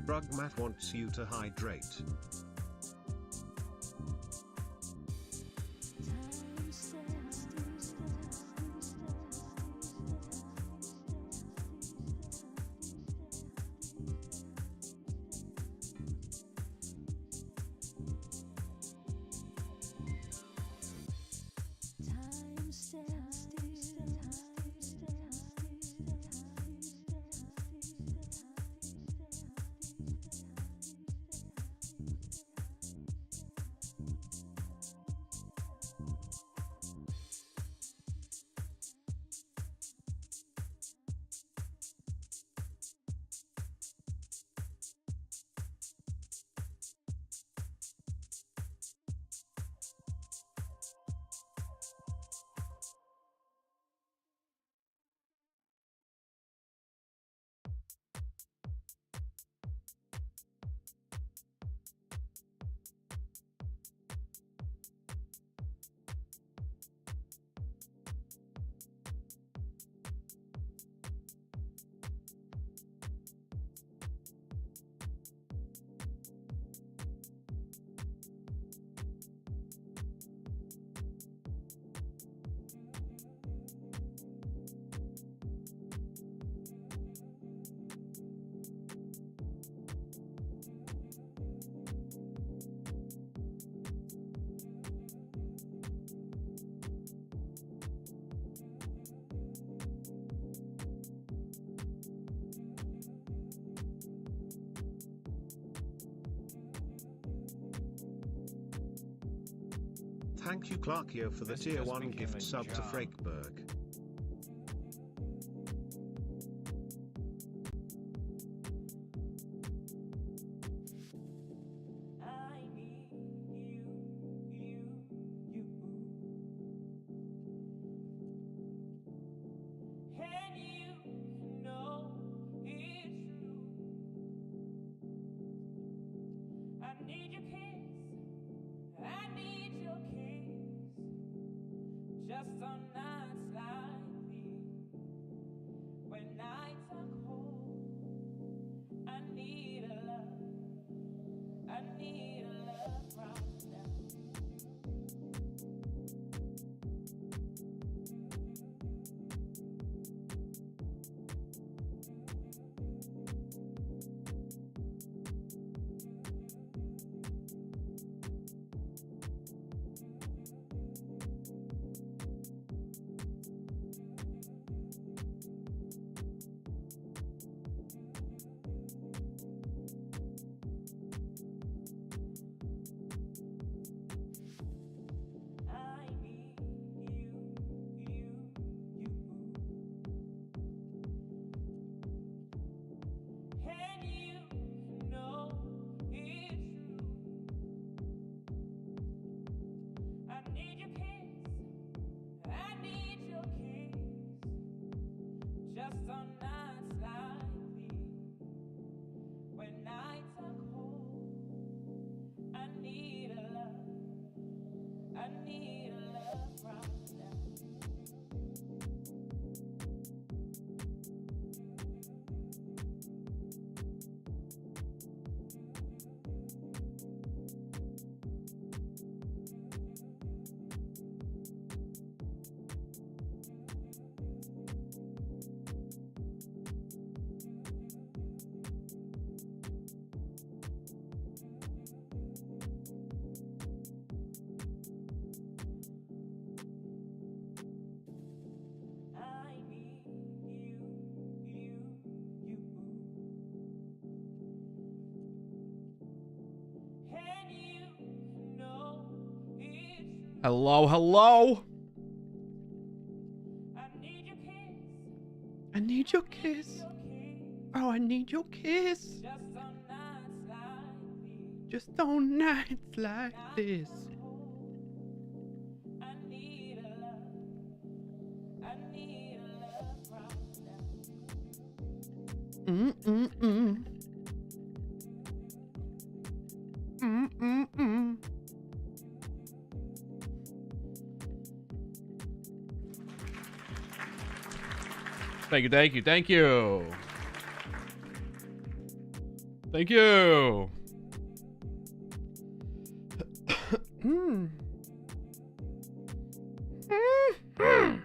Rugmat wants you to hydrate. Thank you Clarkio for the tier 1 gift sub to Freiberg. Just on nights like these, when nights are cold, I need a love right now. Hello, hello. I need your kiss. I need your kiss. Oh, I need your kiss. Just on nights like these. Just on nights like this. I need a love. I need a love right now. Mm-mm-mm. Mm-mm-mm. Thank you, thank you, thank you. Thank you. Mm. Mm.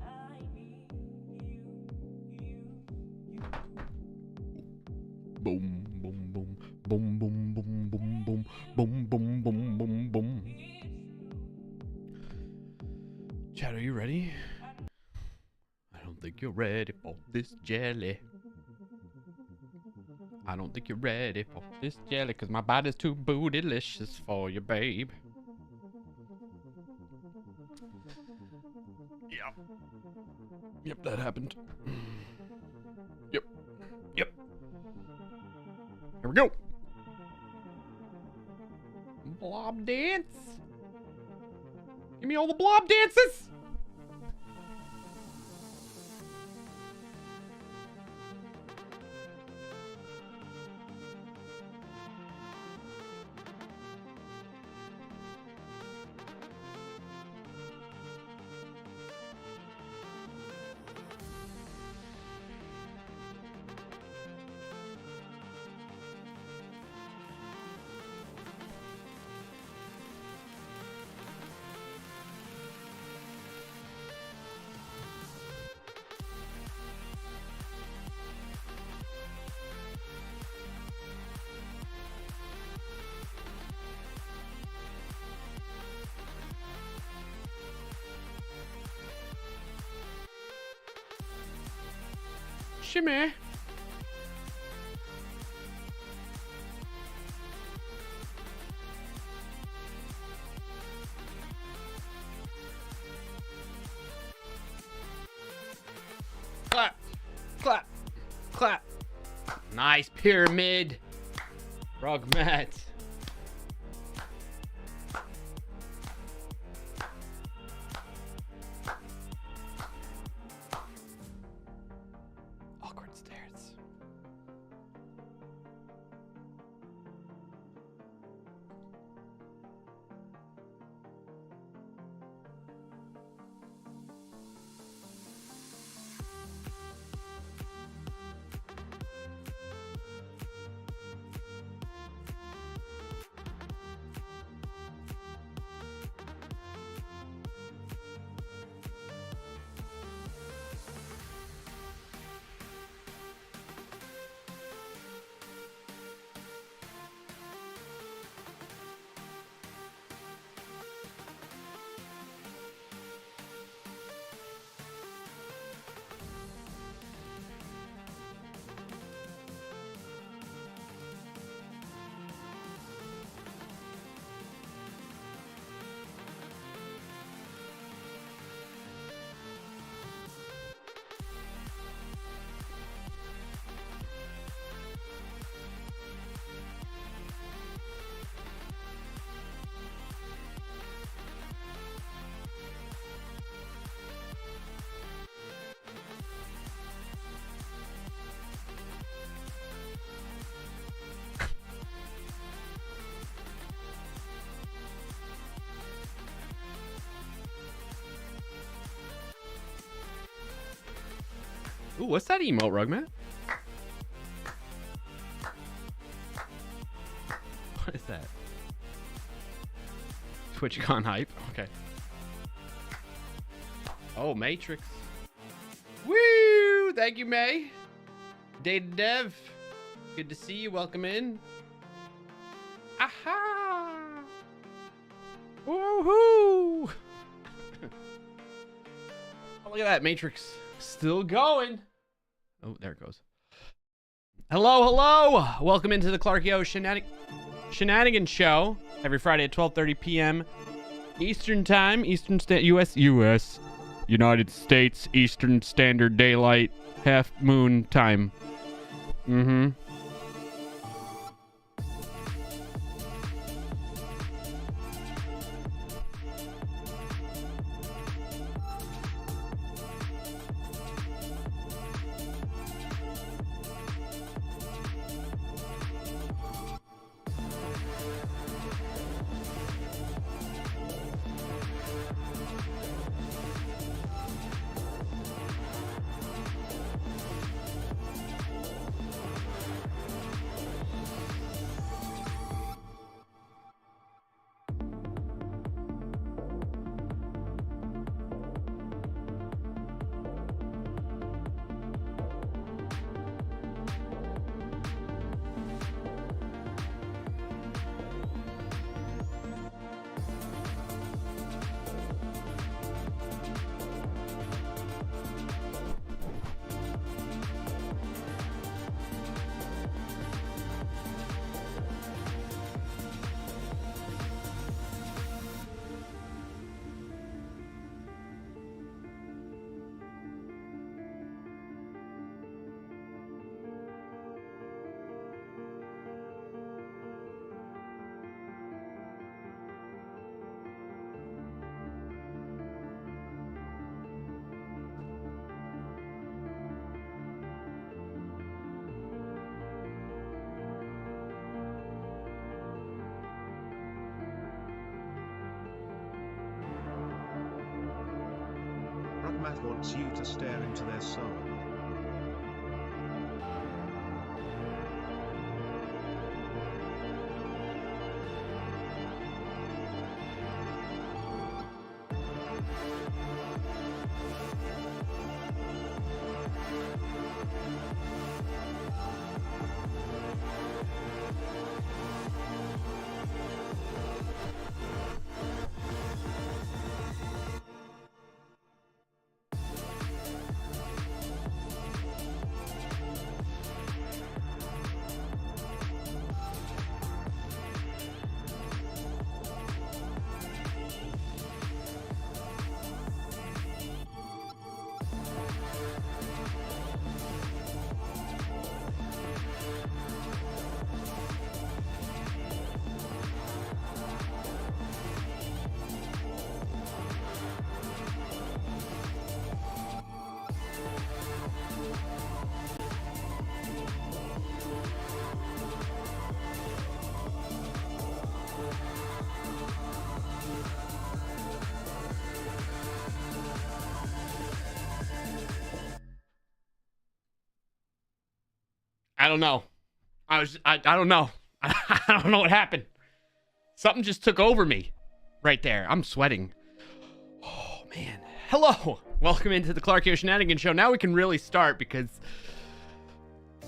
I need you. Boom, boom, boom, boom, boom, boom, boom, boom, boom, boom, boom, boom, boom. Chad, are you ready? I don't think you're ready for this jelly. I don't think you're ready for this jelly, cause my body's too bootylicious for you, babe. Yep. Yep, that happened. Yep. Yep. Here we go. Blob dance. Give me all the blob dances. Shimmy. Clap, clap, clap. Nice pyramid. Rug mat. Awkward stairs. Ooh, what's that emote, Rugmat? What is that? TwitchCon hype. Okay. Oh, Matrix. Woo! Thank you, May. Data Dev. Good to see you. Welcome in. Aha! Woohoo! Oh, look at that. Matrix. Still going. Oh, there it goes. Hello, hello. Welcome into the Clarkio Shenanigans Show every Friday at 12:30 p.m. Eastern Time, U.S. United States Eastern Standard Daylight Half Moon Time. Mm-hmm. Rugmath wants you to stare into their soul. I don't know. I don't know. I don't know what happened. Something just took over me right there. I'm sweating. Oh, man. Hello. Welcome into the Clark Yo Shenanigans Show. Now we can really start because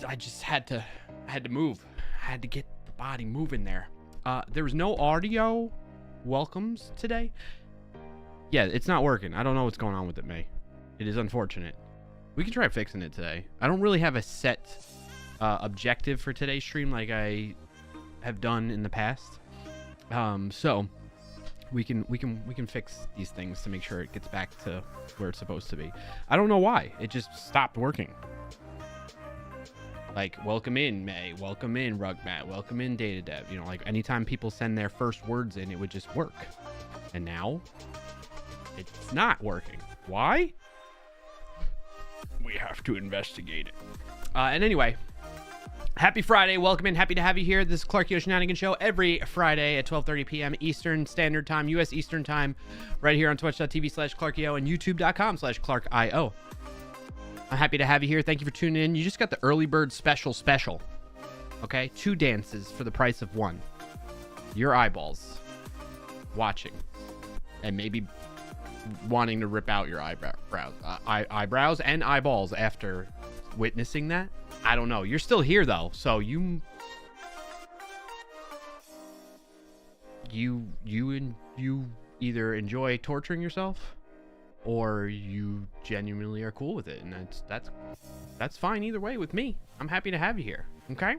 I just had to move. I had to get the body moving there. There was no audio welcomes today. Yeah, it's not working. I don't know what's going on with it, May. It is unfortunate. We can try fixing it today. I don't really have a set objective for today's stream like I have done in the past. So we can fix these things to make sure it gets back to where it's supposed to be. I don't know why. It just stopped working. Like, welcome in, May. Welcome in, Rugmat. Welcome in, Data Dev. You know, like, anytime people send their first words in, it would just work. And now, it's not working. Why? We have to investigate it. And anyway, happy Friday. Welcome in. Happy to have you here. This is Clark Yo Shenanigans Show every Friday at 12:30 p.m. Eastern Standard Time, U.S. Eastern Time, right here on twitch.tv/ClarkYo and youtube.com/ClarkIO. I'm happy to have you here. Thank you for tuning in. You just got the early bird special. Okay? 2 dances for the price of 1. Your eyeballs watching and maybe wanting to rip out your eyebrows and eyeballs after witnessing that. I don't know. You're still here though, so you either enjoy torturing yourself or you genuinely are cool with it, and that's fine either way with me. I'm happy to have you here. Okay?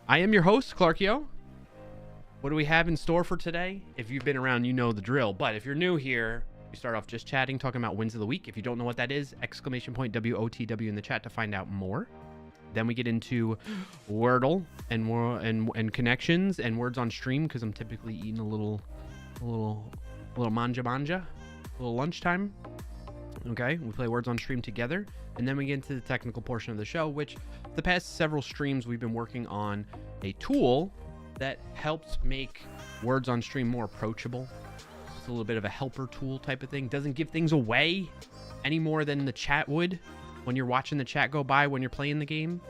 I am your host, Clark Yo. What do we have in store for today? If you've been around, you know the drill. But if you're new here, we start off just chatting, talking about wins of the week. If you don't know what that is, exclamation point WOTW in the chat to find out more. Then we get into Wordle and connections and words on stream, because I'm typically eating a little manja, a little lunchtime. Okay, we play words on stream together, and then we get into the technical portion of the show, which the past several streams we've been working on a tool that helps make words on stream more approachable. It's a little bit of a helper tool type of thing. Doesn't give things away any more than the chat would when you're watching the chat go by when you're playing the game.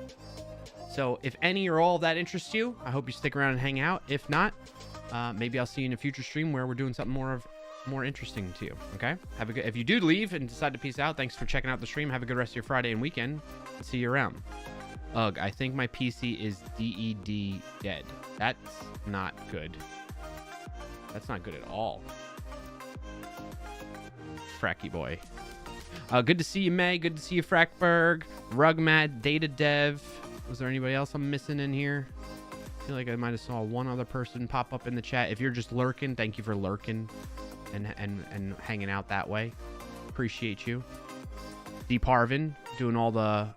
So if any or all of that interests you, I hope you stick around and hang out. If not, maybe I'll see you in a future stream where we're doing something more interesting to you. Okay, have a good. If you do leave and decide to peace out, thanks for checking out the stream. Have a good rest of your Friday and weekend. And see you around. Ugh, I think my PC is DED dead. That's not good. That's not good at all. Fracky boy. Good to see you, May. Good to see you, Frackberg, Rugmat, Data Dev. Was there anybody else I'm missing in here? I feel like I might have saw one other person pop up in the chat. If you're just lurking, thank you for lurking and hanging out that way. Appreciate you. D Parvin doing all the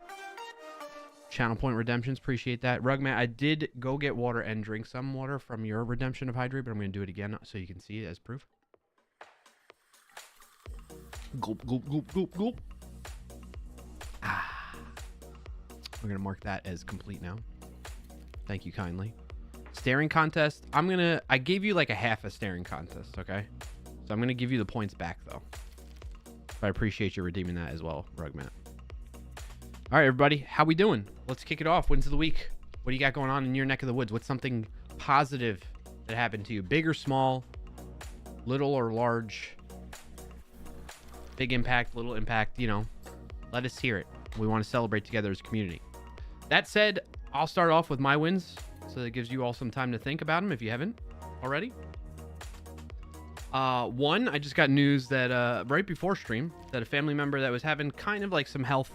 channel point redemptions. Appreciate that. Rugmat, I did go get water and drink some water from your redemption of hydrate, but I'm going to do it again so you can see it as proof. Gulp, gulp, gulp, gulp, gulp. Ah. We're going to mark that as complete now. Thank you kindly. Staring contest. I gave you like a half a staring contest, okay? So I'm going to give you the points back, though. But I appreciate you redeeming that as well, Rugmat. All right, everybody. How we doing? Let's kick it off. Wins of the week. What do you got going on in your neck of the woods? What's something positive that happened to you? Big or small? Little or large? Big impact, little impact, you know. Let us hear it. We want to celebrate together as a community. That said, I'll start off with my wins, so that gives you all some time to think about them if you haven't already. One, I just got news that right before stream that a family member that was having kind of like some health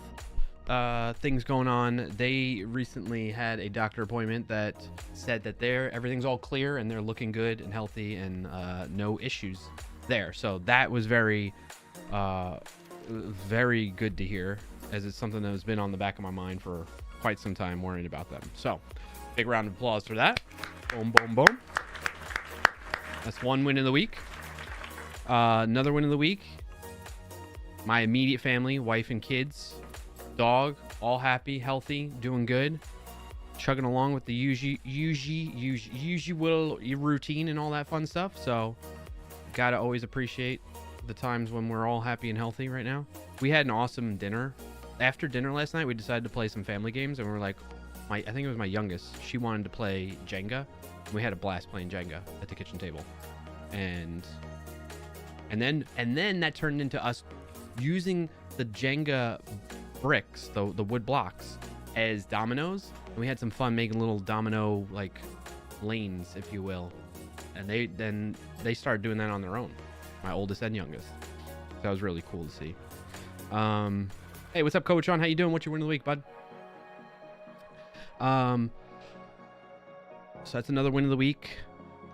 things going on, they recently had a doctor appointment that said that everything's all clear and they're looking good and healthy and no issues there. So that was very good to hear, as it's something that has been on the back of my mind for quite some time, worrying about them. So big round of applause for that. Boom, boom, boom. That's one win of the week. Another win of the week. My immediate family, wife and kids, dog, all happy, healthy, doing good, chugging along with the usual routine and all that fun stuff. So gotta always appreciate the times when we're all happy and healthy right now. We had an awesome dinner. After dinner last night, we decided to play some family games, and we were like, I think it was my youngest. She wanted to play Jenga. And we had a blast playing Jenga at the kitchen table. And then that turned into us using the Jenga bricks, the wood blocks, as dominoes. And we had some fun making little domino like lanes, if you will. And they started doing that on their own. My oldest and youngest. That was really cool to see. Hey, what's up, Coach Sean? How you doing? What's your win of the week, bud? So that's another win of the week.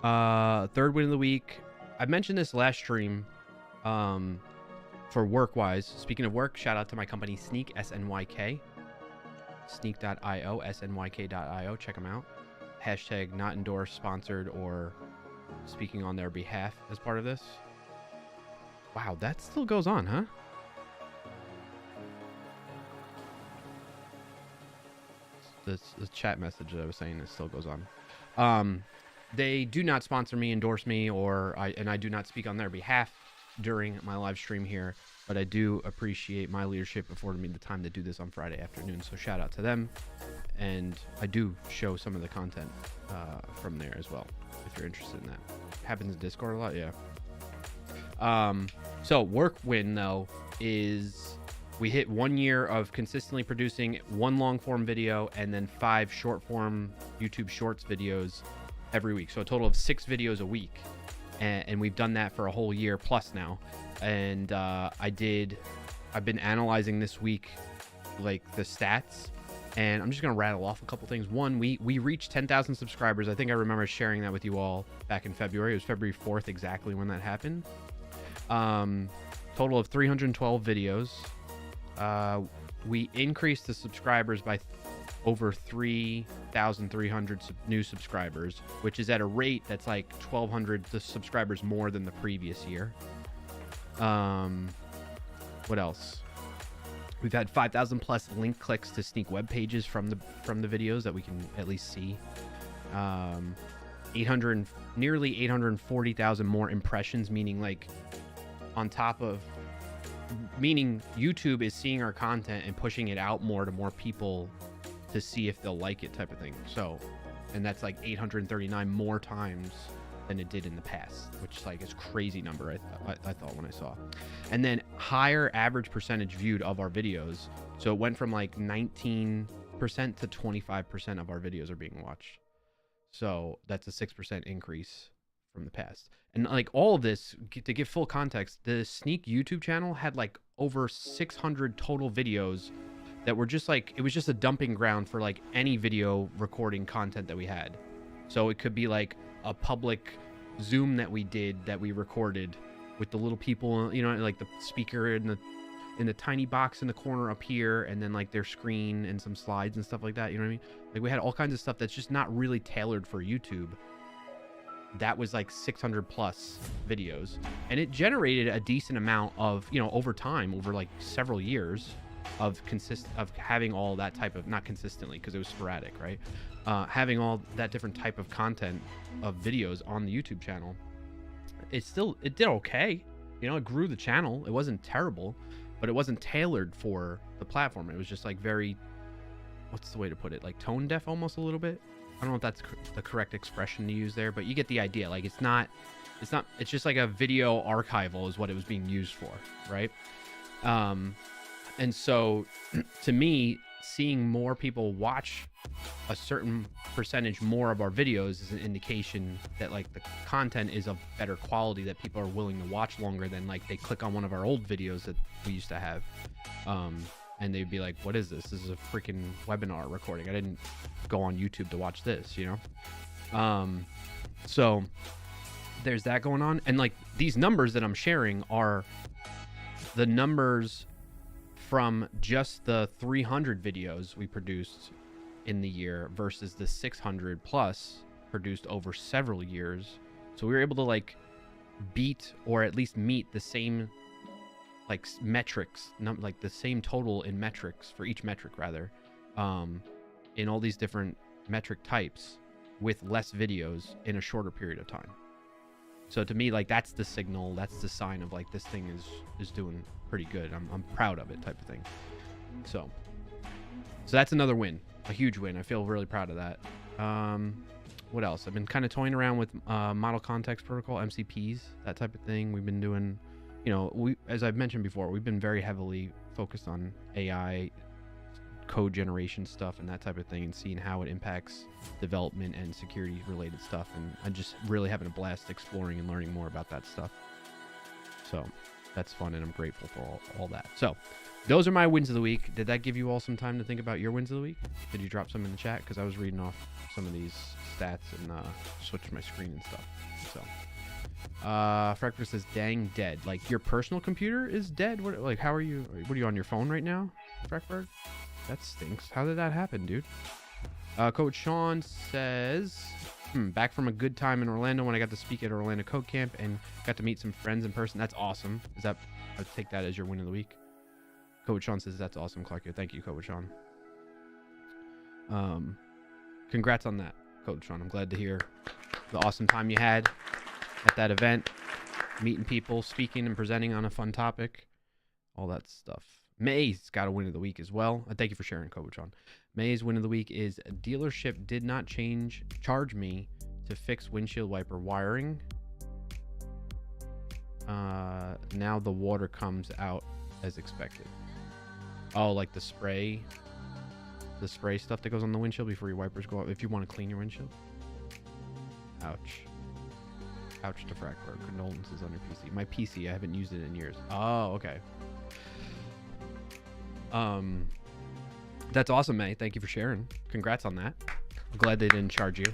Third win of the week. I mentioned this last stream. For work-wise. Speaking of work, shout out to my company Sneak, SNYK. Sneak.io, SNYK.io. Check them out. Hashtag not endorsed, sponsored, or speaking on their behalf as part of this. Wow, that still goes on, huh? The chat message that I was saying, it still goes on. They do not sponsor me, endorse me, and I do not speak on their behalf during my live stream here, but I do appreciate my leadership affording me the time to do this on Friday afternoon. So shout out to them, and I do show some of the content from there as well, if you're interested in that. Happens in Discord a lot, yeah. So work win though is we hit 1 year of consistently producing 1 long form video and then 5 short form YouTube Shorts videos every week. So a total of 6 videos a week. And we've done that for a whole year plus now. And I've been analyzing this week, like the stats, And I'm just going to rattle off a couple things. One, we reached 10,000 subscribers. I think I remember sharing that with you all back in February. It was February 4th exactly when that happened. Total of 312 videos. We increased the subscribers by over 3,300 new subscribers, which is at a rate that's like 1,200 subscribers more than the previous year. What else? We've had 5,000 plus link clicks to sneak web pages from the videos that we can at least see. Nearly 840,000 more impressions, meaning like on top of, meaning YouTube is seeing our content and pushing it out more to more people to see if they'll like it, type of thing. So, and that's like 839 more times than it did in the past, which is like a crazy number. I thought when I saw, and then higher average percentage viewed of our videos. So it went from like 19% to 25% of our videos are being watched. So that's a 6% increase from the past. And like all of this, to give full context, the Sneak YouTube channel had like over 600 total videos that were just like, it was just a dumping ground for like any video recording content that we had. So it could be like a public Zoom that we did, that we recorded with the little people, you know, like the speaker in the tiny box in the corner up here, and then like their screen and some slides and stuff like that. You know what I mean? Like we had all kinds of stuff that's just not really tailored for YouTube. That was like 600 plus videos, and it generated a decent amount of, you know, over time, over like several years of having all that type of, not consistently because it was sporadic, right? Having all that different type of content of videos on the YouTube channel. It did okay. You know, it grew the channel. It wasn't terrible, but it wasn't tailored for the platform. It was just like very, what's the way to put it? Like tone deaf almost a little bit. I don't know if that's the correct expression to use there, but you get the idea. Like it's just like a video archival is what it was being used for, right? And so to me, seeing more people watch a certain percentage more of our videos is an indication that like the content is of better quality, that people are willing to watch longer than like they click on one of our old videos that we used to have. And they'd be like, what is this? This is a freaking webinar recording. I didn't go on YouTube to watch this, you know? So there's that going on. And like these numbers that I'm sharing are the numbers from just the 300 videos we produced in the year versus the 600 plus produced over several years. So we were able to like beat or at least meet the same like metrics, like the same total in metrics for each metric rather, in all these different metric types with less videos in a shorter period of time. So to me, like that's the signal, that's the sign of like this thing is doing pretty good. I'm proud of it, type of thing. So that's another win, a huge win. I feel really proud of that. What else? I've been kind of toying around with model context protocol, MCPs, that type of thing. We've been doing, you know, as I've mentioned before, we've been very heavily focused on AI code generation stuff and that type of thing, and seeing how it impacts development and security related stuff. And I'm just really having a blast exploring and learning more about that stuff. So that's fun, and I'm grateful for all that. So those are my wins of the week. Did that give you all some time to think about your wins of the week? Did you drop some in the chat? Because I was reading off some of these stats and switched my screen and stuff. So Freckler says, dang dead. Like your personal computer is dead? What, like how are you? What are you on your phone right now, Freckberg? That stinks. How did that happen, dude? Coach Sean says, back from a good time in Orlando when I got to speak at Orlando Code Camp and got to meet some friends in person. That's awesome. Is that, I'd take that as your win of the week. Coach Sean says, that's awesome, Clark. Thank you, Coach Sean. Congrats on that, Coach Sean. I'm glad to hear the awesome time you had at that event, meeting people, speaking and presenting on a fun topic, all that stuff. May's got a win of the week as well. Thank you for sharing, Coach Sean. May's win of the week is a dealership did not charge me to fix windshield wiper wiring. Now the water comes out as expected. Oh, like the spray stuff that goes on the windshield before your wipers go up if you want to clean your windshield. Ouch. Ouch to Frackberg. Condolences on your PC. My PC, I haven't used it in years. Oh, okay. That's awesome, May. Thank you for sharing. Congrats on that. I'm glad they didn't charge you.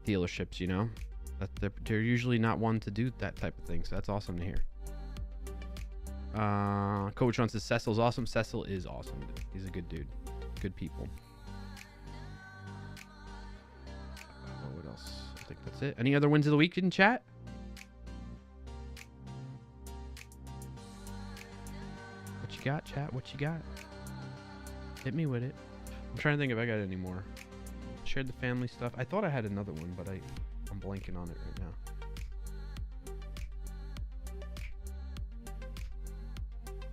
Dealerships, you know, they're usually not one to do that type of thing, so that's awesome to hear. Coach Ron says Cecil's awesome. Cecil is awesome. He's a good dude. Good people. What else? I think that's it. Any other wins of the week in chat? What you got, chat? What you got? Hit me with it. I'm trying to think if I got any more. Shared the family stuff. I thought I had another one, but I'm blanking on it right now.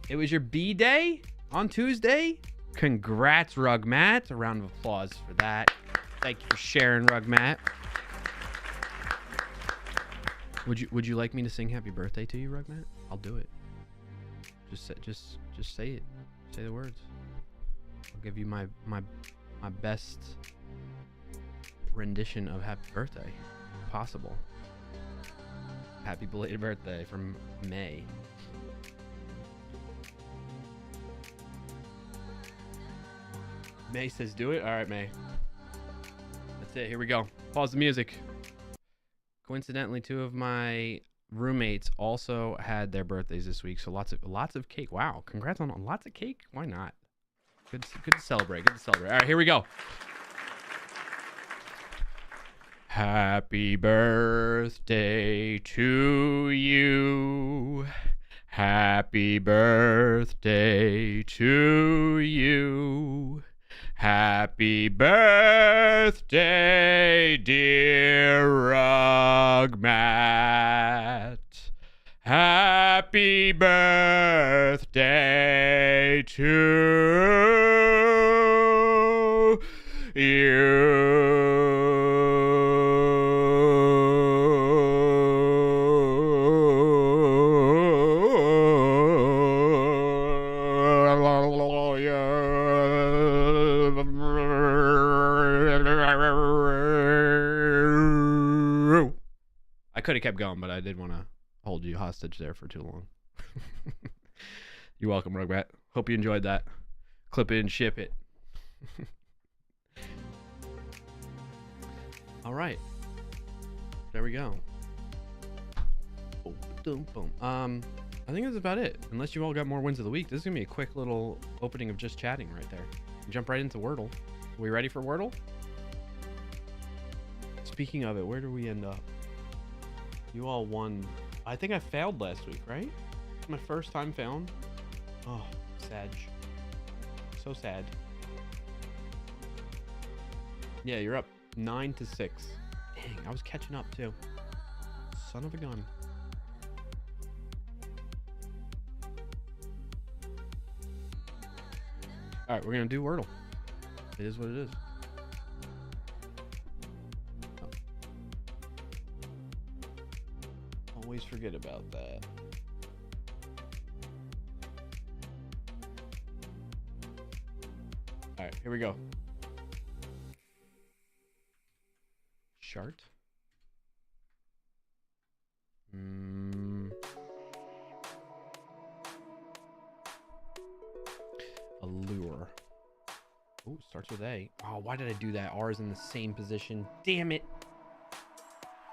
It was your B-Day on Tuesday? Congrats, Rug Matt. A round of applause for that. Thank you for sharing, Rug Matt. Would you like me to sing happy birthday to you, Rug Matt? I'll do it. Just say it. Say the words. I'll give you my best rendition of happy birthday possible. Happy belated birthday from May. May says do it. All right, May. That's it. Here we go. Pause the music. Coincidentally, 2 of my roommates also had their birthdays this week, so lots of cake. Wow, congrats on lots of cake. Why not? Good to celebrate. Good to celebrate. All right, here we go. Happy birthday to you. Happy birthday to you. Happy birthday, dear Rugmat. Happy birthday to you. I could have kept going, but I did want to hold you hostage there for too long. You're welcome, Rugrat. Hope you enjoyed that. Clip it and ship it. All right. There we go. Boom, boom, boom. I think that's about it. Unless you all got more wins of the week. This is going to be a quick little opening of just chatting right there. Jump right into Wordle. Are we ready for Wordle? Speaking of it, where do we end up? You all won. I think I failed last week, right? My first time failing. Oh, sad. So sad. Yeah, you're up 9-6. Dang, I was catching up too. Son of a gun. All right, we're gonna do Wordle. It is what it is. Always forget about that. All right, here we go. Chart. Allure. Oh, starts with A. Oh, why did I do that? R is in the same position. Damn it.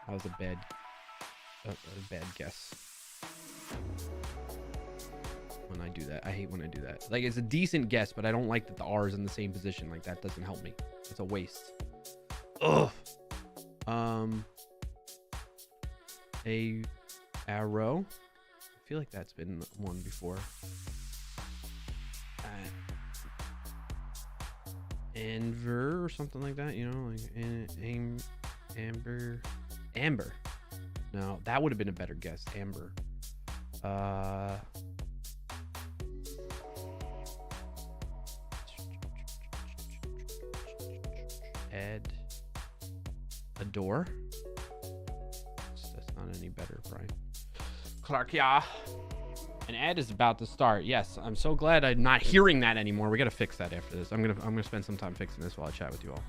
That was a bad guess. When I do that, I hate when I do that. Like, it's a decent guess, but I don't like that the R is in the same position. Like, that doesn't help me. It's a waste. Ugh. A arrow. I feel like that's been one before. Anver or something like that, you know, like amber. No, that would have been a better guess. Amber. Add a door. That's not any better, Brian. Clark, yeah. An ad is about to start. Yes, I'm so glad I'm not hearing that anymore. We gotta fix that after this. I'm gonna spend some time fixing this while I chat with you all.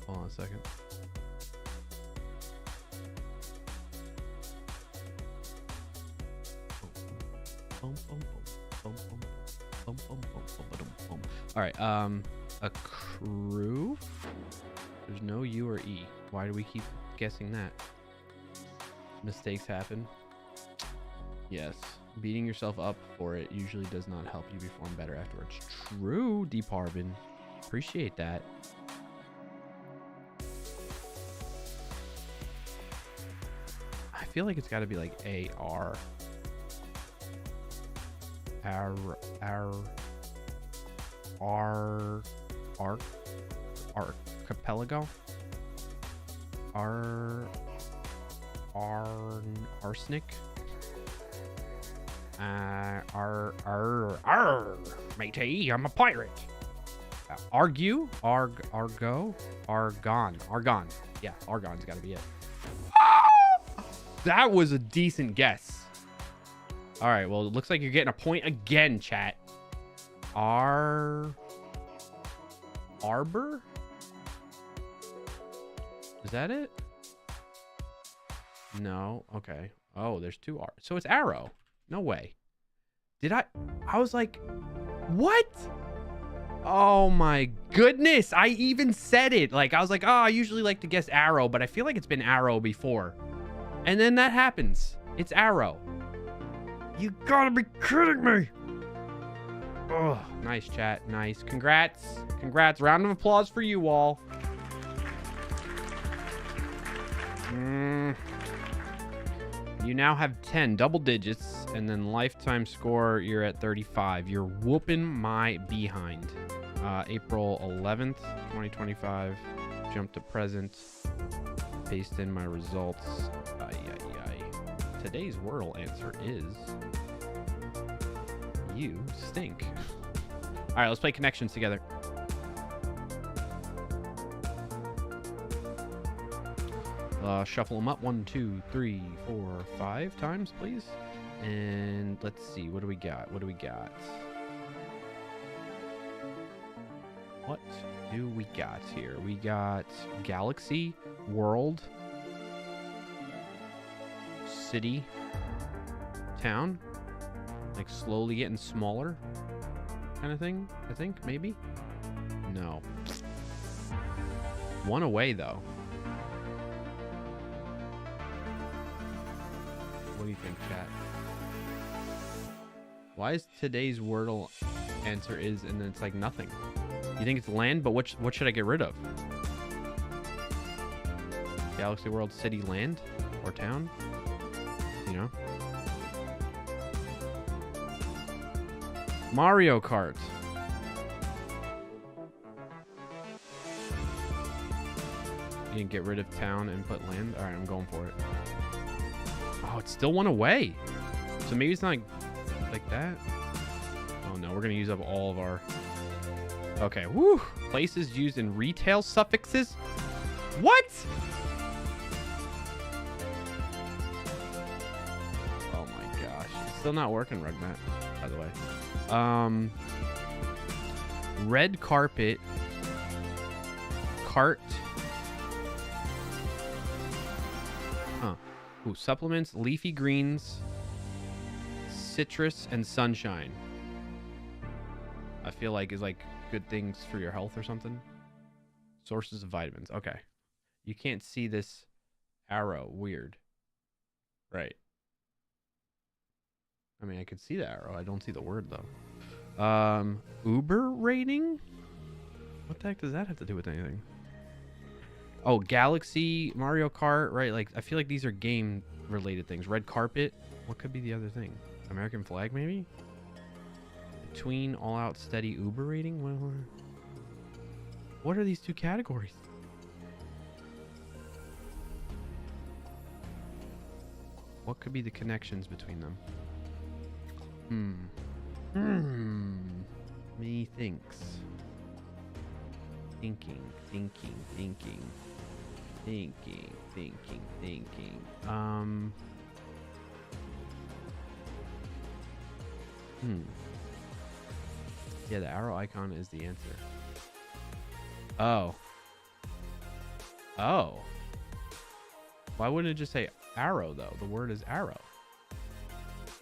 Hold on a second. All right. A crew. There's no U or E. Why do we keep guessing that? Mistakes happen. Yes. Beating yourself up for it usually does not help you perform better afterwards. True, Deep Harbin. Appreciate that. I feel like it's got to be like A-R. Archipelago? Arsenic? Matey, I'm a pirate. Argue? Argo? Argon. Yeah, Argon's gotta be it. That was a decent guess. All right, well, it looks like you're getting a point again, chat. Arbor? Is that it? No. Okay. Oh, there's two R. So it's arrow. No way. I was like, what? Oh my goodness. I even said it. Like, I was like, oh, I usually like to guess arrow, but I feel like it's been arrow before. And then that happens. It's arrow. You gotta be kidding me. Oh, nice chat. Nice. Congrats. Congrats. Round of applause for you all. You now have 10 double digits, and then lifetime score, you're at 35. You're whooping my behind. April 11th, 2025. Jump to present. Paste in my results. Today's Wordle answer is... You stink. All right, let's play connections together. Shuffle them up 1, 2, 3, 4, 5 times, please. And let's see, what do we got? What do we got? What do we got here? We got galaxy, world, city, town, like slowly getting smaller kind of thing, I think, maybe? No. One away, though. What do you think, chat? Why is today's Wordle answer is, and then it's like nothing? You think it's land, but what should I get rid of? Galaxy, world, city, land, or town? You know? Mario Kart. You can get rid of town and put land? Alright, I'm going for it. Oh, it's still one away. So maybe it's not like that. Oh no, we're gonna use up all of our... Okay, woo! Places used in retail suffixes? What? Oh my gosh. It's still not working, Rugmat, by the way. Red carpet. Cart. Huh. Ooh, supplements, leafy greens, citrus, and sunshine. I feel like is like good things for your health or something. Sources of vitamins. Okay. You can't see this arrow. Weird. Right. I mean, I could see the arrow. I don't see the word, though. Uber rating? What the heck does that have to do with anything? Oh, Galaxy, Mario Kart, right? Like, I feel like these are game-related things. Red carpet. What could be the other thing? American flag, maybe? Between all-out steady Uber rating? What are these two categories? What could be the connections between them? Methinks. Thinking. Yeah, the arrow icon is the answer. Oh. Oh. Why wouldn't it just say arrow, though? The word is arrow.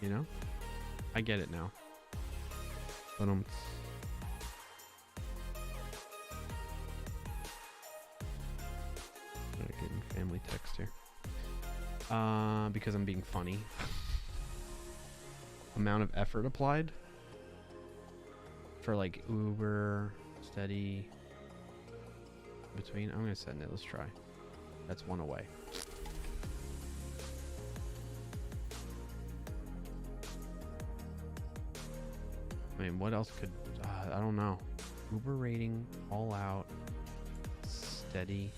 You know? I get it now. But getting family text here. Because I'm being funny. Amount of effort applied for like Uber, steady, between. I'm gonna send it. Let's try. That's one away. I mean, what else could I don't know. Uber rating, all out, steady.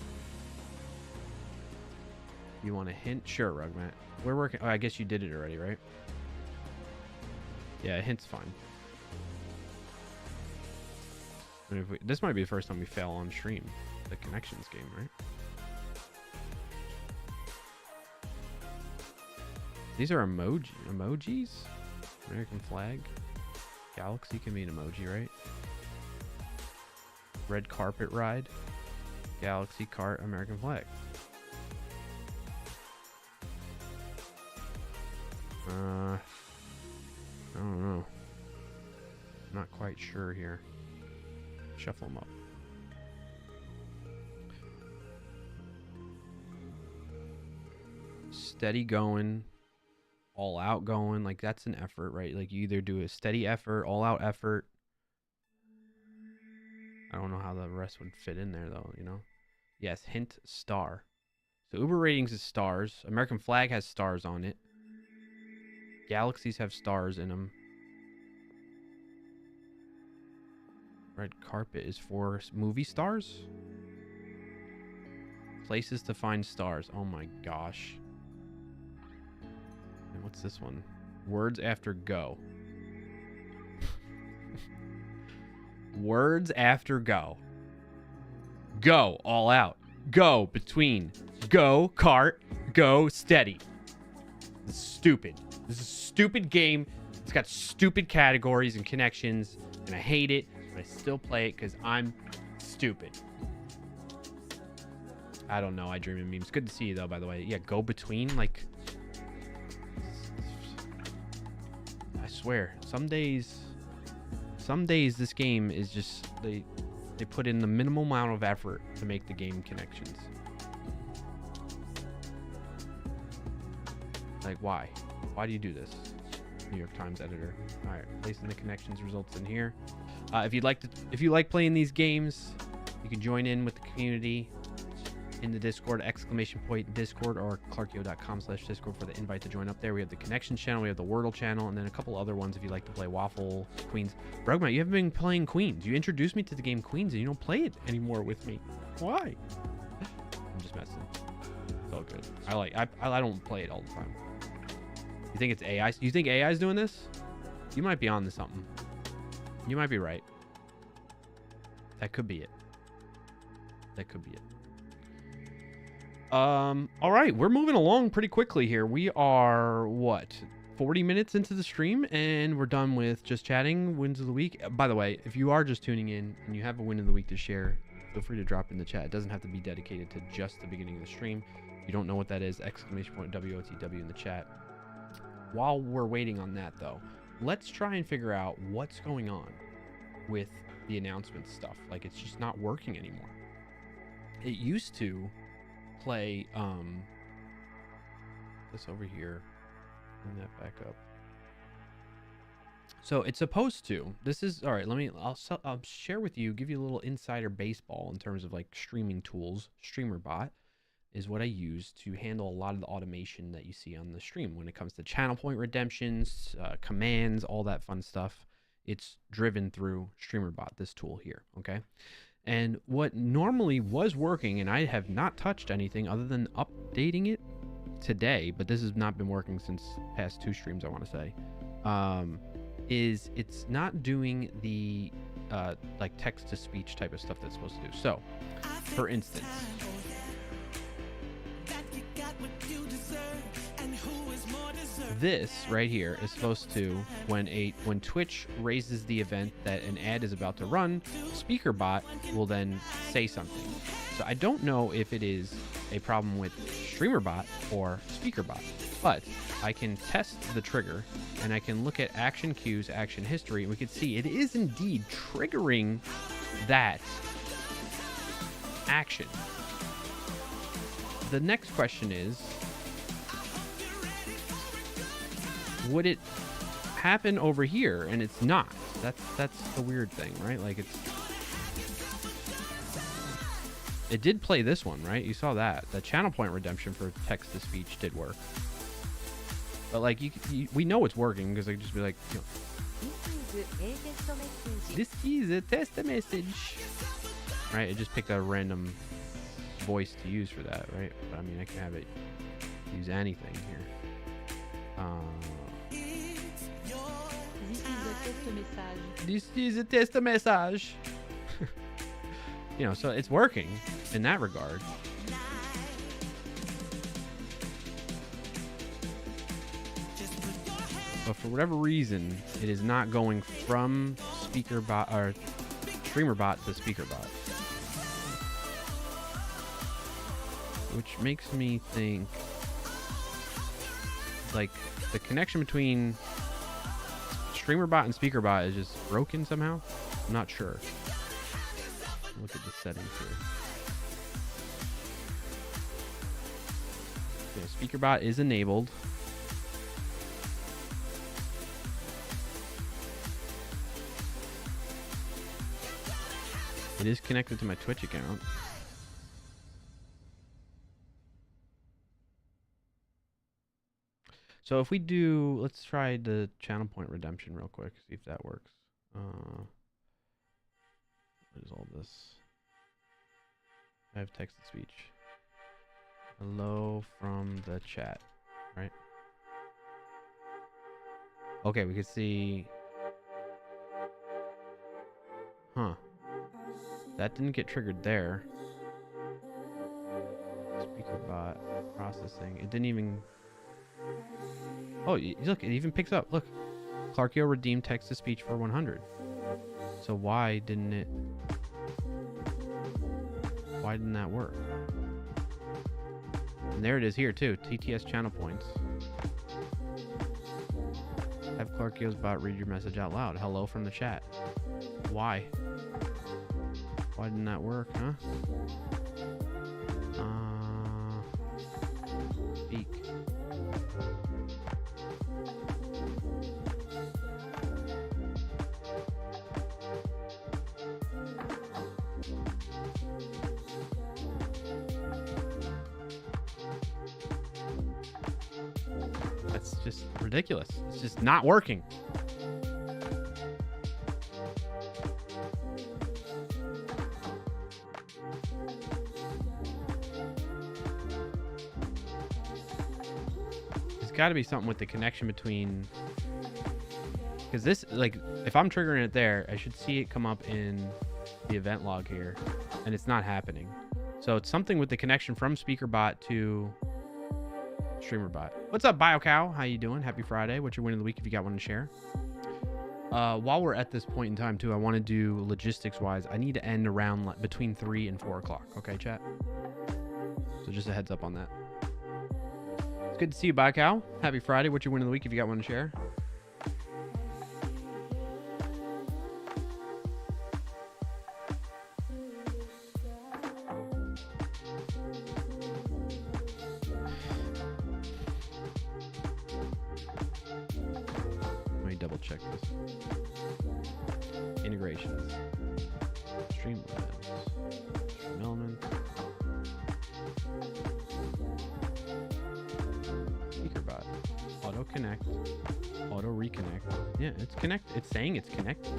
You want a hint? Sure, Rugmat. We're working. Oh, I guess you did it already, right? Yeah, a hint's fine. I mean, this might be the first time we fail on stream. The connections game, right? These are emojis? American flag. Galaxy can be an emoji, right? Red carpet ride. Galaxy cart, American flag. I don't know. Not quite sure here. Shuffle them up. Steady going, all out going. Like, that's an effort, right? Like, you either do a steady effort, all out effort. I don't know how the rest would fit in there, though, you know? Yes, hint, star. So Uber ratings is stars. American flag has stars on it. Galaxies have stars in them. Red carpet is for movie stars. Places to find stars. Oh my gosh. And what's this one? Words after go. Words after go. Go, all out. Go, between. Go, cart. Go, steady. This is stupid. This is a stupid game. It's got stupid categories and connections, and I hate it, but I still play it because I'm stupid. I don't know. I dream in memes. Good to see you, though, by the way. Yeah, go between, like... I swear, some days this game is just... They put in the minimal amount of effort to make the game connections. Like, why? Why do you do this? New York Times editor. All right, placing the connections results in here. If you like playing these games, you can join in with the community in the Discord, !Discord, or clarkyo.com/Discord for the invite to join up there. We have the connections channel, we have the Wordle channel, and then a couple other ones if you like to play Waffle, Queens. Rugmat, you haven't been playing Queens. You introduced me to the game Queens, and you don't play it anymore with me. Why? I'm just messing. It's all good. I don't play it all the time. You think it's AI? You think AI is doing this? You might be on to something. You might be right. That could be it. That could be it. All right, we're moving along pretty quickly here. We are, what, 40 minutes into the stream, and we're done with just chatting wins of the week. By the way, if you are just tuning in and you have a win of the week to share, feel free to drop in the chat. It doesn't have to be dedicated to just the beginning of the stream. If you don't know what that is, ! WOTW in the chat. While we're waiting on that, though, let's try and figure out what's going on with the announcement stuff. Like, it's just not working anymore. It used to play this over here. Bring that back up. So it's supposed to. This is all right. I'll share with you, give you a little insider baseball in terms of like streaming tools. StreamerBot is what I use to handle a lot of the automation that you see on the stream when it comes to channel point redemptions, commands, all that fun stuff. It's driven through StreamerBot, this tool here. Okay. And what normally was working, and I have not touched anything other than updating it today, but this has not been working since past 2 streams, I want to say, is it's not doing the like text-to-speech type of stuff that's supposed to do. So, for instance, this right here is supposed to, when Twitch raises the event that an ad is about to run, SpeakerBot will then say something. So I don't know if it is a problem with StreamerBot or SpeakerBot, but I can test the trigger and I can look at action cues, action history, and we can see it is indeed triggering that action. The next question is, would it happen over here? And it's not. That's the weird thing, right? Like it did play this one, right? You saw that. The channel point redemption for text to speech did work. But like we know it's working because I could just be like, you know, this is a test message. Right? It just picked a random voice to use for that, right? But I mean, I can have it use anything here. This is a test message. You know, so it's working in that regard. But for whatever reason, it is not going from SpeakerBot or StreamerBot to SpeakerBot. Which makes me think like the connection between StreamerBot and SpeakerBot is just broken somehow. I'm not sure. Look at the settings here. Yeah, SpeakerBot is enabled. It is connected to my Twitch account. So if we do, let's try the channel point redemption real quick, see if that works. What is all this? I have text to speech. Hello from the chat, right? Okay, we can see. Huh. That didn't get triggered there. SpeakerBot processing. It didn't even. Oh, look, it even picks up. Look, Clarkio redeemed text to speech for 100. So why didn't it? Why didn't that work? And there it is here too. TTS channel points. Have Clarkio's bot read your message out loud. Hello from the chat. Why? Why didn't that work, huh? Speak. That's just ridiculous. It's just not working. Got to be something with the connection between, because this, like, if I'm triggering it there, I should see it come up in the event log here, and it's not happening. So it's something with the connection from SpeakerBot to StreamerBot. What's up, BioCow? How you doing? Happy Friday. What's your win of the week if you got one to share? While we're at this point in time too, I want to do logistics wise, I need to end around between 3 and 4 o'clock. Okay, chat? So just a heads up on that. It's good to see you, Bye Cow. Happy Friday. What's your win of the week if you got one to share? Let me double check this. Integrations. Streamlabs. Stream Elements. SpeakerBot. Auto connect. Auto reconnect. Yeah, it's connected. It's saying it's connected.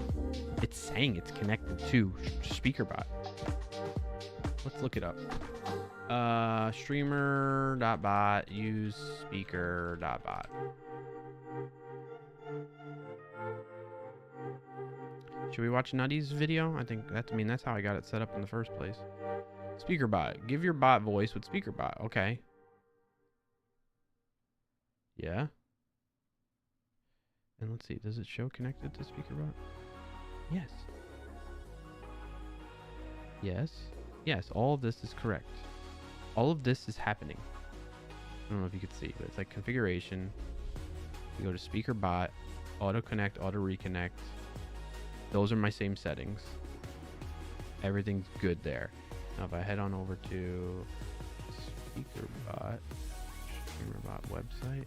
It's saying it's connected to SpeakerBot. Let's look it up. Streamer.bot. Use speaker.bot. Should we watch Nutty's video? I think that's, I mean, that's how I got it set up in the first place. SpeakerBot. Give your bot voice with SpeakerBot. Okay. Yeah. And let's see, does it show connected to SpeakerBot? Yes. Yes. Yes, all of this is correct. All of this is happening. I don't know if you could see, but it's like configuration. You go to speaker bot, auto connect, auto reconnect. Those are my same settings. Everything's good there. Now if I head on over to SpeakerBot website.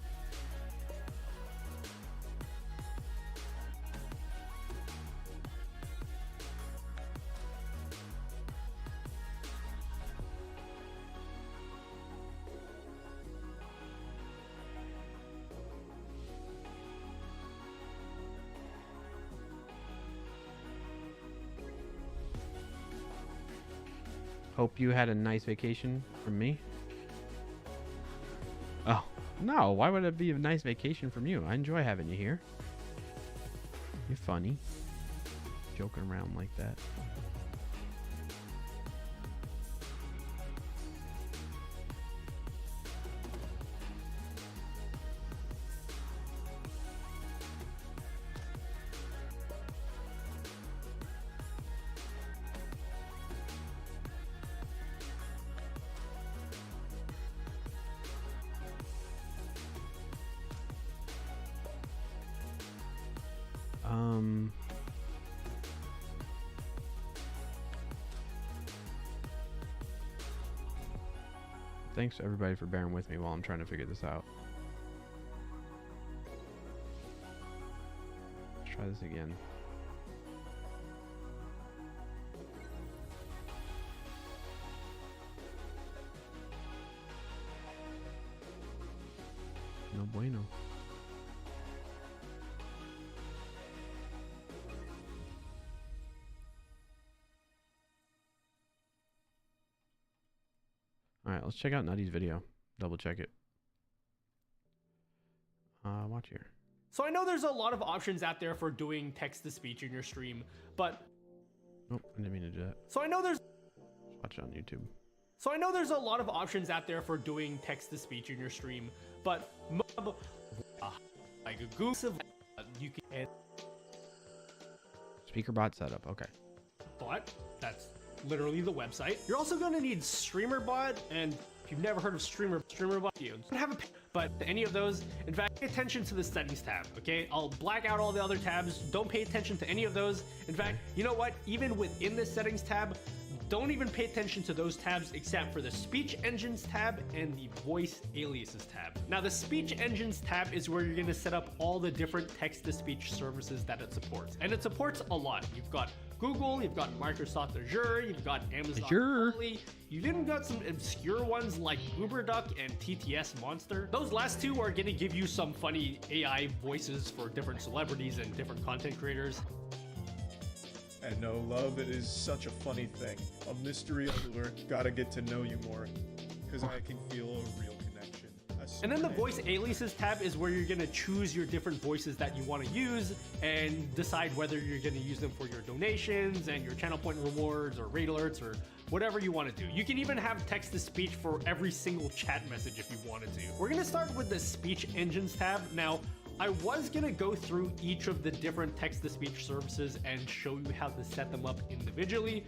Hope you had a nice vacation from me. Oh, no. Why would it be a nice vacation from you? I enjoy having you here. You're funny. Joking around like that. Thanks to everybody for bearing with me while I'm trying to figure this out. Let's try this again. No bueno. Alright, let's check out Nutty's video. Double check it. Watch here. So I know there's a lot of options out there for doing text-to-speech in your stream, but... Nope, I didn't mean to do that. So I know there's... Watch it on YouTube. So I know there's a lot of options out there for doing text-to-speech in your stream, but... like a goose of... You can... Speaker bot setup, okay. But that's literally the website. You're also going to need StreamerBot, and if you've never heard of StreamerBot, you don't have a... But any of those, in fact, pay attention to the settings tab, okay? I'll black out all the other tabs. Don't pay attention to any of those. In fact, you know what? Even within the settings tab, don't even pay attention to those tabs except for the speech engines tab and the voice aliases tab. Now, the speech engines tab is where you're going to set up all the different text-to-speech services that it supports. And it supports a lot. You've got Google, you've got Microsoft Azure, you've got Amazon Azure. Poly, you've even got some obscure ones like UberDuck and TTS Monster. Those last two are going to give you some funny AI voices for different celebrities and different content creators. And no, love, it is such a funny thing. A mystery alert, gotta get to know you more, because I can feel a real connection. And then the voice aliases tab is where you're going to choose your different voices that you want to use and decide whether you're going to use them for your donations and your channel point rewards or raid alerts or whatever you want to do. You can even have text-to-speech for every single chat message if you wanted to. We're going to start with the speech engines tab. Now, I was going to go through each of the different text-to-speech services and show you how to set them up individually,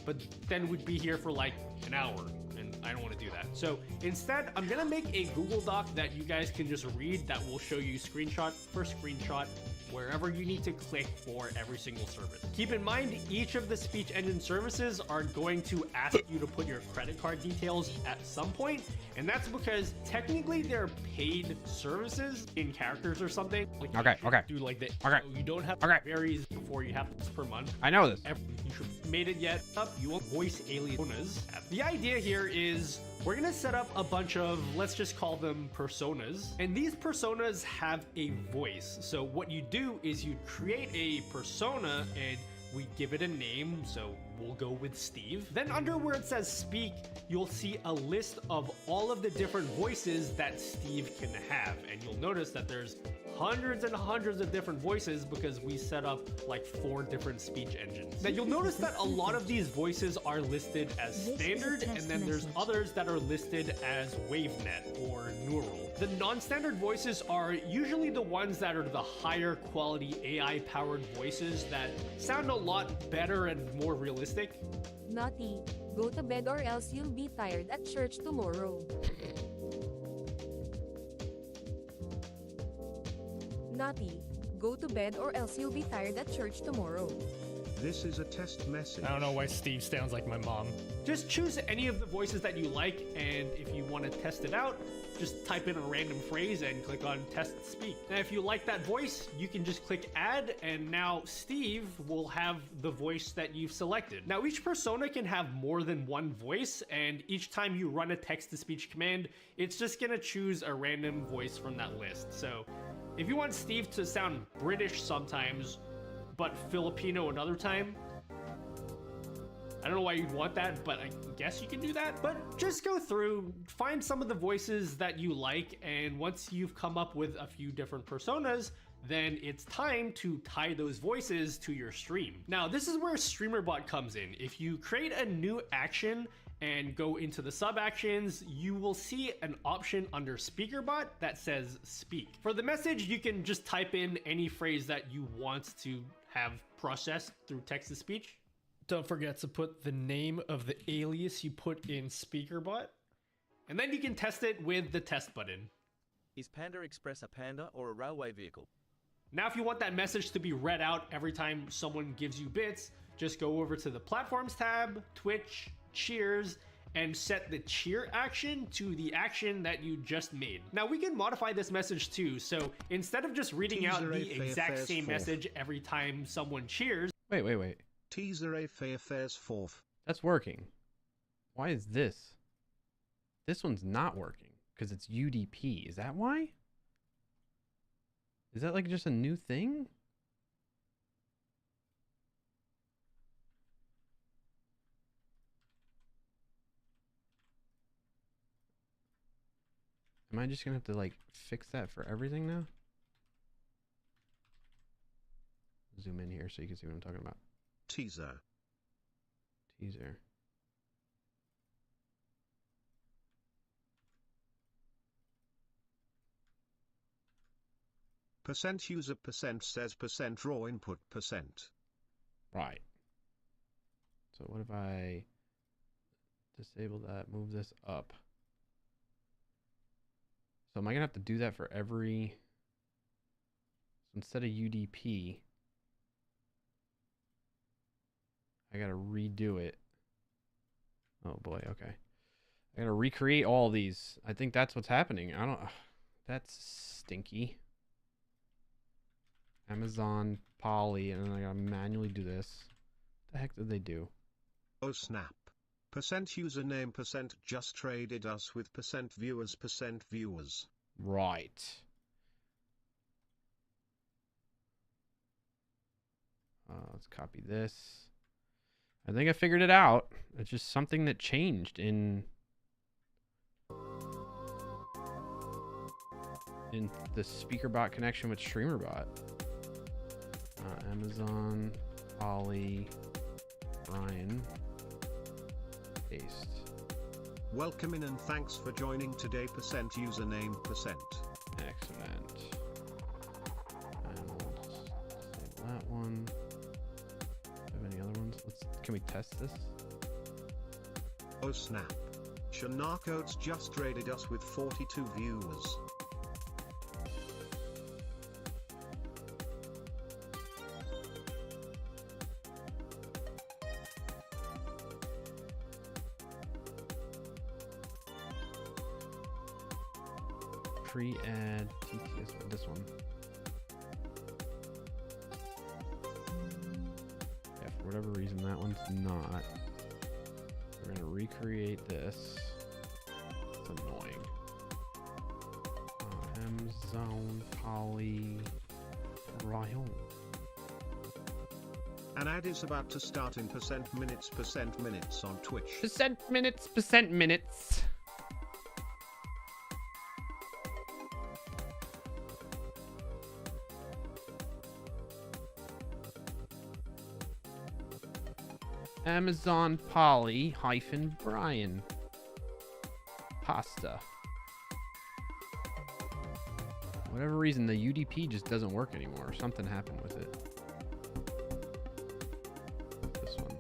but then we'd be here for like an hour, and I don't want to do that. So instead, I'm going to make a Google Doc that you guys can just read that will show you screenshot for screenshot wherever you need to click for every single service. Keep in mind, each of the speech engine services are going to ask you to put your credit card details at some point, and that's because technically they're paid services in characters or something. Like Okay. Do like the Okay. you don't have varies before you have this per month. I know this. You should have made it yet up. You want voice aliases. The idea here is we're gonna set up a bunch of, let's just call them personas. And these personas have a voice. So what you do is you create a persona and we give it a name. So we'll go with Steve. Then under where it says speak, you'll see a list of all of the different voices that Steve can have. And you'll notice that there's hundreds and hundreds of different voices because we set up like 4 different speech engines. Now you'll notice that a lot of these voices are listed as standard, and then there's others that are listed as WaveNet or neural. The non-standard voices are usually the ones that are the higher quality AI powered voices that sound a lot better and more realistic. Naughty, go to bed or else you'll be tired at church tomorrow. Naughty, go to bed or else you'll be tired at church tomorrow. This is a test message. I don't know why Steve sounds like my mom. Just choose any of the voices that you like, and if you want to test it out, just type in a random phrase and click on test speak. Now if you like that voice, you can just click add, and now Steve will have the voice that you've selected. Now each persona can have more than one voice, and each time you run a text-to-speech command, it's just gonna choose a random voice from that list. So if you want Steve to sound British sometimes, but Filipino another time, I don't know why you'd want that, but I guess you can do that. But just go through, find some of the voices that you like, and once you've come up with a few different personas, then it's time to tie those voices to your stream. Now, this is where StreamerBot comes in. If you create a new action and go into the sub actions, you will see an option under SpeakerBot that says speak. For the message, you can just type in any phrase that you want to have processed through text-to-speech. Don't forget to put the name of the alias you put in SpeakerBot. And then you can test it with the test button. Is Panda Express a panda or a railway vehicle? Now, if you want that message to be read out every time someone gives you bits, just go over to the Platforms tab, Twitch, Cheers, and set the cheer action to the action that you just made. Now we can modify this message too, so instead of just reading out the exact same message every time someone cheers. Wait. Teaser A Fairfair's 4th. That's working. Why is this? This one's not working because it's UDP. Is that why? Is that like just a new thing? Am I just gonna have to like fix that for everything now? Zoom in here so you can see what I'm talking about. Teaser. Teaser. Percent user percent says percent raw input percent. Right. So what if I disable that, move this up? So am I gonna have to do that for every, so instead of UDP, I gotta redo it. Oh boy, okay. I gotta recreate all these. I think that's what's happening. I don't, that's stinky. Amazon, Poly, and then I gotta manually do this. What the heck did they do? Oh snap. Percent username percent just traded us with percent viewers percent viewers. Right. Let's copy this. I think I figured it out. It's just something that changed in the SpeakerBot connection with StreamerBot. Amazon, Ollie, Brian, paste. Welcome in and thanks for joining today. Percent username percent. Excellent. And we'll disable that one. Have any other ones? Can we test this? Oh snap. Shanarcoats just traded us with 42 viewers. Pre-add TTS, this one. Yeah, for whatever reason that one's not. We're gonna recreate this. It's annoying. Amazon Poly Ryan. An ad is about to start in percent minutes on Twitch. Percent minutes. Amazon Polly hyphen Brian. Pasta. whatever reason, the UDP just doesn't work anymore. Something happened with it. This one.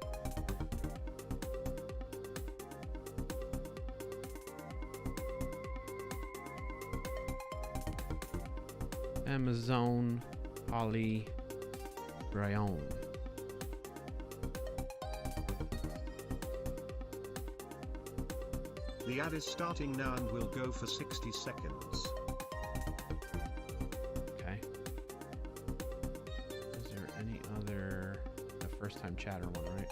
Amazon Poly Rayon. The ad is starting now and will go for 60 seconds. Okay. Is there any other... The first time chatter one, right?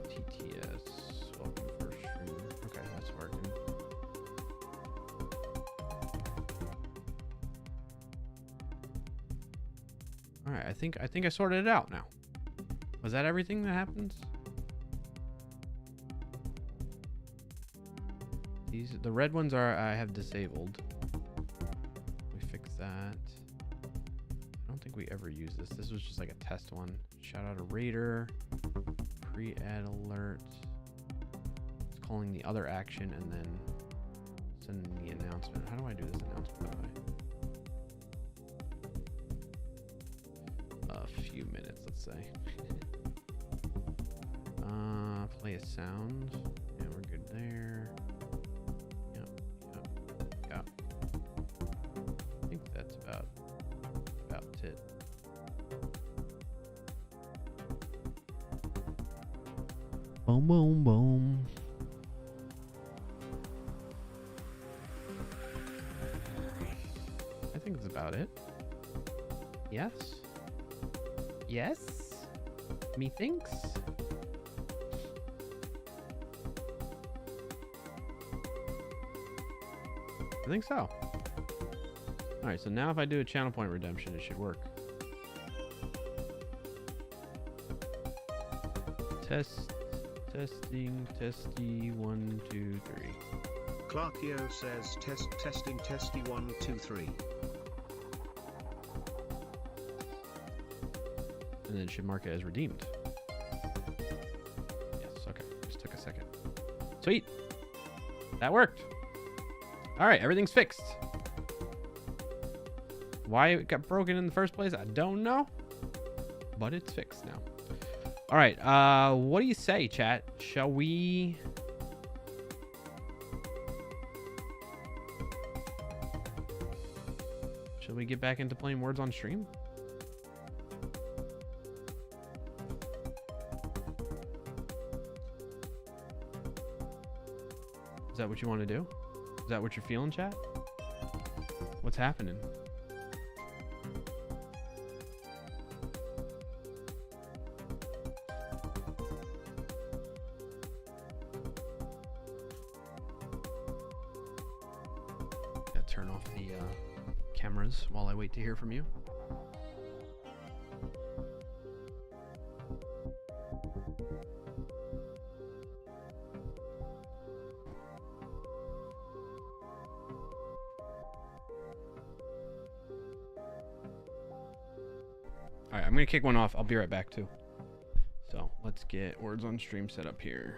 TTS. Welcome first stream. Okay, that's working. Alright, I think I sorted it out now. Was that everything that happens? The red ones I have disabled. We fix that. I don't think we ever use this. This was just like a test one. Shout out a raider. Pre-add alert. It's calling the other action and then sending the announcement. How do I do this announcement, by the way? A few minutes, let's say. Play a sound. Yeah, we're good there. I think that's about it. Boom, boom, boom. I think that's about it. Yes? Yes? Methinks? I think so. Alright, so now if I do a channel point redemption, it should work. Testing, testy, 1, 2, 3. Clarkio says testing, testy, 1, 2, 3. And then it should mark it as redeemed. Yes, okay. Just took a second. Sweet. That worked. Alright, everything's fixed. Why it got broken in the first place, I don't know. But it's fixed now. Alright, what do you say, chat? Shall we... Shall we get back into playing words on stream? Is that what you want to do? Is that what you're feeling, chat? What's happening? Gotta turn off the cameras while I wait to hear from you. Alright, I'm gonna kick one off. I'll be right back too. So let's get words on stream set up here.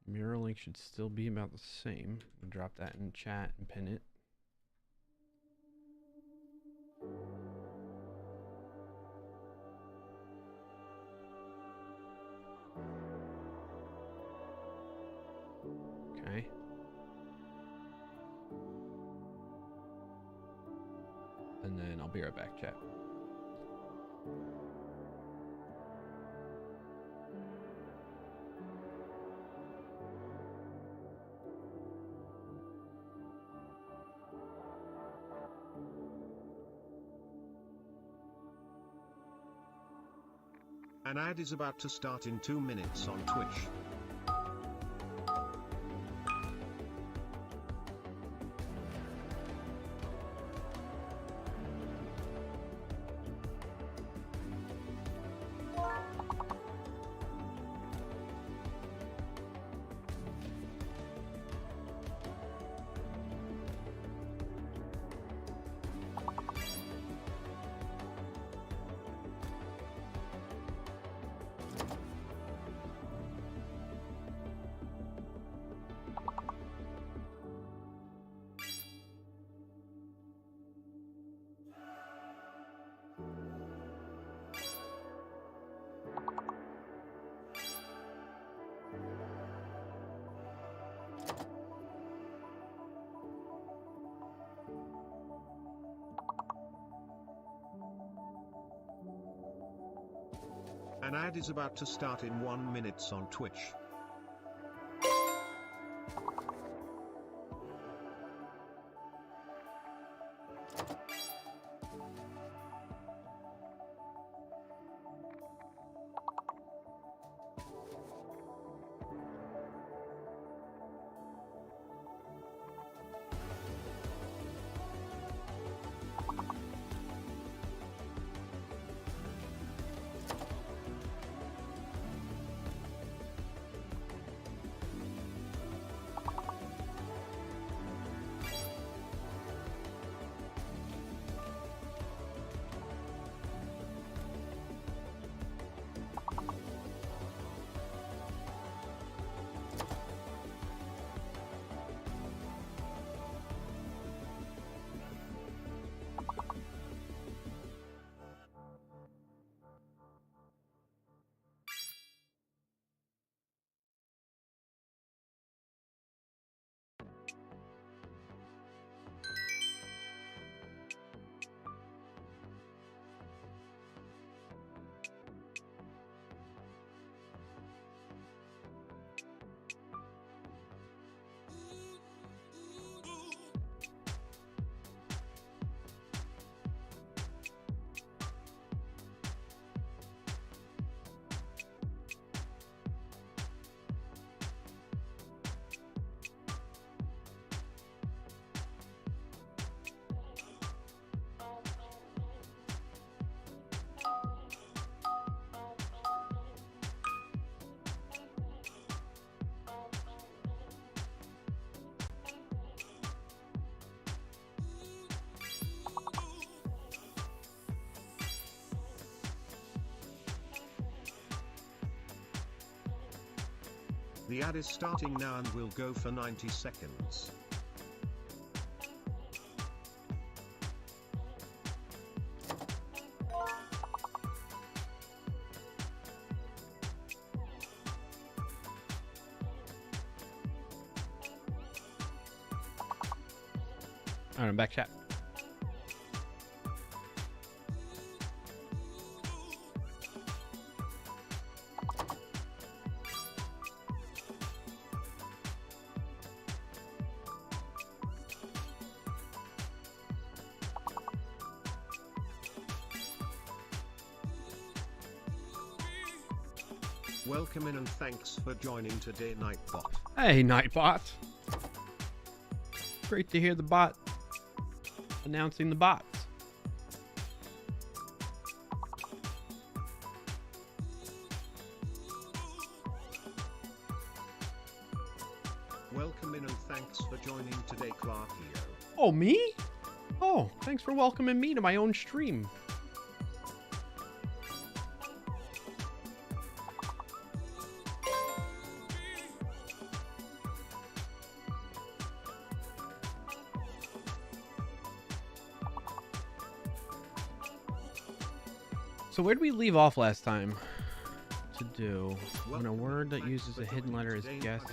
Mirror link should still be about the same. We'll drop that in chat and pin it. Okay. And then I'll be right back, chat. An ad is about to start in 2 minutes on Twitch. An ad is about to start in 1 minute on Twitch. The ad is starting now and will go for 90 seconds. All right, I'm back, chat. Welcome in and thanks for joining today, Nightbot. Hey, Nightbot. Great to hear the bot announcing the bots. Welcome in and thanks for joining today, Clarkio. Oh, me? Oh, thanks for welcoming me to my own stream. So where did we leave off last time to do? When a word that uses a hidden letter is guessed.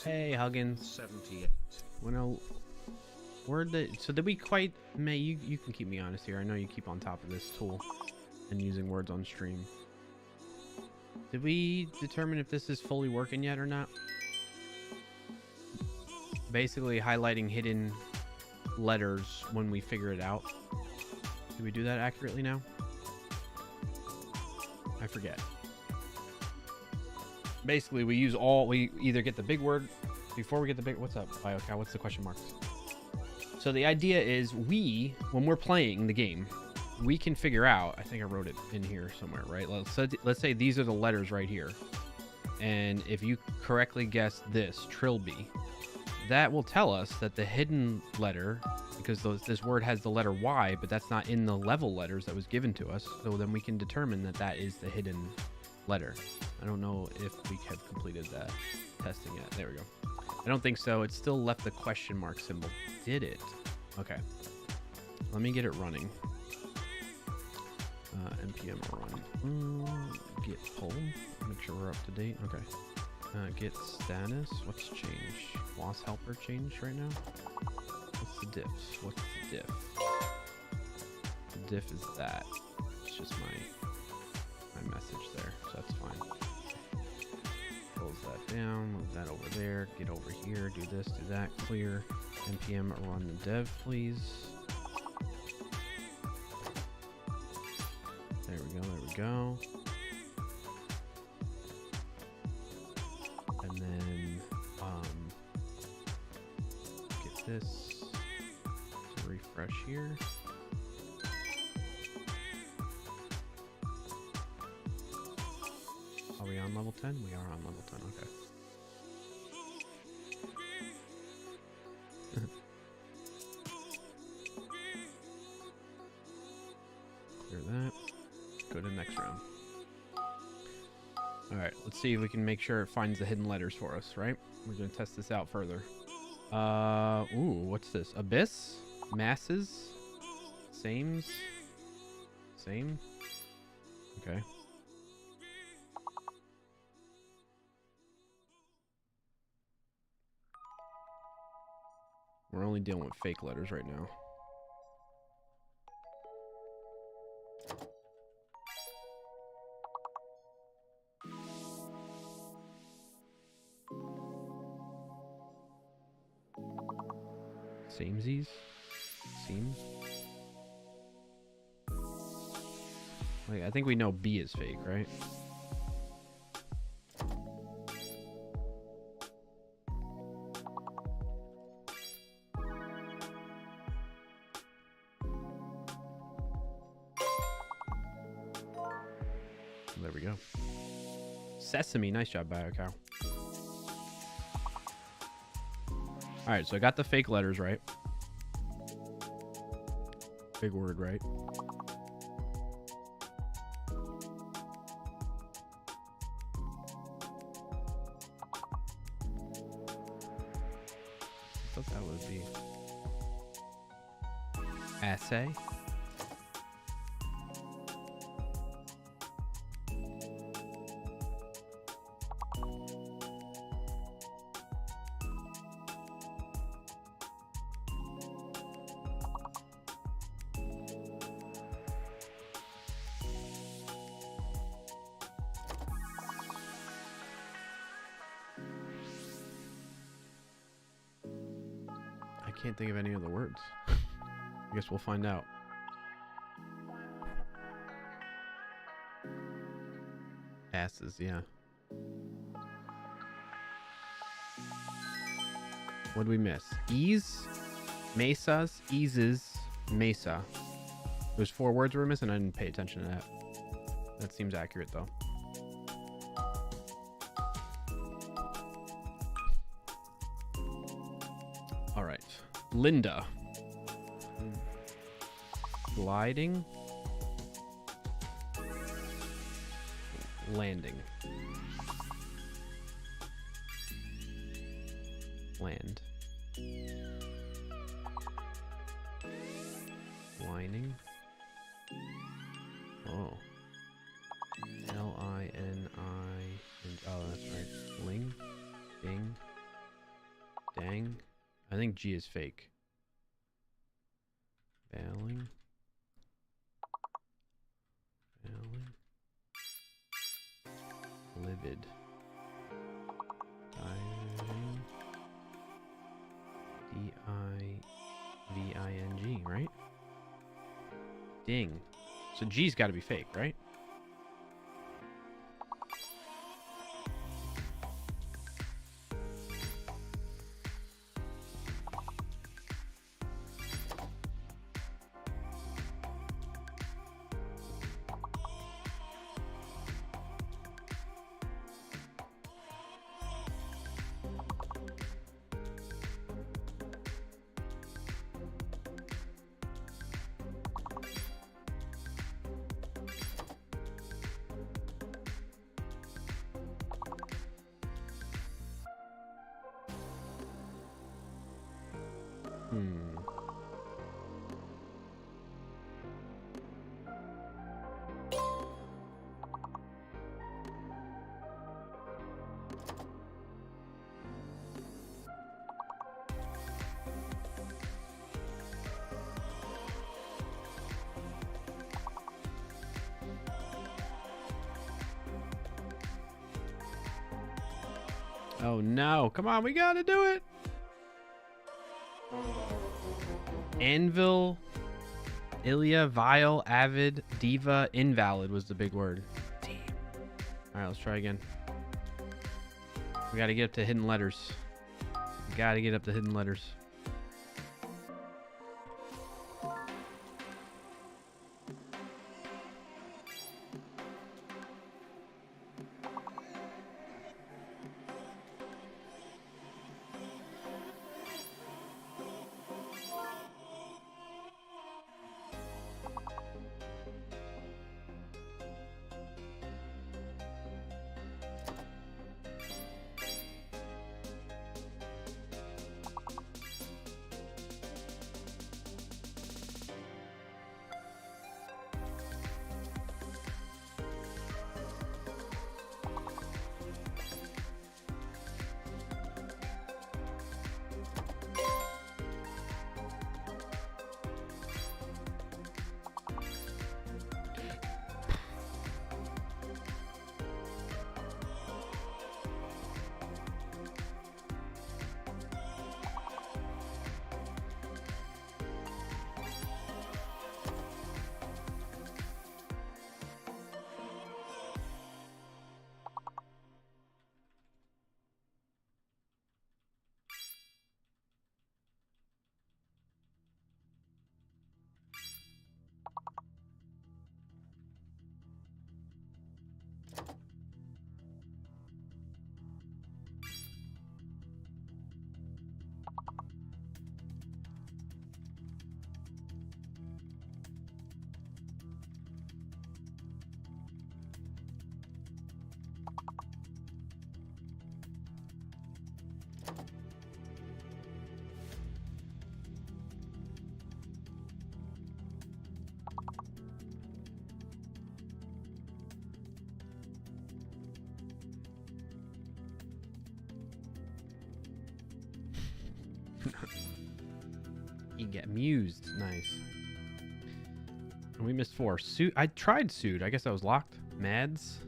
Hey, Huggins. 78. When a word that... So did we quite... May, you can keep me honest here. I know you keep on top of this tool and using words on stream. Did we determine if this is fully working yet or not? Basically highlighting hidden letters when we figure it out. Did we do that accurately now? I forget. Basically, we either get the big word before we get the big... What's up, BioCow? What's the question marks? So the idea is when we're playing the game, we can figure out... I think I wrote it in here somewhere, right? Let's say these are the letters right here. And if you correctly guess this, trilby, that will tell us that the hidden letter... because this word has the letter Y, but that's not in the level letters that was given to us. So then we can determine that that is the hidden letter. I don't know if we have completed that testing yet. There we go. I don't think so. It still left the question mark symbol. Did it? Okay. Let me get it running. npm run. Git pull. Make sure we're up to date. Okay. Git status. What's changed? Was helper changed right now? What's the diff? What's the diff? The diff is that. It's just my message. that over there. Get over here. Do this. Do that. Clear. npm run the dev, please. There we go. There we go. And then get this. Refresh here. Are we on level 10? We are on level 10, okay. Clear that. Go to the next round. Alright, let's see if we can make sure it finds the hidden letters for us, right? We're gonna test this out further. Ooh, what's this? Abyss? Masses? Same? Okay. We're only dealing with fake letters right now. Samesies? Seems? Like, I think we know B is fake, right? There we go. Sesame, nice job, BioCow. Alright, so I got the fake letters right. Big word, right? I thought that would be assay. I can't think of any other words. I guess we'll find out. Asses, yeah. What did we miss? Ease, mesas, eases, mesa. There's 4 words we were missing. I didn't pay attention to that. That seems accurate though. All right. Linda. Gliding. Landing. Land. Lining. Oh. L-I-N-I. Oh, that's right. Ling. Ding. Dang. I think G is fake. Bailing. Bailing. Livid. Diving. D-I-V-I-N-G, right? Ding. So G's got to be fake, right? Oh no. Come on, we gotta do it. Anvil, Ilya, Vile, Avid, Diva, Invalid was the big word. Damn. Alright, let's try again. We gotta get up to hidden letters. We gotta get up to hidden letters. You can get amused. Nice. And we missed 4. I tried Sued. I guess that was locked. Mads,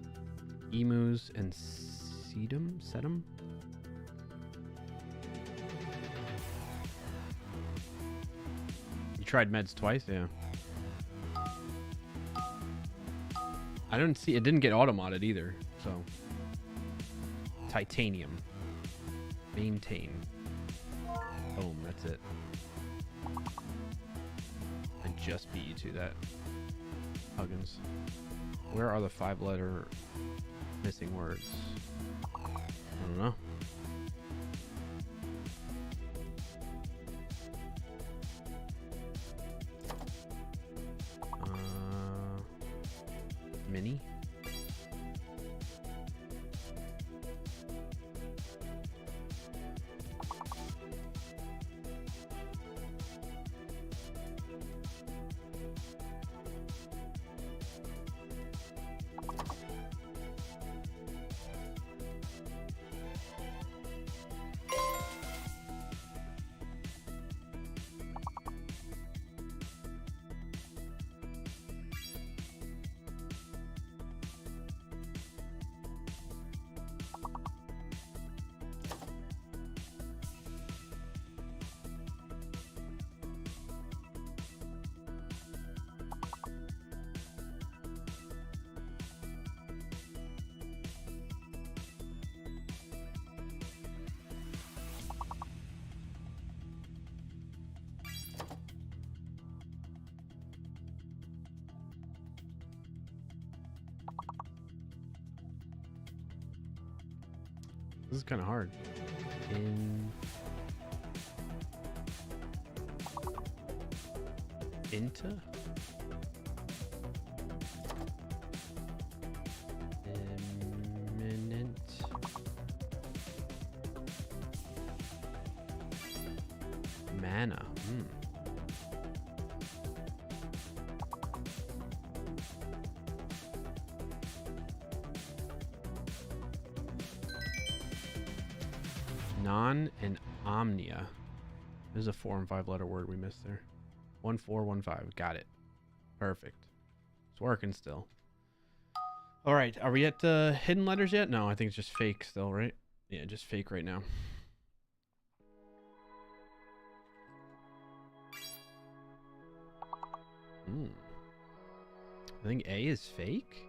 Emus, and Sedum? You tried Meds twice? Yeah. I don't see... It didn't get auto-modded either, so... Titanium. Maintain. Boom, that's it. I just beat you to that. Huggins. Where are the 5-letter missing words? I don't know. Mini? This is kind of hard. Into? Imminent. Mana. Non and omnia. There's a 4 and 5 letter word we missed there. 1415. Got it. Perfect. It's working still. All right. Are we at the hidden letters yet? No, I think it's just fake still, right? Yeah, just fake right now. I think A is fake.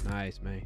Nice, May.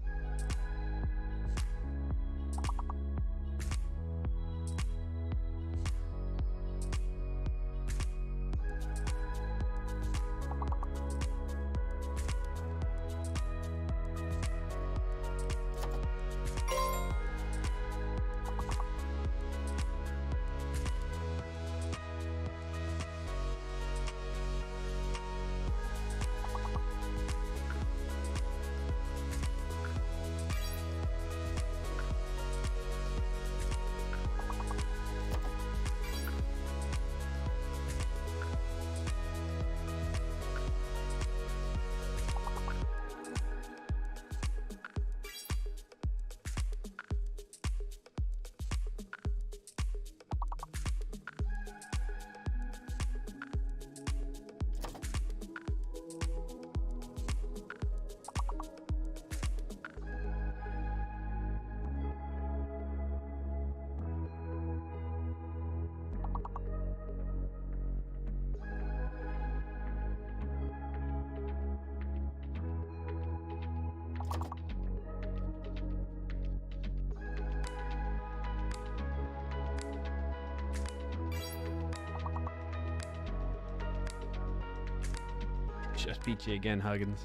Just beat you again, Huggins.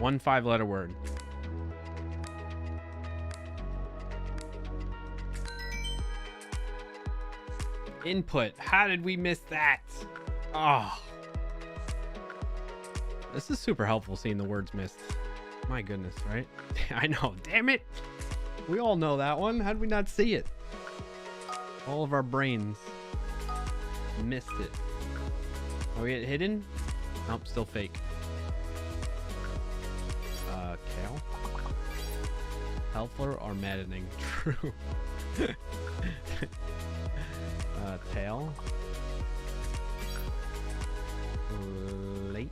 1 5-letter word. Input. How did we miss that? Oh. This is super helpful seeing the words missed. My goodness, right? I know. Damn it. We all know that one. How did we not see it? All of our brains missed it. Are we at hidden? Nope, still fake. Kale? Helpful or maddening? True. Tail? Late?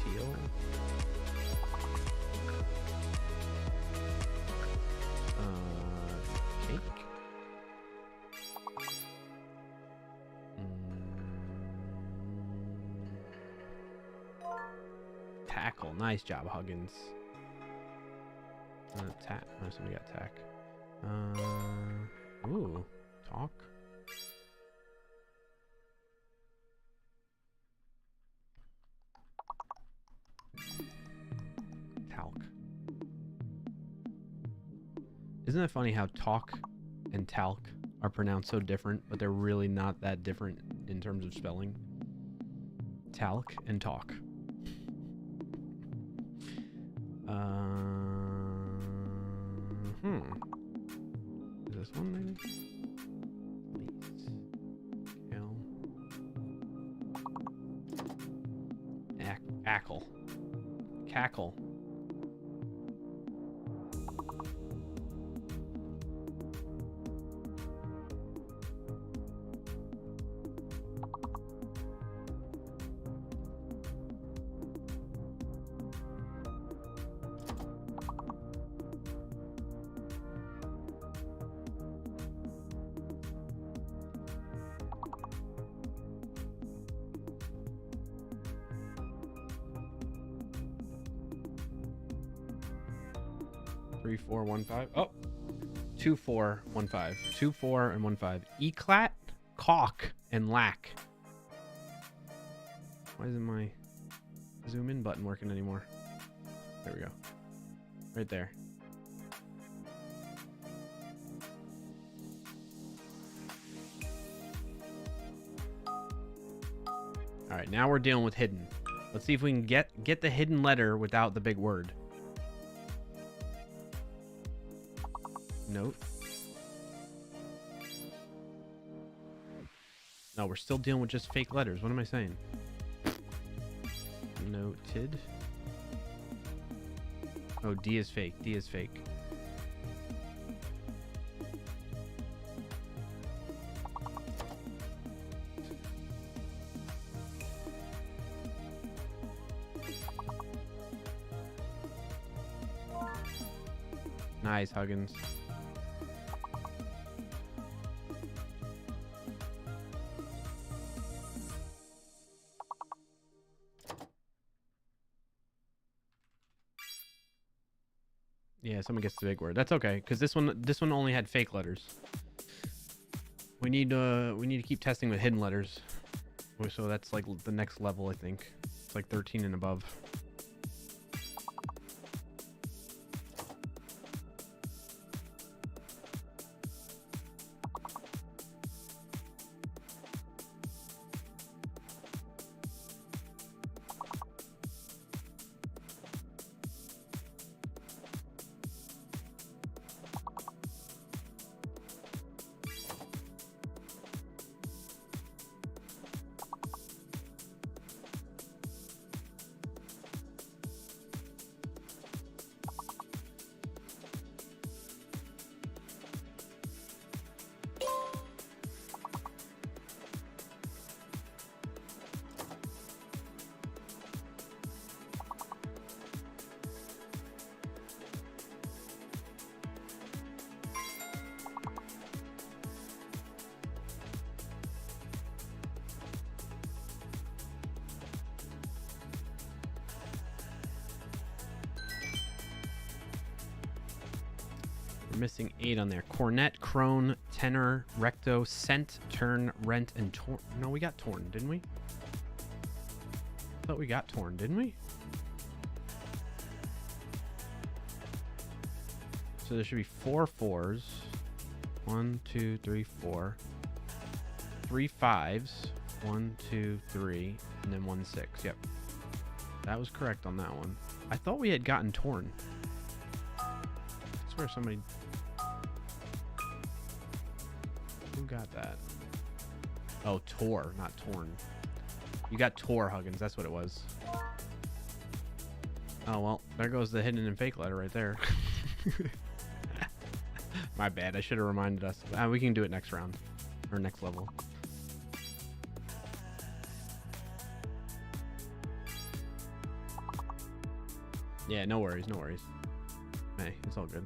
Teal? Cake? Tackle. Nice job, Huggins. Tack. Oh, so we got tack. Ooh. Talk. Talc. Isn't it funny how talk and talc are pronounced so different, but they're really not that different in terms of spelling? Talc and talk. Is this one maybe? Least. Kale. Ackle. Cackle. Three, 4, 1, 5. Oh, 2, 4, 1, 5. 2, 4, and 1, 5. Eclat, caulk, and lack. Why isn't my zoom in button working anymore? There we go. Right there. All right, now we're dealing with hidden. Let's see if we can get the hidden letter without the big word. Note. No, we're still dealing with just fake letters. What am I saying? Noted. Oh, D is fake. D is fake. Nice, Huggins. Yeah, someone gets the big word. That's okay, because this one only had fake letters. We need to keep testing with hidden letters. So that's like the next level, I think. It's like 13 and above. We're missing 8 on there. Cornet, crone, tenor, recto, cent, turn, rent, and torn. No, we got torn, didn't we? I thought we got torn, didn't we? So there should be 4 4s. 1, 2, 3, 4. 3 5s. 1, 2, 3, and then 1 6. Yep. That was correct on that one. I thought we had gotten torn. I swear somebody... Who got that? Oh, tore, not torn. You got tore, Huggins. That's what it was. Oh, well, there goes the hidden and fake letter right there. My bad. I should have reminded us. We can do it next round. Or next level. Yeah, no worries, no worries. Hey, it's all good.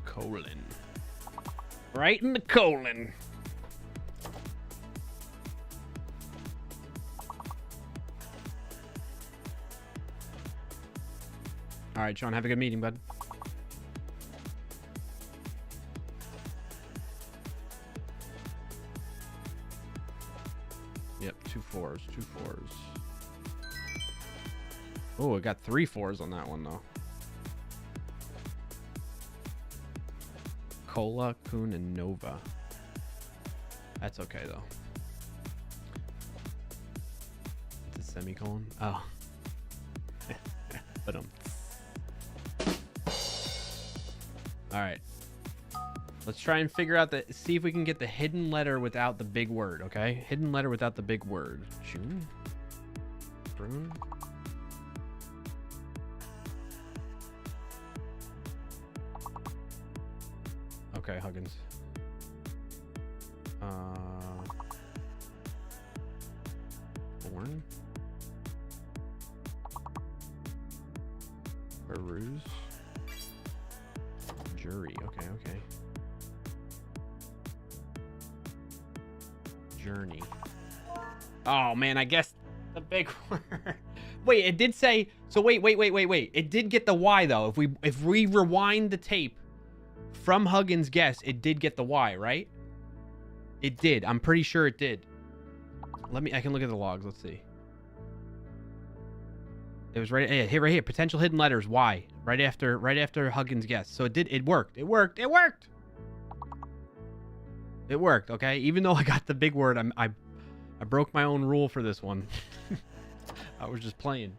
Colon. Right in the colon. All right, Sean, have a good meeting, bud. Yep, 2 4s, 2 4s. Oh, I got 3 4s on that one, though. Cola, Kun, and Nova. That's okay, though. It's a semicolon. Oh. But all right. Let's try and figure out see if we can get the hidden letter without the big word, okay? Hidden letter without the big word. June? Brune? Okay, Huggins. Born. Peruse. Jury. Okay, okay. Journey. Oh man, I guess the big word. Wait, it did say. So wait. It did get the Y though. If we rewind the tape from Huggins' guess, it did get the Y, right? It did. I'm pretty sure it did. I can look at the logs. Let's see. It was right here. Potential hidden letters. Y. Right after Huggins' guess. So it did. It worked. It worked. Okay. Even though I got the big word, I broke my own rule for this one. I was just playing.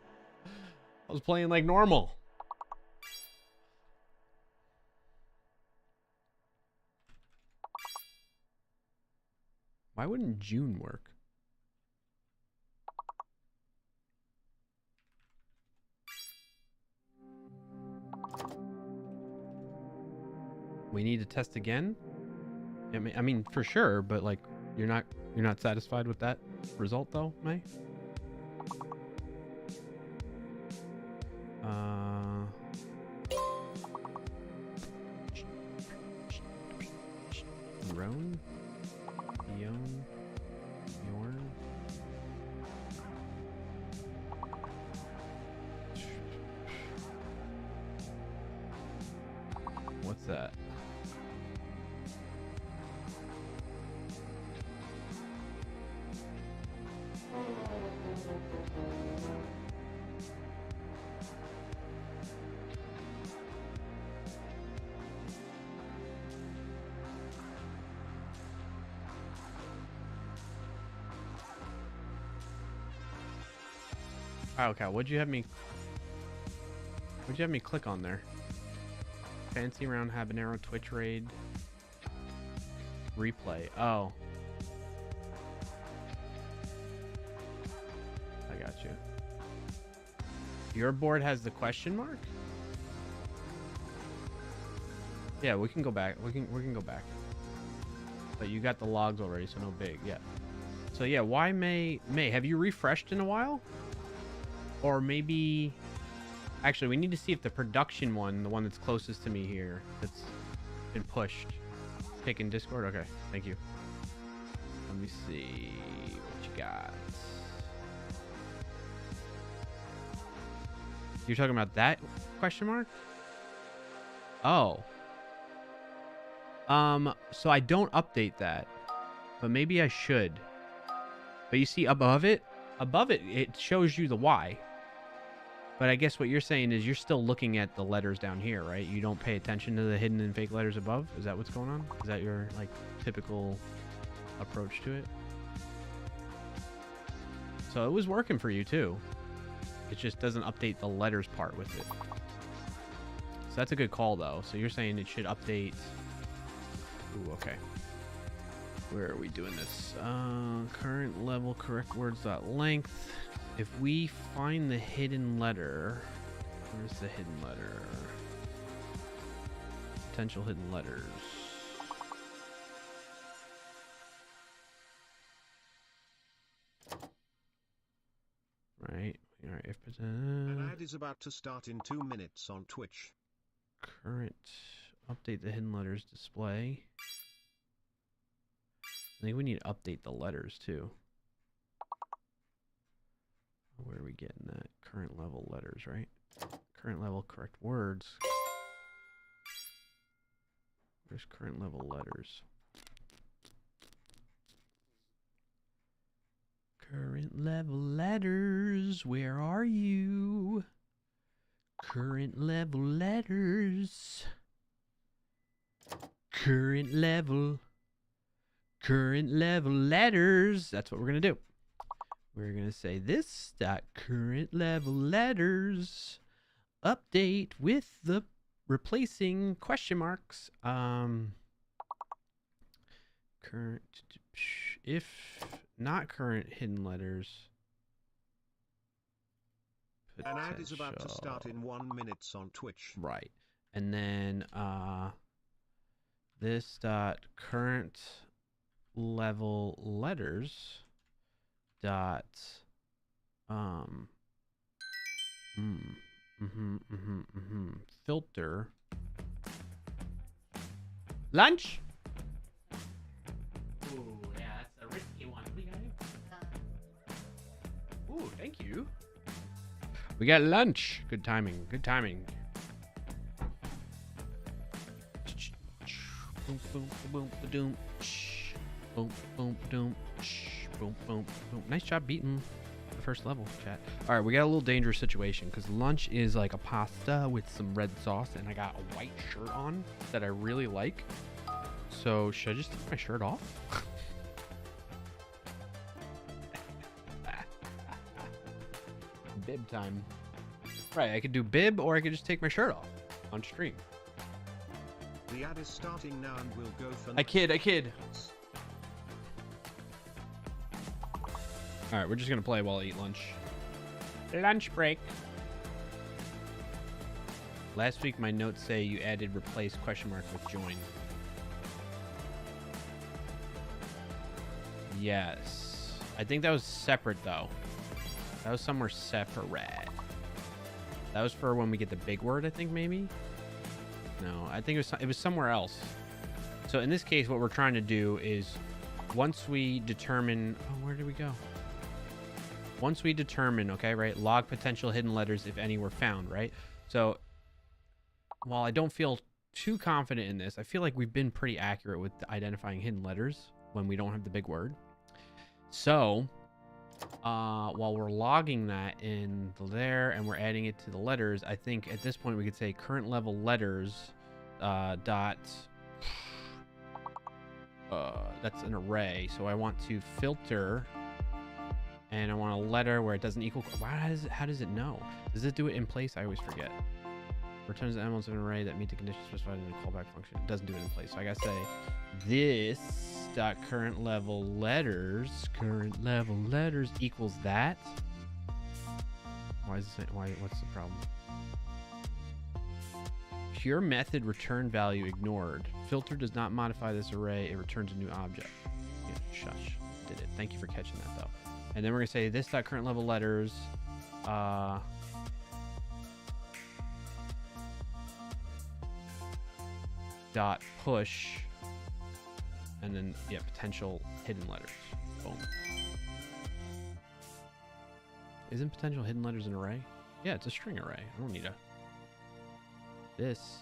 I was playing like normal. Why wouldn't June work? We need to test again? I mean, for sure, but like, you're not satisfied with that result though, May? Roan? Yon? Yorn? What's that? Okay, what'd you have me click on there? Fancy round habanero Twitch raid replay. Oh, I got you. Your board has the question mark? Yeah, we can go back. We can go back. But you got the logs already, so no big. Yeah. So yeah, why May? Have you refreshed in a while? Or maybe, actually, we need to see if the production one, the one that's closest to me here, that's been pushed, taken Discord. Okay, thank you. Let me see what you got. You're talking about that question mark? Oh. So I don't update that, but maybe I should. But you see above it, it shows you the Y. But I guess what you're saying is you're still looking at the letters down here, right? You don't pay attention to the hidden and fake letters above? Is that what's going on? Is that your, like, typical approach to it? So it was working for you, too. It just doesn't update the letters part with it. So that's a good call, though. So you're saying it should update... Ooh, okay. Where are we doing this? Current level, correct words dot length. If we find the hidden letter, where's the hidden letter? Potential hidden letters. Right. All right. An ad is about to start in 2 minutes on Twitch. Current. Update the hidden letters display. I think we need to update the letters too. Where are we getting that? Current level letters, right? Current level correct words. Where's current level letters? Current level letters, where are you? Current level letters. Current level letters. That's what we're going to do. We're going to say this dot current level letters update with the replacing question marks. Current, if not current hidden letters. An ad is about to start in 1 minute on Twitch. Right. And then This dot current level letters dot filter lunch. Ooh, yeah, that's a risky one. What do you gotta do? Ooh, thank you. We got lunch. Good timing. Good timing. Boom, boom, boom, boom, boom, boom, boom, boom, boom, boom. Nice job beating the first level, chat. All right, we got a little dangerous situation because lunch is like a pasta with some red sauce, and I got a white shirt on that I really like. So should I just take my shirt off? Bib time. Right, I could do bib or I could just take my shirt off on stream. The ad is starting now and we'll go for... I kid. All right, we're just gonna play while I eat lunch. Lunch break. Last week, my notes say you added replace question mark with join. Yes. I think that was separate, though. That was somewhere separate. That was for when we get the big word, I think, maybe? No, I think it was somewhere else. So in this case, what we're trying to do is once we determine... Oh, where did we go? Once we determine, okay, right? Log potential hidden letters if any were found, right? So while I don't feel too confident in this, I feel like we've been pretty accurate with identifying hidden letters when we don't have the big word. So while we're logging that in there and we're adding it to the letters, I think at this point we could say current level letters dot that's an array. So I want to filter and I want a letter where it doesn't equal. How does it know? Does it do it in place? I always forget. Returns the elements of an array that meet the conditions specified in the callback function. It doesn't do it in place. So I gotta say this dot current level letters equals that. Why is it? What's the problem? Pure method return value ignored. Filter does not modify this array. It returns a new object. Yeah, shush. Did it. Thank you for catching that though. And then we're gonna say this dot current level letters dot push, and then yeah, potential hidden letters. Boom. Isn't potential hidden letters an array? Yeah, it's a string array. I don't need a... This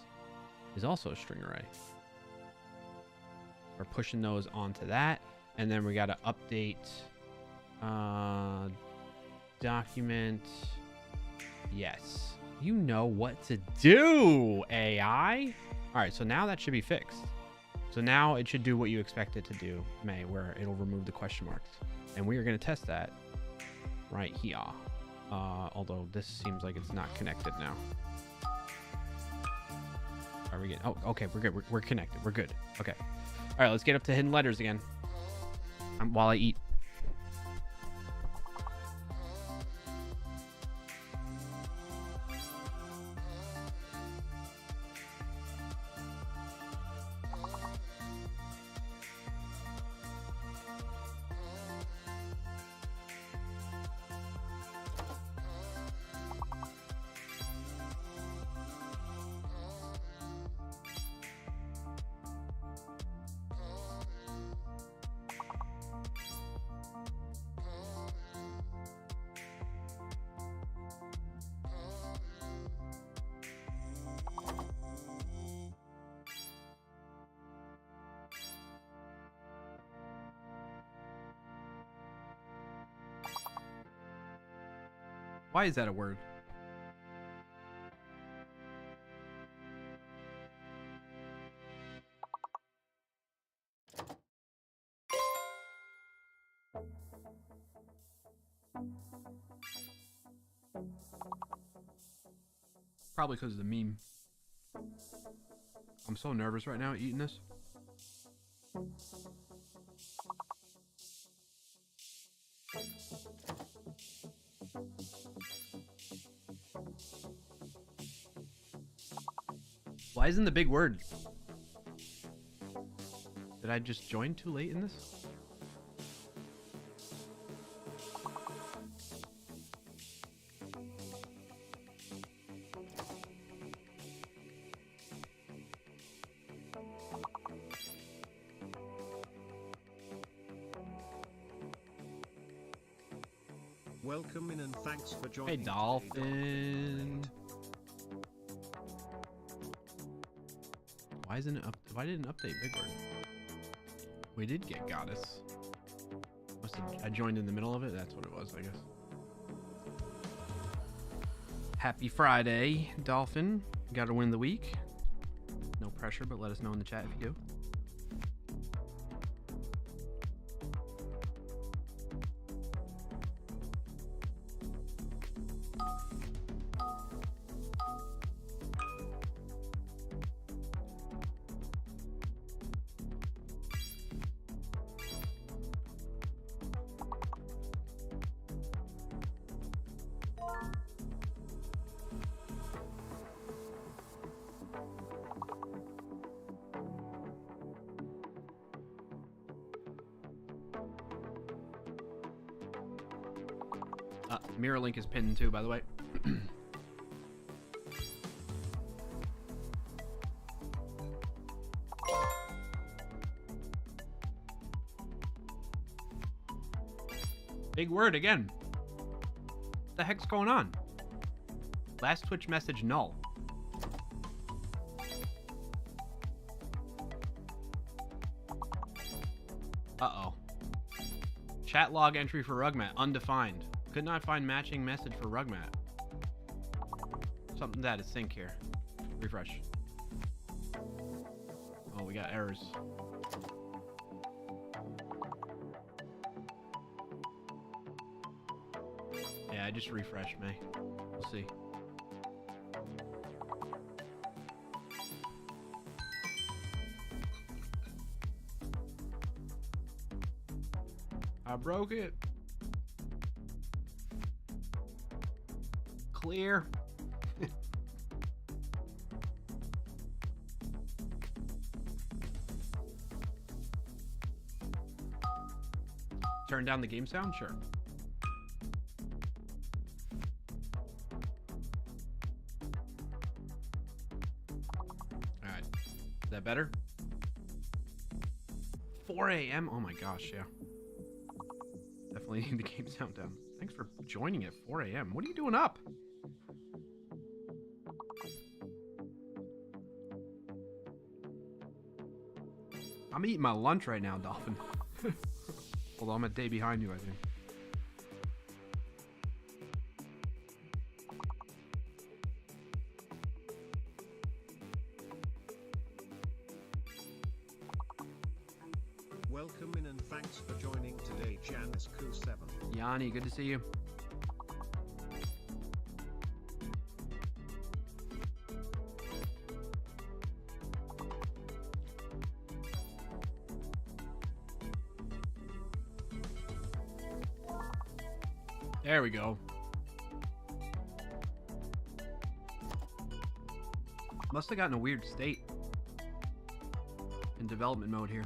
is also a string array. We're pushing those onto that, and then we got to update document. Yes, you know what to do, AI. All right, so now that should be fixed. So now it should do what you expect it to do, May, where it'll remove the question marks. And we are going to test that right here. Although this seems like it's not connected now. Are we getting... Oh, okay, we're good. We're connected. We're good. Okay. All right, let's get up to hidden letters again while I eat. Why is that a word? Probably because of the meme. I'm so nervous right now eating this. Why isn't the big word? Did I just join too late in this? Welcome in and thanks for Hey, joining. Dolphin. Why isn't it up? Why didn't it update Big Word? We did get Goddess. I joined in the middle of it. That's what it was, I guess. Happy Friday, Dolphin. Got to win the week. No pressure, but let us know in the chat if you do. Mirror link is pinned too, by the way. Big Word again. What the heck's going on? Last Twitch message null. Uh-oh. Chat log entry for Rugmat, undefined. Could not find matching message for Rugmat. Something's out of sync here. Refresh. Oh, we got errors. Yeah, I just refreshed me. We'll see. I broke it. Clear. Turn down the game sound? Sure. Alright. Is that better? 4 a.m.? Oh my gosh, yeah. Definitely need the game sound down. Thanks for joining at 4 a.m. What are you doing up? I'm eating my lunch right now, Dolphin. Although I'm a day behind you, I think. Welcome in and thanks for joining today, Janice Q7. Yanni, good to see you. There we go. Must have gotten a weird state in development mode here.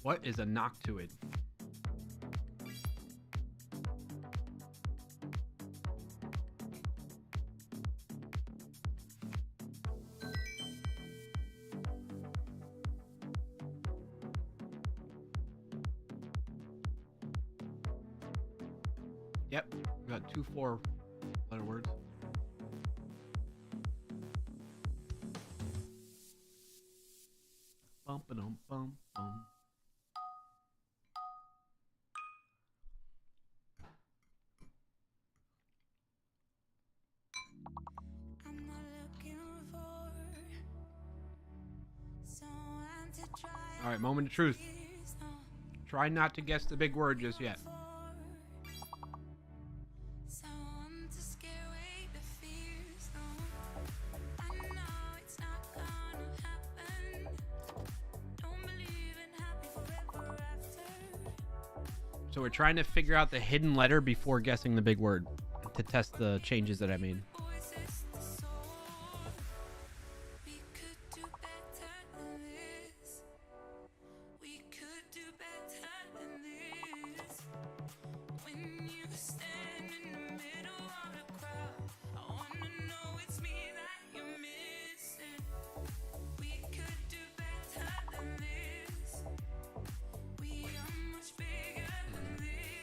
What is a knock to it? Yep, we got 2 4-letter words. Bum ba dum bum bum. All right, moment of truth. Try not to guess the big word just yet. So we're trying to figure out the hidden letter before guessing the big word to test the changes that I made.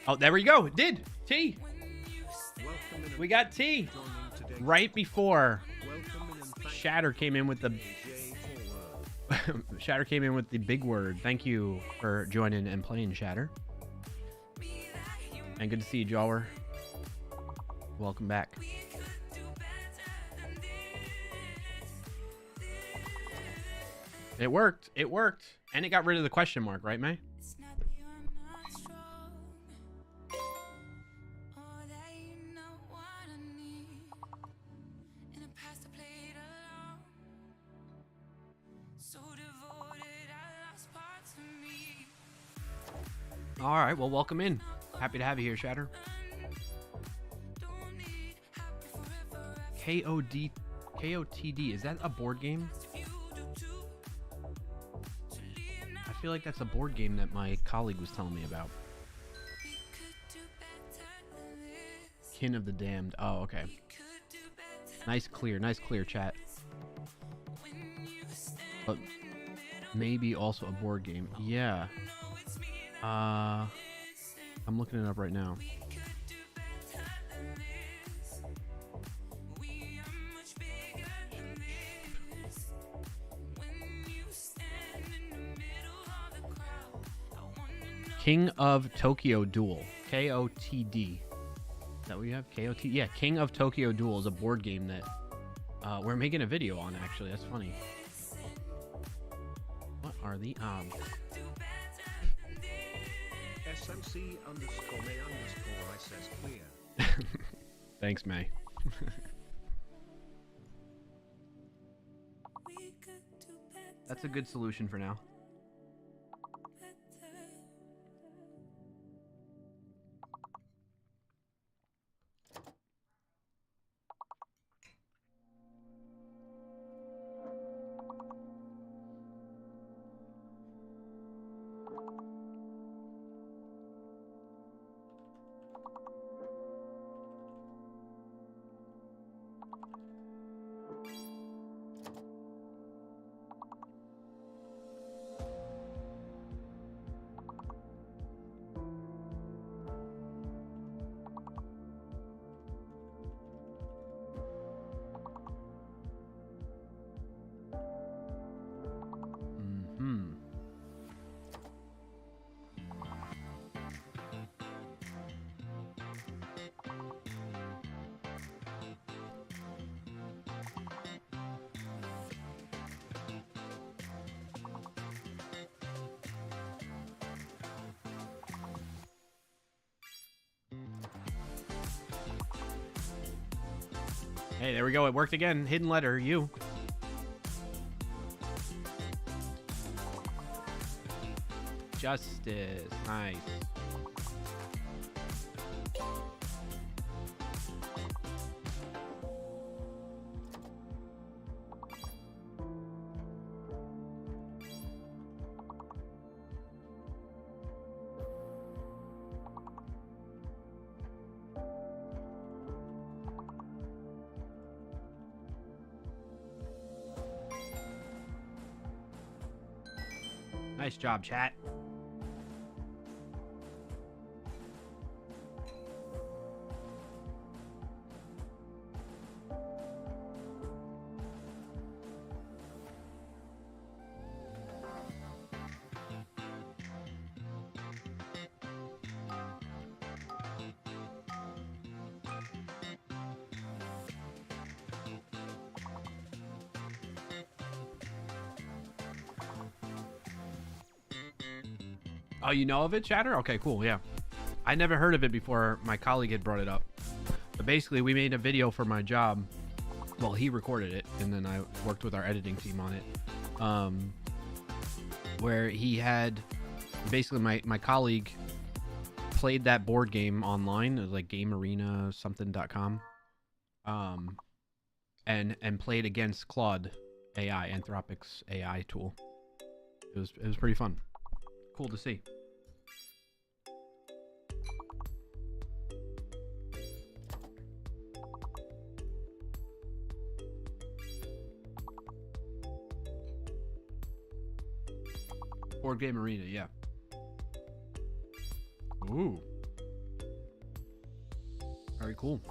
Oh, there we go. It did. T. We got T. Right before Shatter came in with the Shatter came in with the big word. Thank you for joining and playing, Shatter. And good to see you, Jawer. Welcome back. It worked. It worked. And it got rid of the question mark, right, May? All right, well, welcome in. Happy to have you here, Shatter. KOTD, is that a board game? I feel like that's a board game that my colleague was telling me about. Kin of the Damned. Oh, okay. Nice clear chat. But maybe also a board game. Yeah. I'm looking it up right now. King of Tokyo Duel. KOTD. Is that what you have? KOT? Yeah, King of Tokyo Duel is a board game that we're making a video on, actually. That's funny. What are the odds? SMC underscore May underscore I says clear. Thanks, May. That's a good solution for now. Hey, there we go. It worked again. Hidden letter, U. Justice. Nice. Nice job, chat. Oh, you know of it, Chatter? Okay, cool. Yeah. I never heard of it before my colleague had brought it up. But basically, we made a video for my job. Well, he recorded it, and then I worked with our editing team on it. Where he had basically my colleague played that board game online. It was like gamearena something.com. And played against Claude AI, Anthropic's AI tool. It was pretty fun. Cool to see. Board Game Arena, yeah. Ooh. Very cool.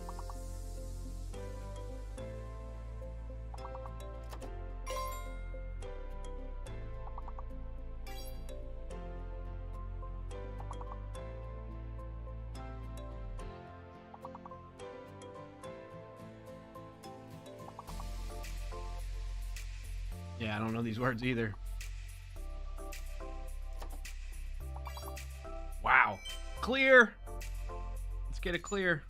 Yeah, I don't know these words either. Wow. Clear. Let's get it clear.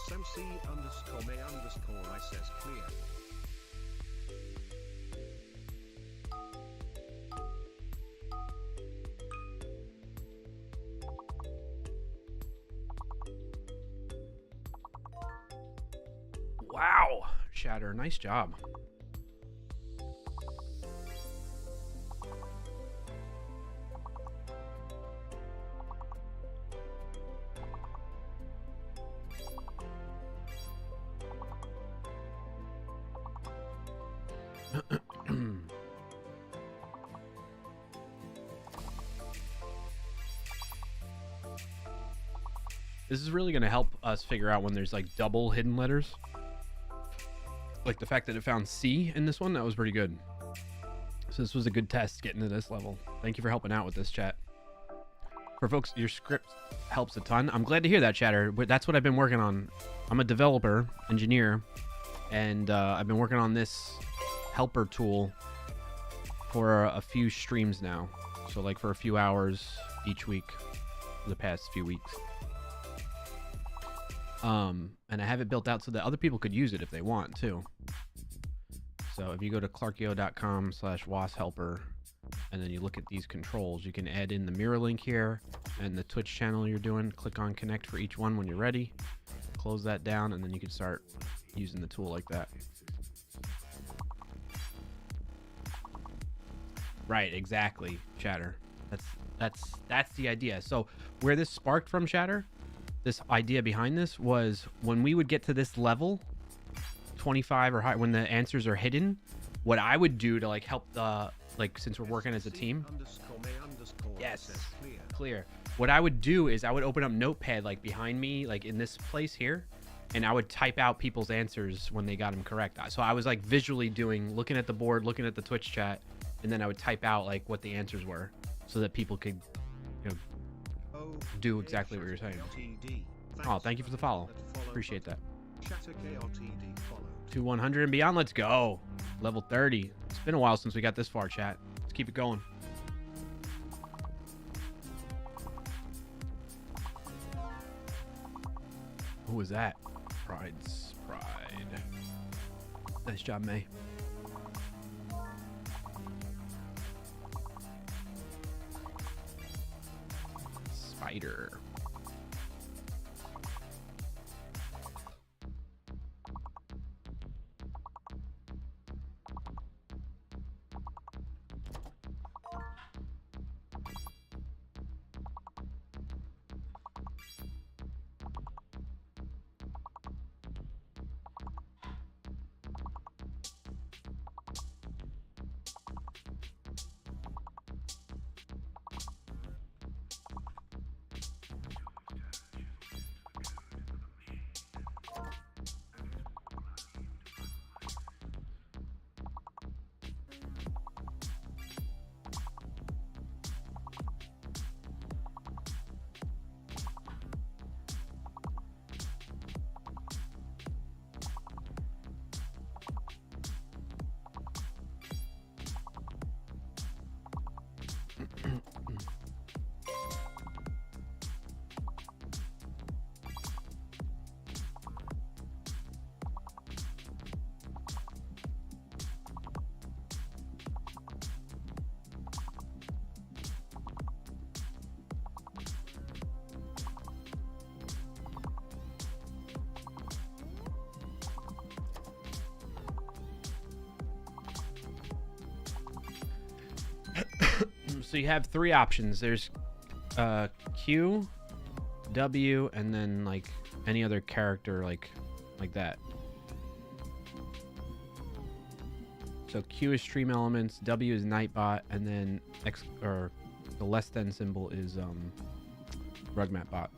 SMC_May_I says clear. Wow. Shatter, nice job. This is really going to help us figure out when there's like double hidden letters. Like the fact that it found C in this one, that was pretty good. So this was a good test getting to this level. Thank you for helping out with this, chat. For folks, your script helps a ton. I'm glad to hear that, Chatter. That's what I've been working on. I'm a developer, engineer, and I've been working on this helper tool for a few streams now. So like for a few hours each week for the past few weeks. And I have it built out so that other people could use it if they want too. So if you go to clarkio.com/washelper and then you look at these controls, you can add in the mirror link here and the Twitch channel you're doing. Click on connect for each one when you're ready. Close that down and then you can start using the tool like that. Right, exactly, Chatter. That's the idea. So where this sparked from, Chatter, this idea behind this was when we would get to this level 25 or higher, when the answers are hidden, what I would do to like help the, like, since we're working as a team. Yes, clear. What I would do is I would open up Notepad like behind me, like in this place here, and I would type out people's answers when they got them correct. So I was like visually looking at the board, looking at the Twitch chat, and then I would type out like what the answers were so that people could, you know, do exactly what you're saying. Oh, thank you for the follow. Appreciate that. 2-100 and beyond. Let's go. Level 30. It's been a while since we got this far, chat. Let's keep it going. Who was that? Pride's Pride. Nice job, May. Spider. So you have three options. There's Q, W, and then like any other character like that. So Q is stream elements, W is Nightbot, and then X or the less than symbol is RugMatBot.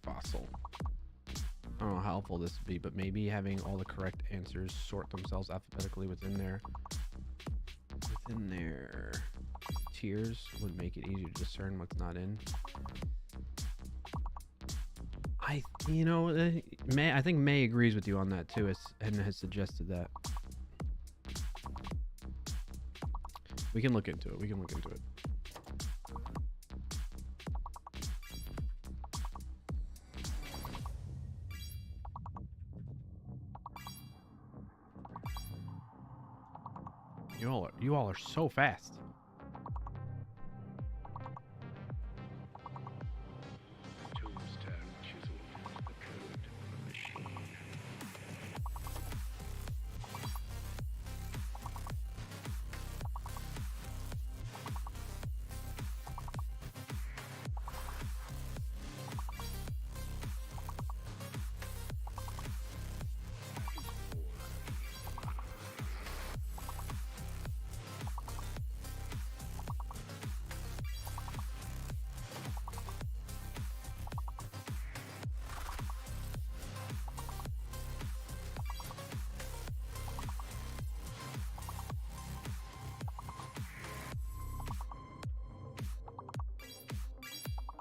Fossil. I don't know how helpful this would be, but maybe having all the correct answers sort themselves alphabetically within their tiers would make it easier to discern what's not in. I think May agrees with you on that too, and has suggested that. We can look into it. You all are so fast.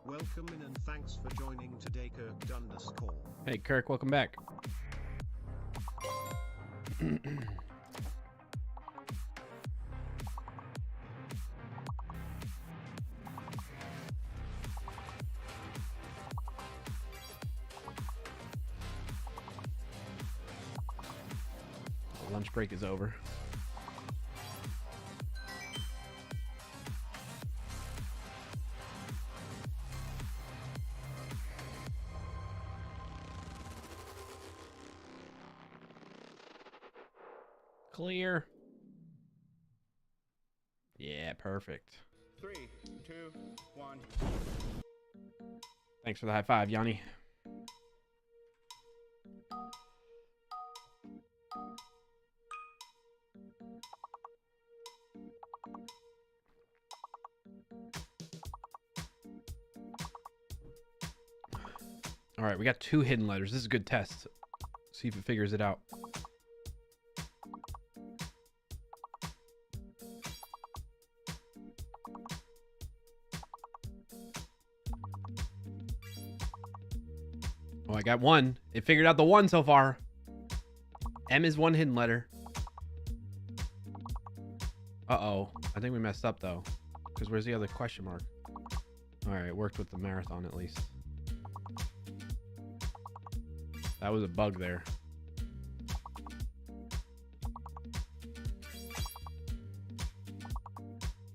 Welcome in and thanks for joining today, Kirk Dundas call. Hey Kirk, welcome back. The lunch break is over. Clear. Yeah, perfect. 3, 2, 1. Thanks for the high five, Yanni. All right, we got 2 hidden letters. This is a good test. See if it figures it out. Oh, I got 1. It figured out the 1 so far. M is 1 hidden letter. Uh-oh. I think we messed up, though. Because where's the other question mark? All right, worked with the marathon at least. That was a bug there.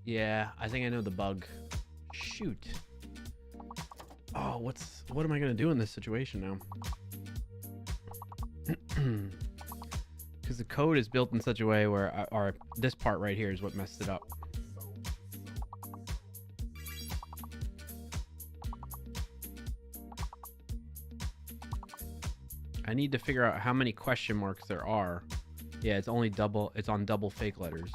Yeah, I think I know the bug. Shoot. Oh, what am I gonna do in this situation now? Because the code is built in such a way where this part right here is what messed it up. I need to figure out how many question marks there are. Yeah, it's only double. It's on double fake letters.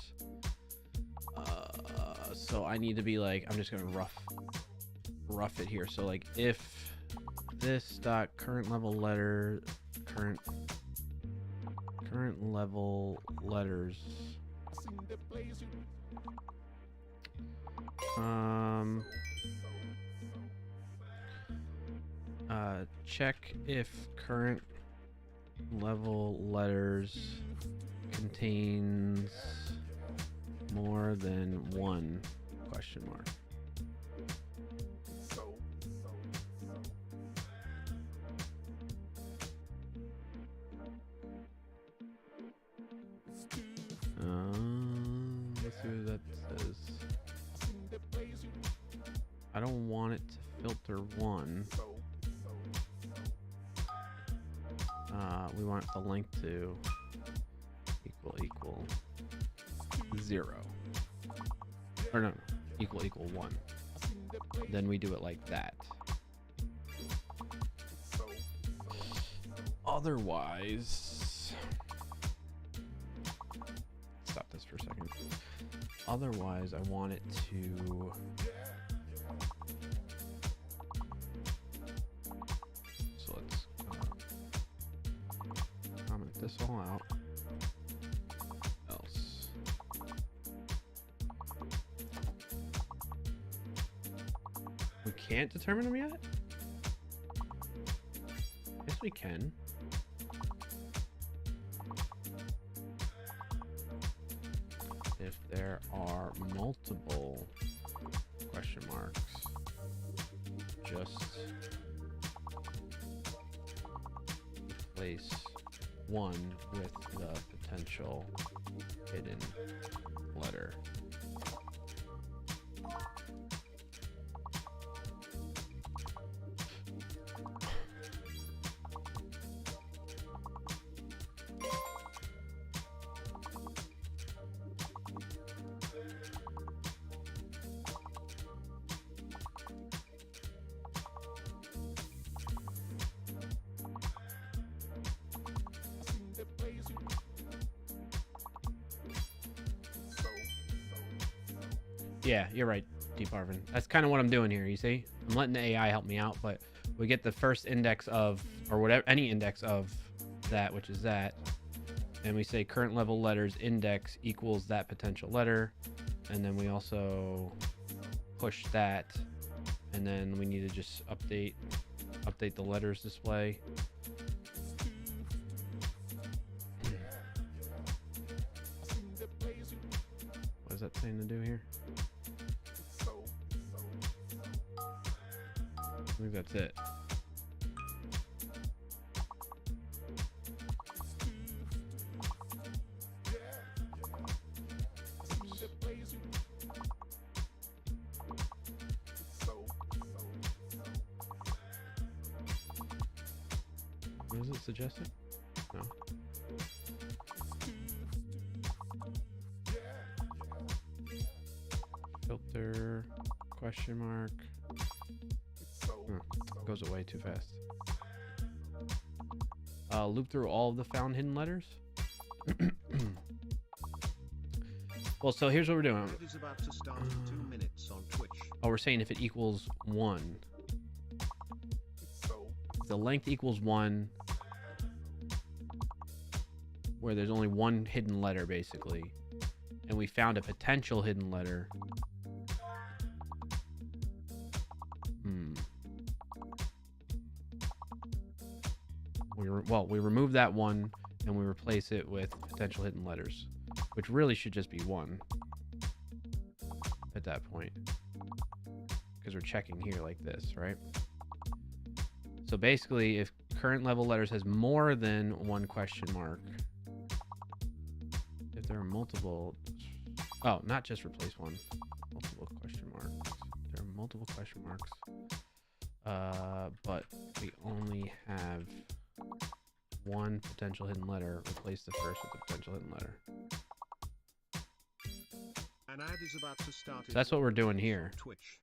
So I need to be like, I'm just gonna rough it here. So like, if this dot current level letter current level letters check if current level letters contains more than 1 question mark. Let's see what that says. I don't want it to filter 1. we want the length to equal 0. Or no, equal 1. Then we do it like that. Otherwise, stop this for a second. Otherwise, I want it to so let's comment this all out. Else. We can't determine them yet? Yes, we can. If there are multiple question marks, just replace one with the potential hidden letter. Yeah, you're right, Deep Arvin. That's kind of what I'm doing here, you see? I'm letting the AI help me out, but we get the first index of, or whatever, any index of that, which is that. And we say current level letters index equals that potential letter. And then we also push that. And then we need to just update the letters display. What is that saying to do here? I think that's it. What is it suggested? No. Filter, question mark. Goes away too fast. Loop through all of the found hidden letters. Well, so here's what we're doing. It is about to start in 2 minutes on Twitch. Oh, we're saying if it equals 1. If the length equals 1, where there's only one hidden letter, basically, and we found a potential hidden letter. We remove that one and we replace it with potential hidden letters, which really should just be 1 at that point, because we're checking here like this, right? So basically, if current level letters has more than 1 question mark, if there are multiple, oh, not just replace 1, multiple question marks. There are multiple question marks, but we only have 1 potential hidden letter, replace the first with the potential hidden letter. An ad is about to start. So that's what we're doing here. Twitch.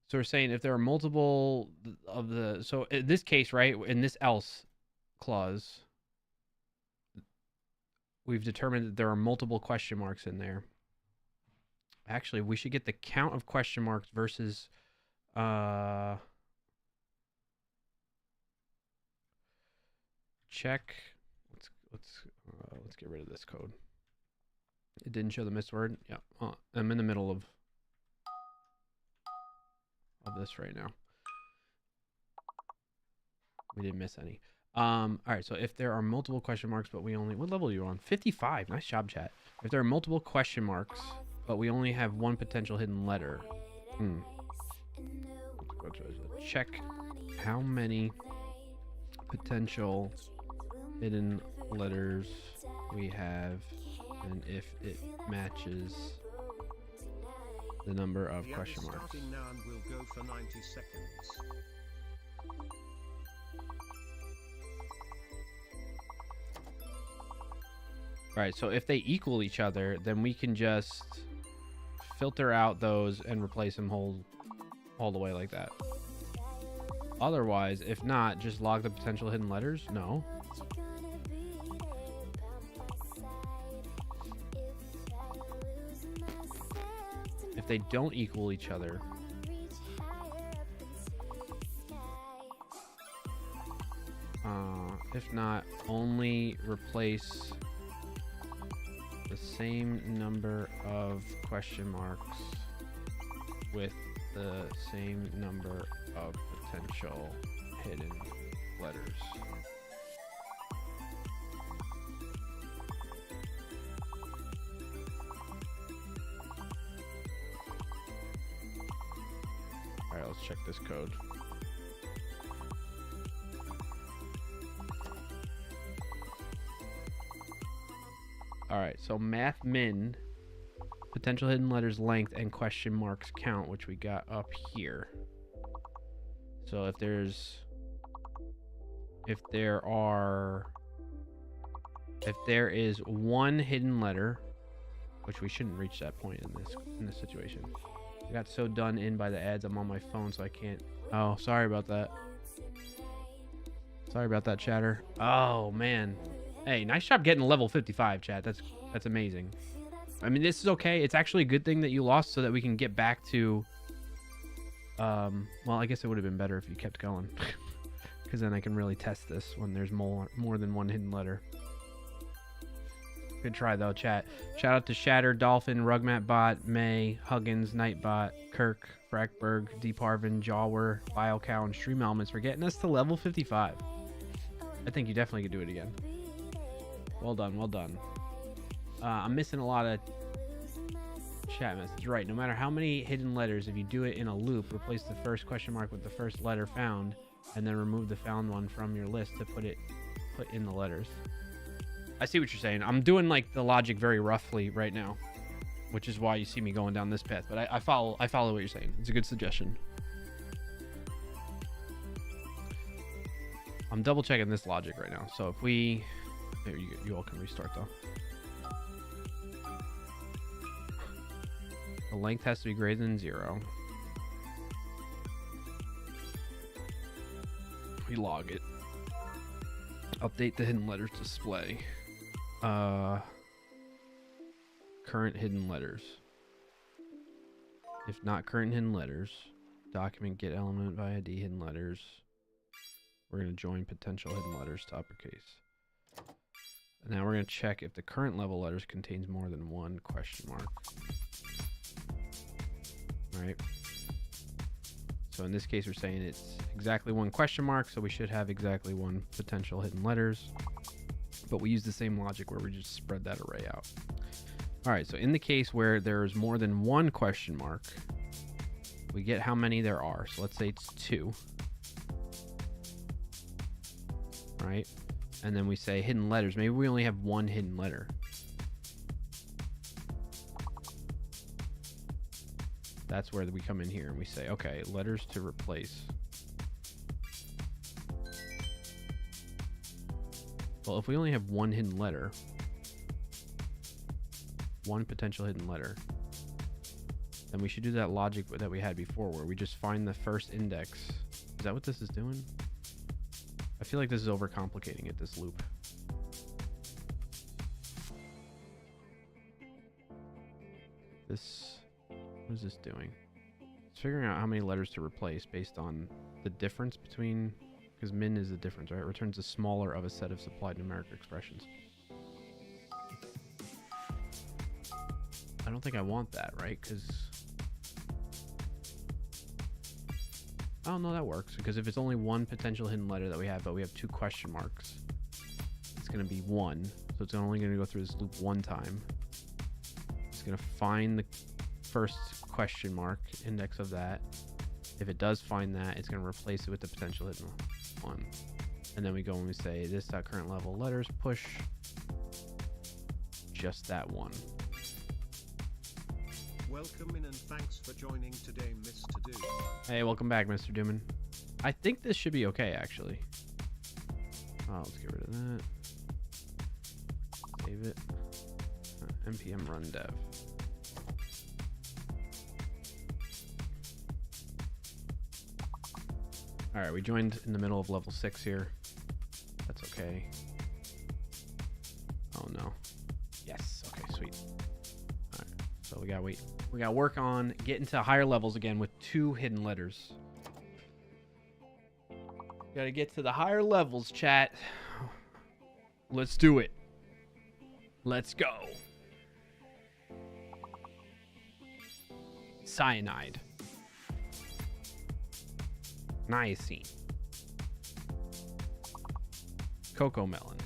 So we're saying if there are multiple of the, so in this case, right, in this else clause, we've determined that there are multiple question marks in there. Actually, we should get the count of question marks versus check. Let's get rid of this code. It didn't show the missed word. Yeah, I'm in the middle of this right now. We didn't miss any. All right, so if there are multiple question marks, but we only, what level are you on? 55. Nice job, chat. If there are multiple question marks, but we only have 1 potential hidden letter. Check how many potential hidden letters we have, and if it matches the number of question marks. Starting now and will go for 90 seconds. All right, so if they equal each other, then we can just filter out those and replace them all the way like that. Otherwise, if not, just log the potential hidden letters? No. If they don't equal each other, if not, only replace the same number of question marks with the same number of potential hidden letters. All right, let's check this code. All right, so math min, potential hidden letters length and question marks count, which we got up here. So if there is one hidden letter, which we shouldn't reach that point in this situation. I got so done in by the ads, I'm on my phone, so I can't. Oh, sorry about that. Sorry about that, chatter. Oh man. Hey, nice job getting level 55, chat. That's amazing. I mean, this is okay. It's actually a good thing that you lost so that we can get back to... well, I guess it would have been better if you kept going. Because then I can really test this when there's more than one hidden letter. Good try, though, chat. Shout out to Shatter, Dolphin, Rugmat Bot, May, Huggins, Nightbot, Kirk, Frackberg, Deeparvin, Jawer, Biocow, and Stream Elements for getting us to level 55. I think you definitely could do it again. Well done, well done. I'm missing a lot of chat messages. Right, no matter how many hidden letters, if you do it in a loop, replace the first question mark with the first letter found, and then remove the found one from your list to put in the letters. I see what you're saying. I'm doing like the logic very roughly right now, which is why you see me going down this path. But I follow what you're saying. It's a good suggestion. I'm double checking this logic right now. So if we... There, you all can restart though. The length has to be greater than 0. We log it. Update the hidden letters display. Current hidden letters. If not current hidden letters, document get element by ID hidden letters. We're going to join potential hidden letters to uppercase. And now we're going to check if the current level letters contains more than one question mark. Alright. So in this case, we're saying it's exactly one question mark, so we should have exactly one potential hidden letters. But we use the same logic where we just spread that array out. Alright, so in the case where there's more than one question mark, we get how many there are. So let's say it's 2. Right? And then we say hidden letters. Maybe we only have one hidden letter. That's where we come in here and we say, okay, letters to replace. Well, if we only have one hidden letter, one potential hidden letter, then we should do that logic that we had before where we just find the first index. Is that what this is doing? I feel like this is overcomplicating it, this loop. What is this doing? It's figuring out how many letters to replace based on the difference between, because min is the difference, right? It returns the smaller of a set of supplied numeric expressions. I don't think I want that, right? Because... Oh, no, that works. Because if it's only one potential hidden letter that we have, but we have 2 question marks, it's going to be 1. So it's only going to go through this loop 1 time. It's going to find the first question mark, index of that. If it does find that, it's going to replace it with the potential hidden one. And then we go and we say this.current level letters push just that one. Welcome in and thanks for joining today, Mr. Doom. Hey, welcome back, Mr. Dooman. I think this should be okay, actually. Oh, let's get rid of that. Save it. npm run dev. All right, we joined in the middle of level 6 here. That's okay. Oh no. Yes. Okay, sweet. All right. So we gotta work on getting to higher levels again with 2 hidden letters. Gotta get to the higher levels, chat. Let's do it. Let's go. Cyanide. Niacin. Cocoa melon.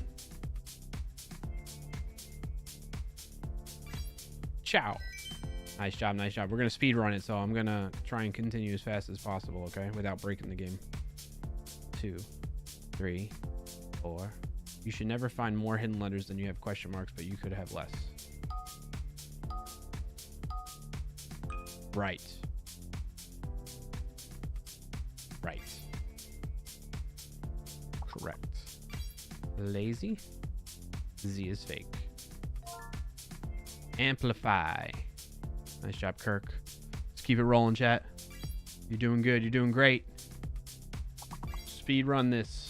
Ciao. Nice job, nice job. We're gonna speed run it, so I'm gonna try and continue as fast as possible, okay? Without breaking the game. 2, 3, 4. You should never find more hidden letters than you have question marks, but you could have less. Right. Right. Correct. Lazy. Z is fake. Amplify. Nice job, Kirk. Let's keep it rolling, chat. You're doing good. You're doing great. Speed run this.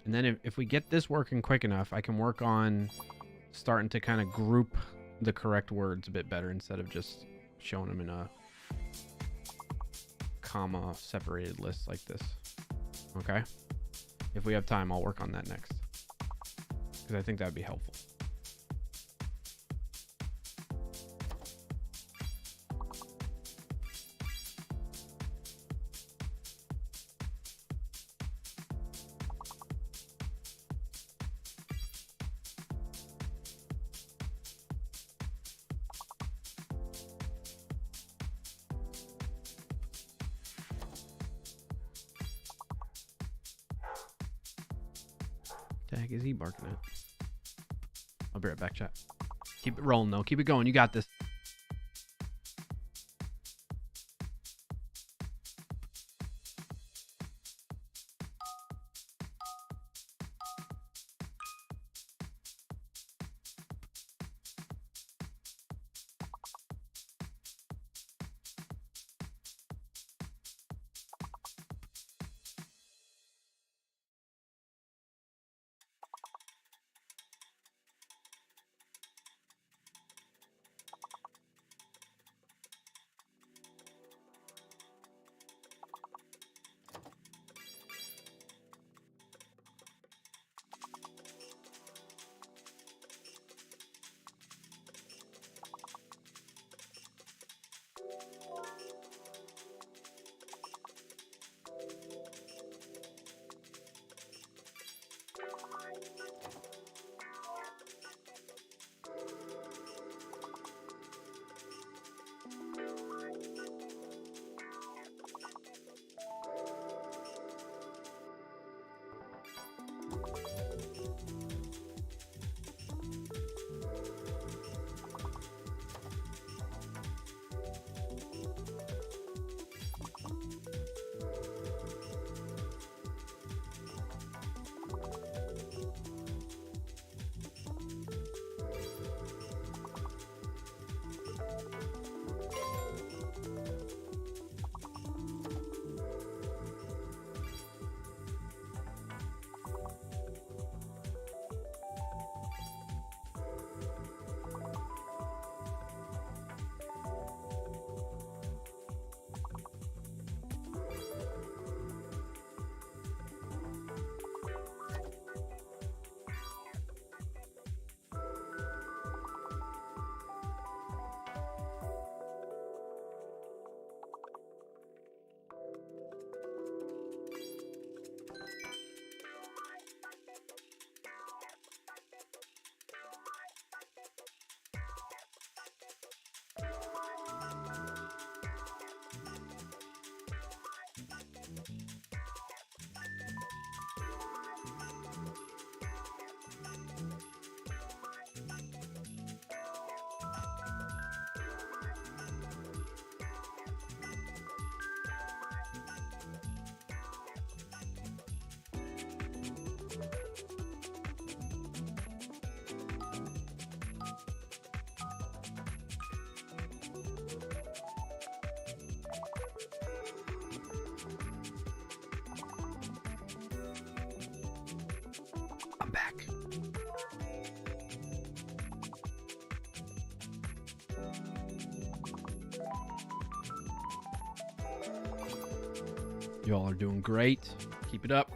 And then if we get this working quick enough, I can work on starting to kind of group the correct words a bit better instead of just showing them in a comma separated list like this. Okay? If we have time, I'll work on that next, because I think that would be helpful. The heck is he barking at? I'll be right back, chat. Keep it rolling, though. Keep it going. You got this. You all are doing great. Keep it up.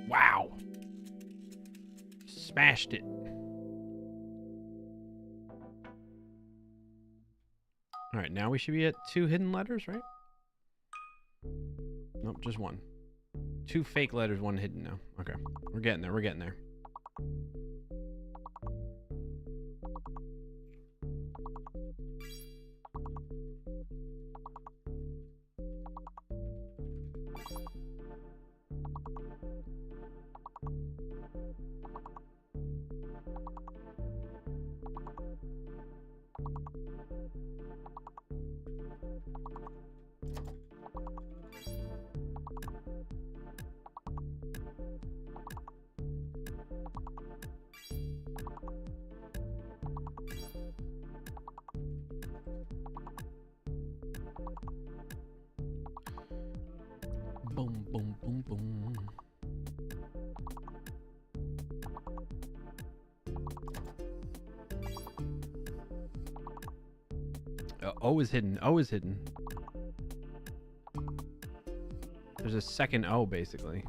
Wow. Smashed it. All right, now we should be at 2 hidden letters, right? Nope, just 1. 2 fake letters, 1 hidden now. Okay, we're getting there. We're getting there. Boom, boom, boom, boom. O is hidden. O is hidden. There's a second O, basically.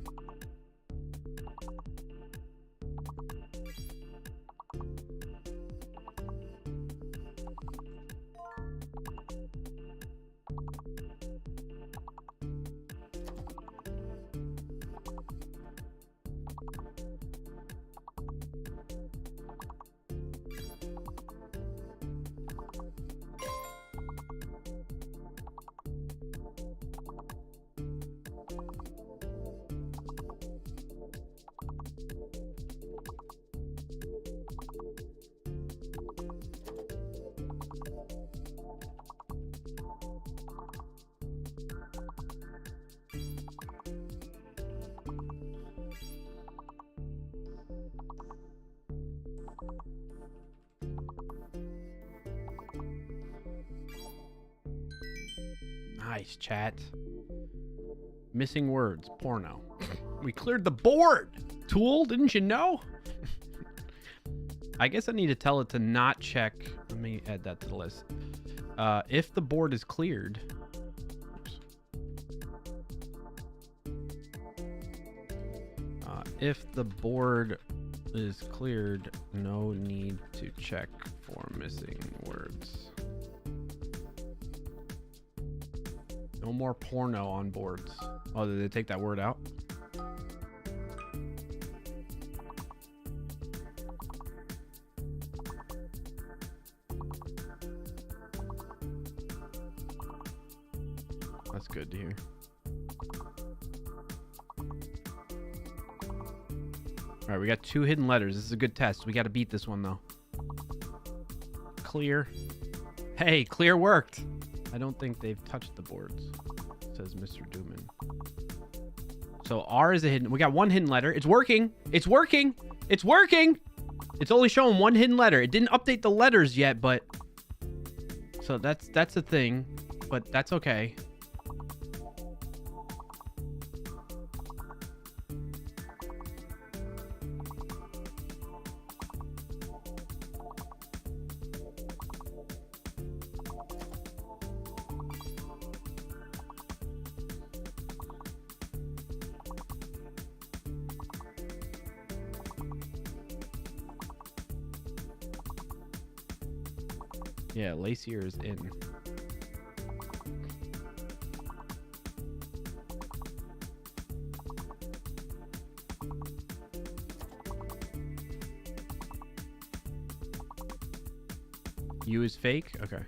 Nice, chat. Missing words. Porno. We cleared the board. Tool, didn't you know? I guess I need to tell it to not check. Let me add that to the list. If the board is cleared. If the board is cleared, no need to check for missing words. No more porno on boards. Oh, did they take that word out? That's good to hear. All right, we got 2 hidden letters. This is a good test. We got to beat this one, though. Clear. Hey, clear worked. I don't think they've touched the boards, says Mr. Dooman. So R is a hidden. We got 1 hidden letter. It's working. It's working. It's working. It's only showing 1 hidden letter. It didn't update the letters yet, but so that's a thing, but that's okay. Yeah, Lacier is in. U is fake? Okay.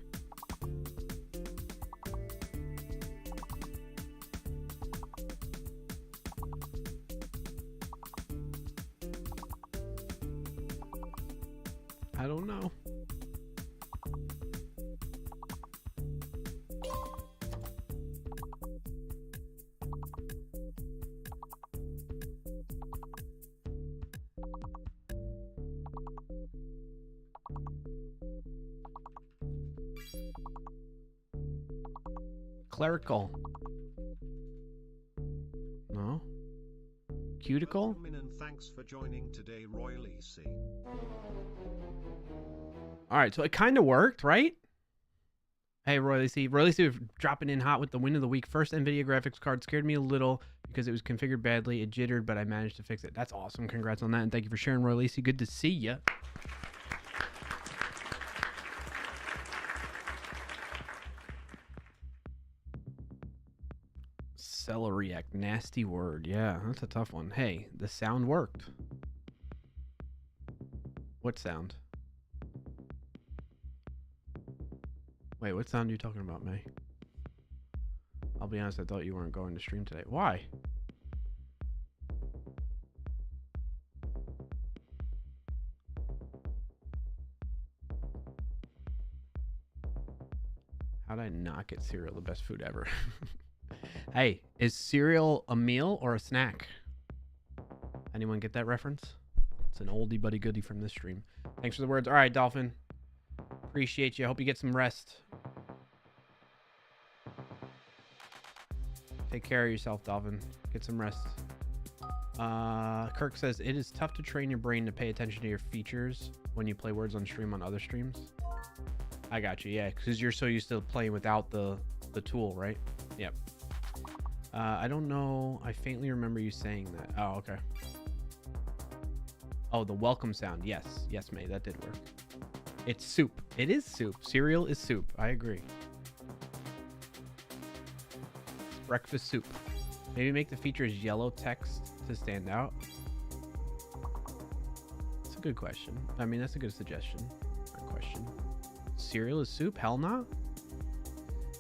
I don't know. Clerical. No. Cuticle? Welcome in and thanks for joining today, Royal EC. Alright, so it kind of worked, right? Hey, Royal EC. Royal EC was dropping in hot with the win of the week. First NVIDIA graphics card scared me a little because it was configured badly. It jittered, but I managed to fix it. That's awesome. Congrats on that, and thank you for sharing, Royal EC. Good to see ya. Celeriac, nasty word. Yeah, that's a tough one. Hey, the sound worked. What sound? Wait, what sound are you talking about, May? I'll be honest, I thought you weren't going to stream today. Why? How did I not get cereal the best food ever? Hey, is cereal a meal or a snack? Anyone get that reference? It's an oldie buddy goodie from this stream. Thanks for the words. All right, Dolphin. Appreciate you. I hope you get some rest. Take care of yourself, Dolphin. Get some rest. Kirk says, it is tough to train your brain to pay attention to your features when you play words on stream on other streams. I got you, yeah, because you're so used to playing without the tool, right? Yep. I don't know. I faintly remember you saying that. Oh, okay. Oh, the welcome sound. Yes. Yes, May. That did work. It's soup. It is soup. Cereal is soup. I agree. Breakfast soup. Maybe make the features yellow text to stand out. That's a good question. I mean, that's a good suggestion. Good question. Cereal is soup? Hell not.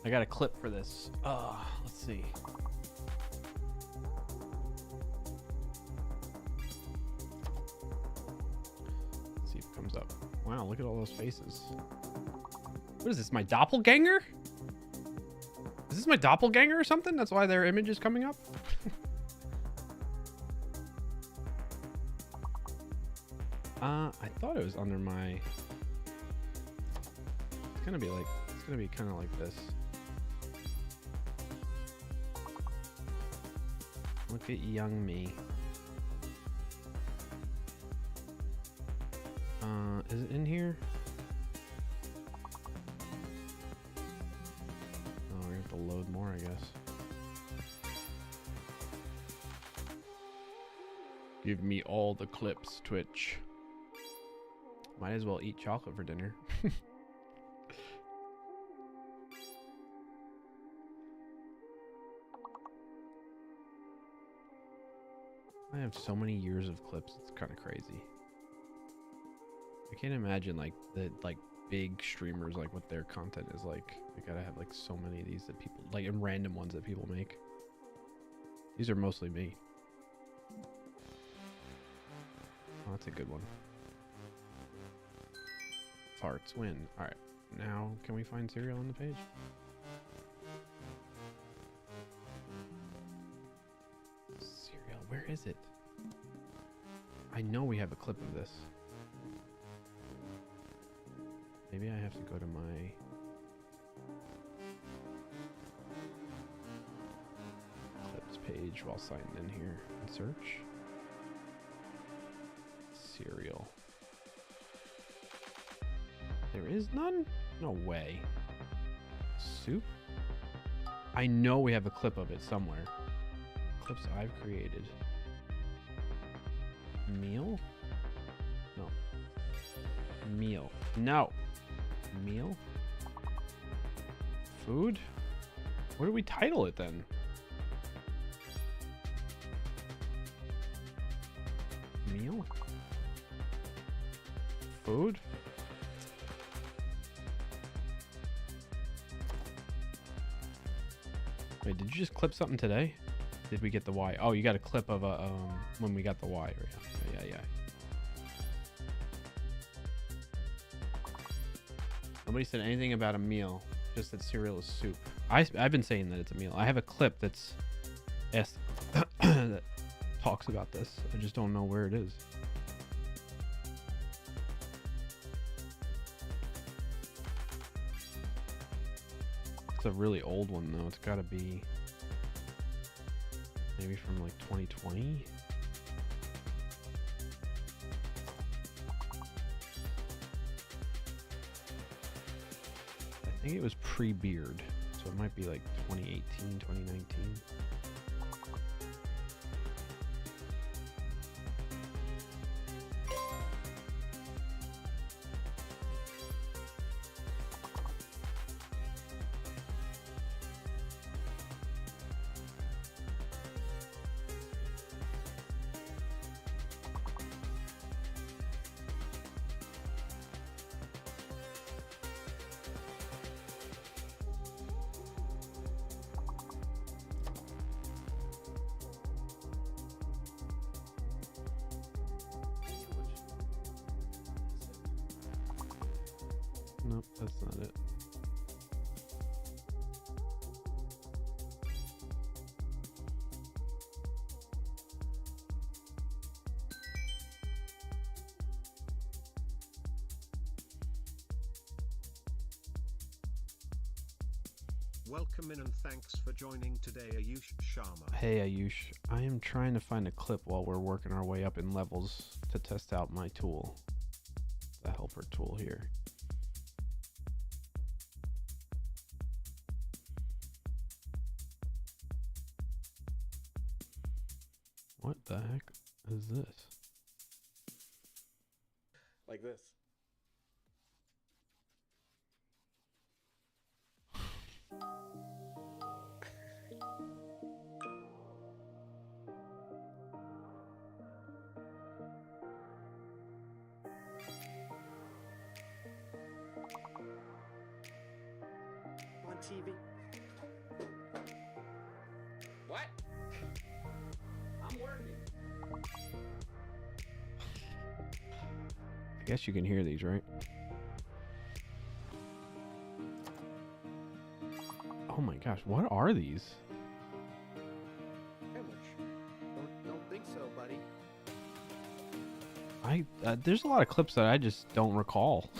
I got a clip for this. Let's see. Let's see if it comes up. Wow, look at all those faces. What is this, my doppelganger? Is this my doppelganger or something? That's why their image is coming up? I thought it was under my... It's gonna be kind of like this. Look at young me. Is it in here? Oh, we're gonna have to load more, I guess. Give me all the clips, Twitch. Might as well eat chocolate for dinner. I have so many years of clips, it's kind of crazy. I can't imagine like the big streamers, like what their content is like. I gotta have like so many of these that people like, and random ones that people make. These are mostly me. Oh, that's a good one. Farts win. All right, now can we find cereal on the page? Cereal, where is it? I know we have a clip of this. Maybe I have to go to my clips page while signing in here and search. Cereal. There is none? No way. Soup? I know we have a clip of it somewhere. Clips I've created. Meal? No. Meal. No. Meal? Food? What do we title it then? Meal? Food? Wait, did you just clip something today? Did we get the Y? Oh, you got a clip of when we got the Y. Yeah. Nobody said anything about a meal. Just that cereal is soup. I've been saying that it's a meal. I have a clip that's that talks about this. I just don't know where it is. It's a really old one though. It's got to be maybe from like 2020. I think it was pre-beard, so it might be like 2018, 2019. Nope, that's not it. Welcome in and thanks for joining today, Ayush Sharma. Hey Ayush, I am trying to find a clip while we're working our way up in levels to test out my tool. The helper tool here. What the heck is this? Like this. On TV. What? I'm working. I guess you can hear these, right? Oh my gosh, what are these? Sandwich. Don't think so, buddy. There's a lot of clips that I just don't recall.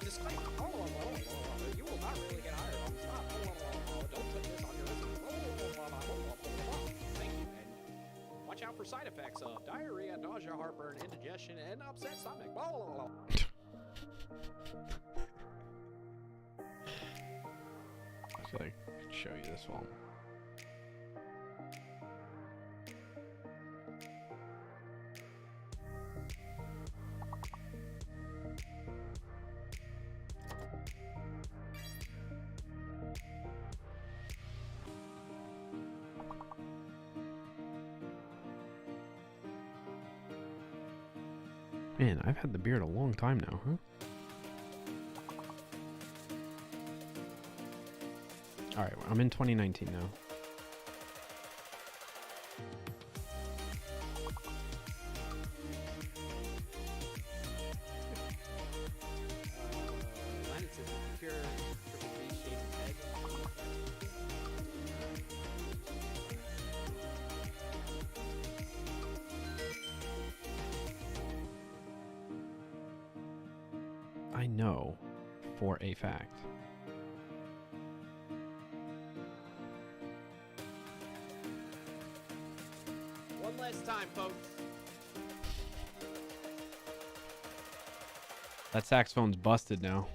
Disclaimer. You will not really get hired on the spot. Don't put this on your resume. Thank you. And watch out for side effects of diarrhea, nausea, heartburn, indigestion, and upset stomach. So I could show you this one. Man, I've had the beard a long time now, huh? Alright, I'm in 2019 now. I know for a fact. One last time, folks. That saxophone's busted now.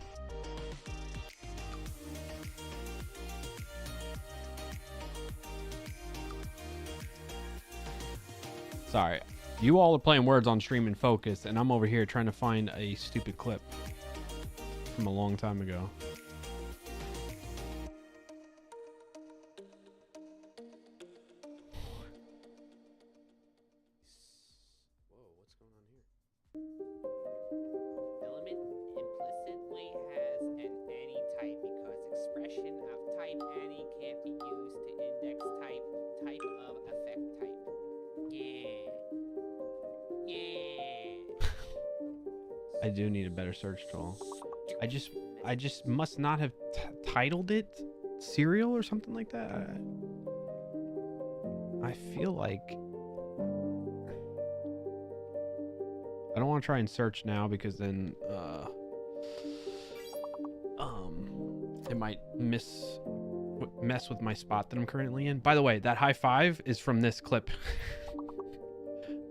Sorry. You all are playing words on stream and focus, and I'm over here trying to find a stupid clip from a long time ago. Whoa, what's going on here? Element implicitly has an I do need a better search tool. I just must not have titled it cereal or something like that. I feel like I don't want to try and search now because then it might mess with my spot that I'm currently in. By the way, that high five is from this clip.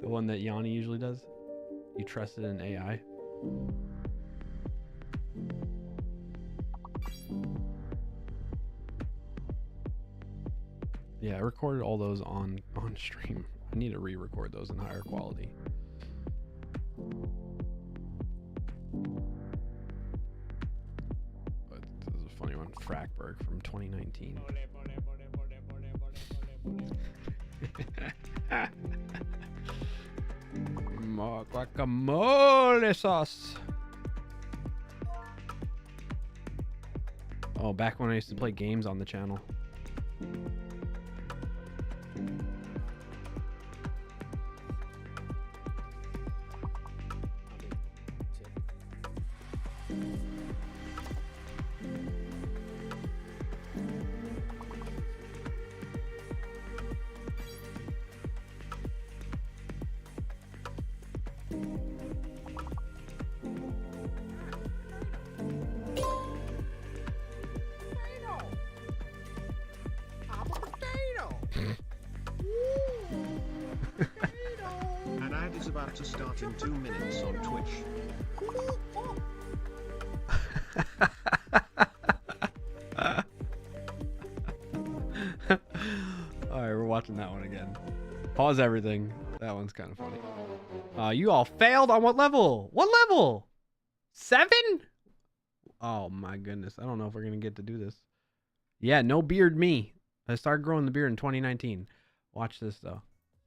The one that Yanni usually does. You trusted in AI. Yeah, I recorded all those on stream. I need to re-record those in higher quality. But this is a funny one. Frackberg from 2019. More guacamole sauce. Oh, back when I used to play games on the channel. An ad is about to start in 2 minutes on Twitch. Alright, we're watching that one again. Pause everything. That one's kind of funny. You all failed on what level? What level? 7? Oh my goodness. I don't know if we're going to get to do this. Yeah, no beard me. I started growing the beard in 2019. Watch this though.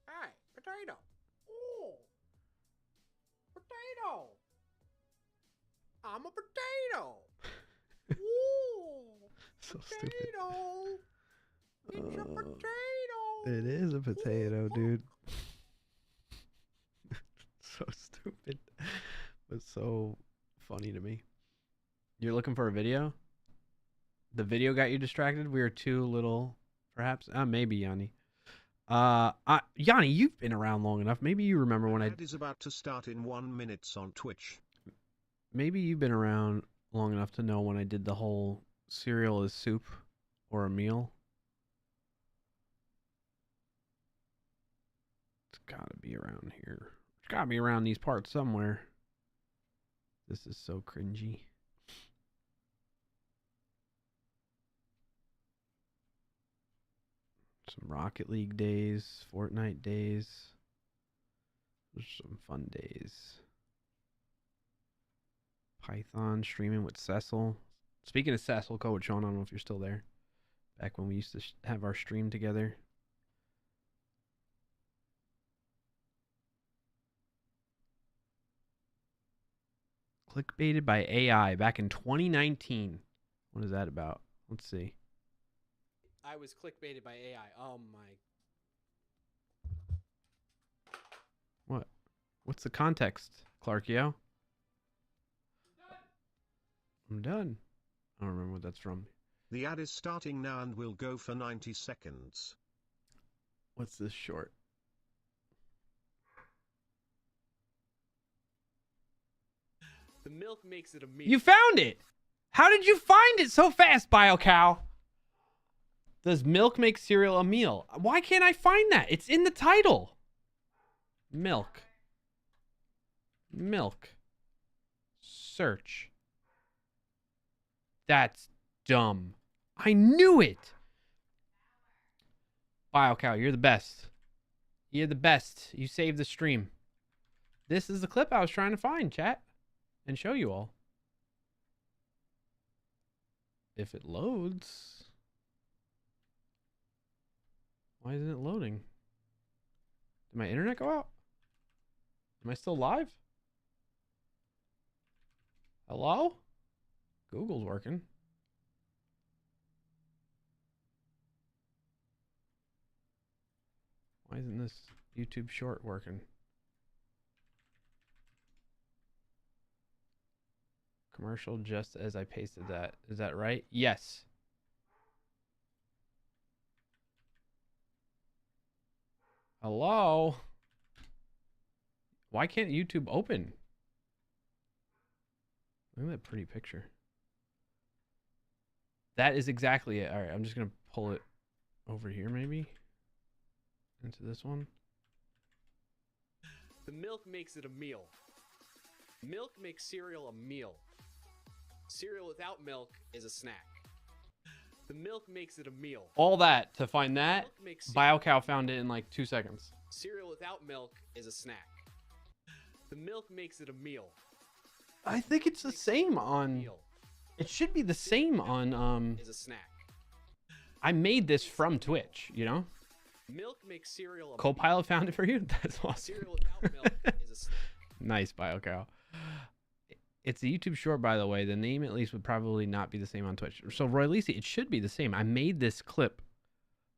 Hey, potato. Ooh. Potato. I'm a potato. Ooh. So Potato. It's a potato. It is a potato, dude. So stupid, but so funny to me. You're looking for a video? The video got you distracted? We were too little, perhaps? Maybe, Yanni. Yanni, you've been around long enough. Maybe you remember when Ad is about to start in 1 minute on Twitch. Maybe you've been around long enough to know when I did the whole cereal is soup or a meal. It's gotta be around here. It's gotta be around these parts somewhere. This is so cringy. Some Rocket League days, Fortnite days. Those are some fun days. Python streaming with Cecil. Speaking of Cecil, Coach Sean, I don't know if you're still there. Back when we used to have our stream together. Clickbaited by AI back in 2019. What is that about? Let's see. I was clickbaited by AI. Oh my. What? What's the context, Clarkio? I'm done. I don't remember what that's from. The ad is starting now and will go for 90 seconds. What's this short? The milk makes it a meal. You found it! How did you find it so fast, BioCow? Does milk make cereal a meal? Why can't I find that? It's in the title. Milk. Milk. Search. That's dumb. I knew it. BioCow, you're the best. You're the best. You saved the stream. This is the clip I was trying to find, chat, and show you all. If it loads. Why isn't it loading? Did my internet go out? Am I still live? Hello? Google's working. Why isn't this YouTube short working? Commercial just as I pasted that. Is that right? Yes. Hello? Why can't YouTube open? Look at that pretty picture. That is exactly it. All right, I'm just going to pull it over here maybe into this one. The milk makes it a meal. Milk makes cereal a meal. Cereal without milk is a snack. The milk makes it a meal. All that to find that. Milk makes BioCow found it in like 2 seconds. cereal without milk is a snack. The milk makes it a meal. I think it's the same on... Meal It should be the same on... is a snack. I made this from Twitch, you know? Milk makes cereal a Copilot found it for you? That's awesome. cereal without milk is a snack. Nice, BioCow. It's a YouTube short, by the way. The name, at least, would probably not be the same on Twitch. So, Roy Lisi, it should be the same. I made this clip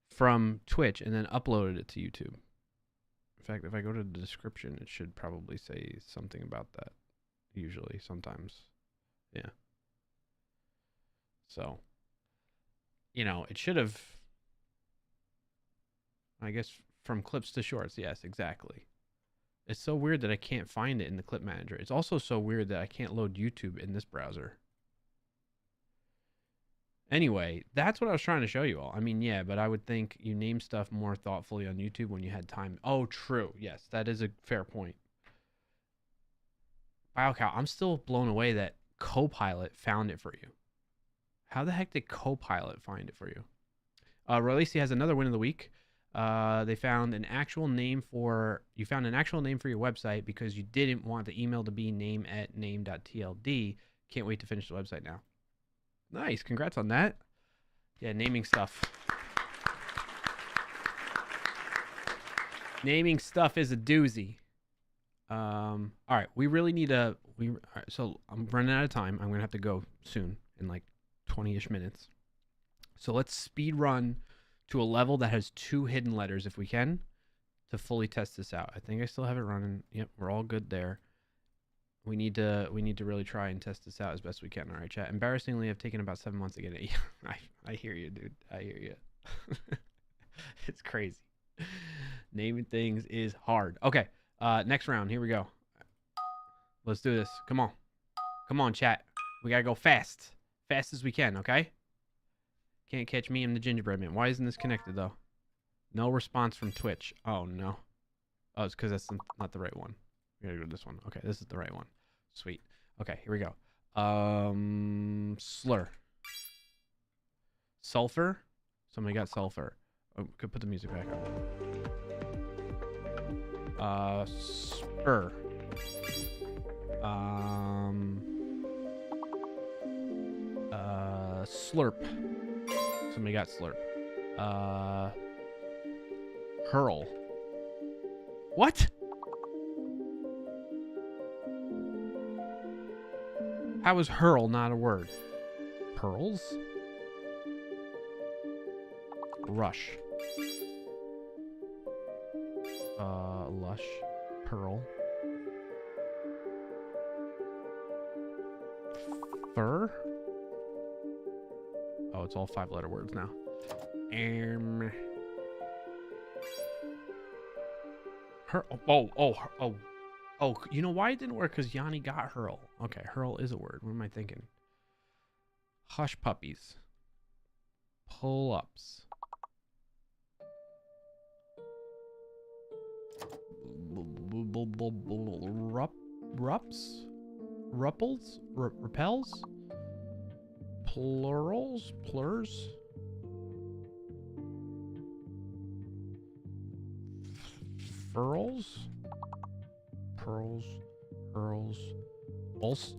from Twitch and then uploaded it to YouTube. In fact, if I go to the description, it should probably say something about that. Usually, sometimes. Yeah. So, you know, it should have... I guess from clips to shorts. Yes, exactly. It's so weird that I can't find it in the clip manager. It's also so weird that I can't load YouTube in this browser. Anyway, that's what I was trying to show you all. I mean, yeah, but I would think you name stuff more thoughtfully on YouTube when you had time. Oh, true. Yes, that is a fair point. BioCow, I'm still blown away that Copilot found it for you. How the heck did Copilot find it for you? Rolisi has another win of the week. They found an actual name for your website because you didn't want the email to be name@name.tld. Can't wait to finish the website now. Nice, congrats on that. Yeah, naming stuff. Naming stuff is a doozy. All right, we really need all right, so I'm running out of time. I'm gonna have to go soon in like 20-ish minutes. So let's speed run to a level that has 2 hidden letters if we can to fully test this out. I think I still have it running. Yep, we're all good there. We need to really try and test this out as best we can. All right, chat. Embarrassingly, I've taken about 7 months to get it. I hear you, dude. I hear you. It's crazy. Naming things is hard. Okay, next round. Here we go. Let's do this. Come on. Come on, chat. We gotta go fast. Fast as we can, okay? Can't catch me, I'm the gingerbread man. Why isn't this connected, though? No response from Twitch. Oh, no. Oh, it's because that's not the right one. We gotta go to this one. Okay, this is the right one. Sweet. Okay, here we go. Slur. Sulfur. Somebody got sulfur. Oh, could put the music back up. Spur. Slurp. Somebody got slurp. Hurl. What? How is hurl not a word? Pearls? Rush. Lush. Pearl. Fur? Oh, it's all 5-letter words now. Oh, you know why it didn't work? Because Yanni got hurl. Okay, hurl is a word. What am I thinking? Hush puppies. Pull-ups. Rups? Rupples? Repels? Plurals? Plurs? Furls? Pearls? Earls?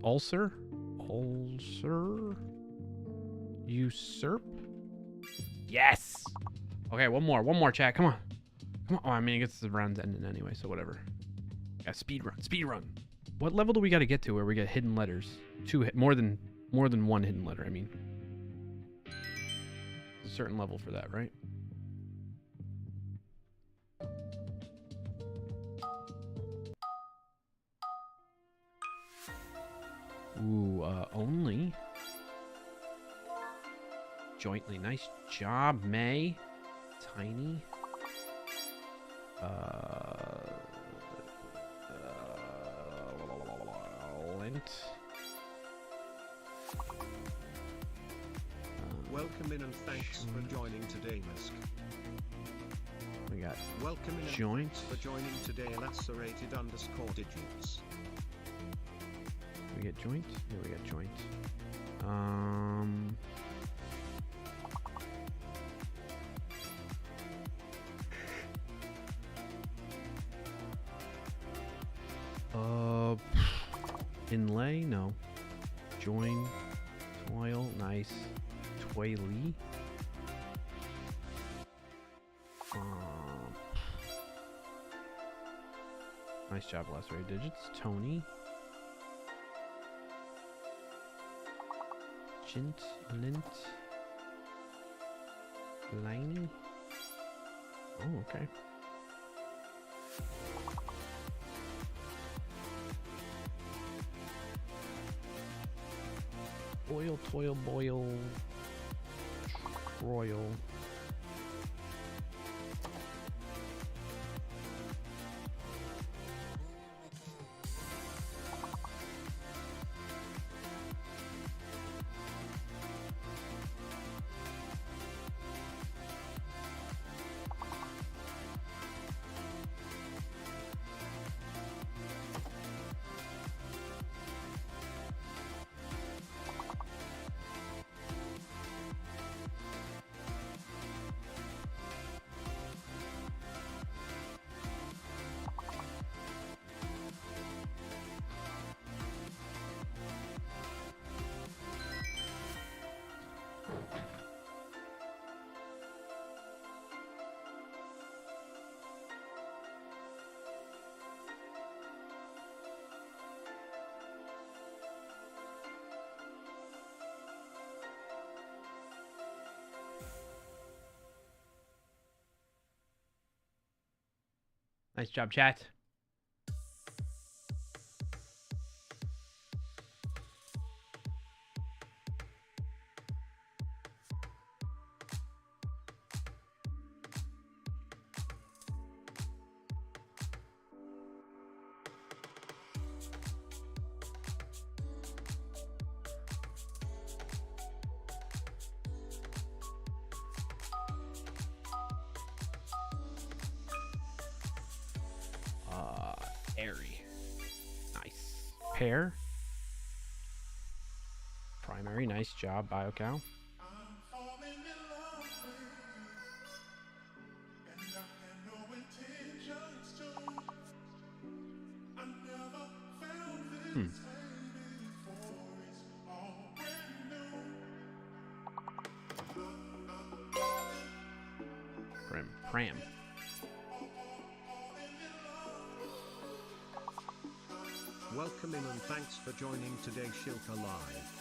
Ulcer? Ulcer? Usurp? Yes! Okay, one more, chat. Come on. Come on. Oh, I mean, I guess the round's ending anyway, so whatever. Yeah, speed run. What level do we got to get to where we get hidden letters? More than 1 hidden letter, I mean. There's a certain level for that, right? Ooh, only. Jointly. Nice job, May. Tiny. Lint. Welcome in and thanks for joining today, Musk. We got Welcome in and joint. thanks for joining today, lacerated _ digits. We get joint. Yeah, we got joint. Inlay, no. Join, toil, nice. Twaily. Nice job, lacerated digits. Tony. Jint, lint. Liney. Oh, okay. Oil, toil, boil, royal. Nice job, chat. Airy. Nice. Pair. Primary. Nice job, BioCow. Pram. Welcome in and thanks for joining today, Shilka Live.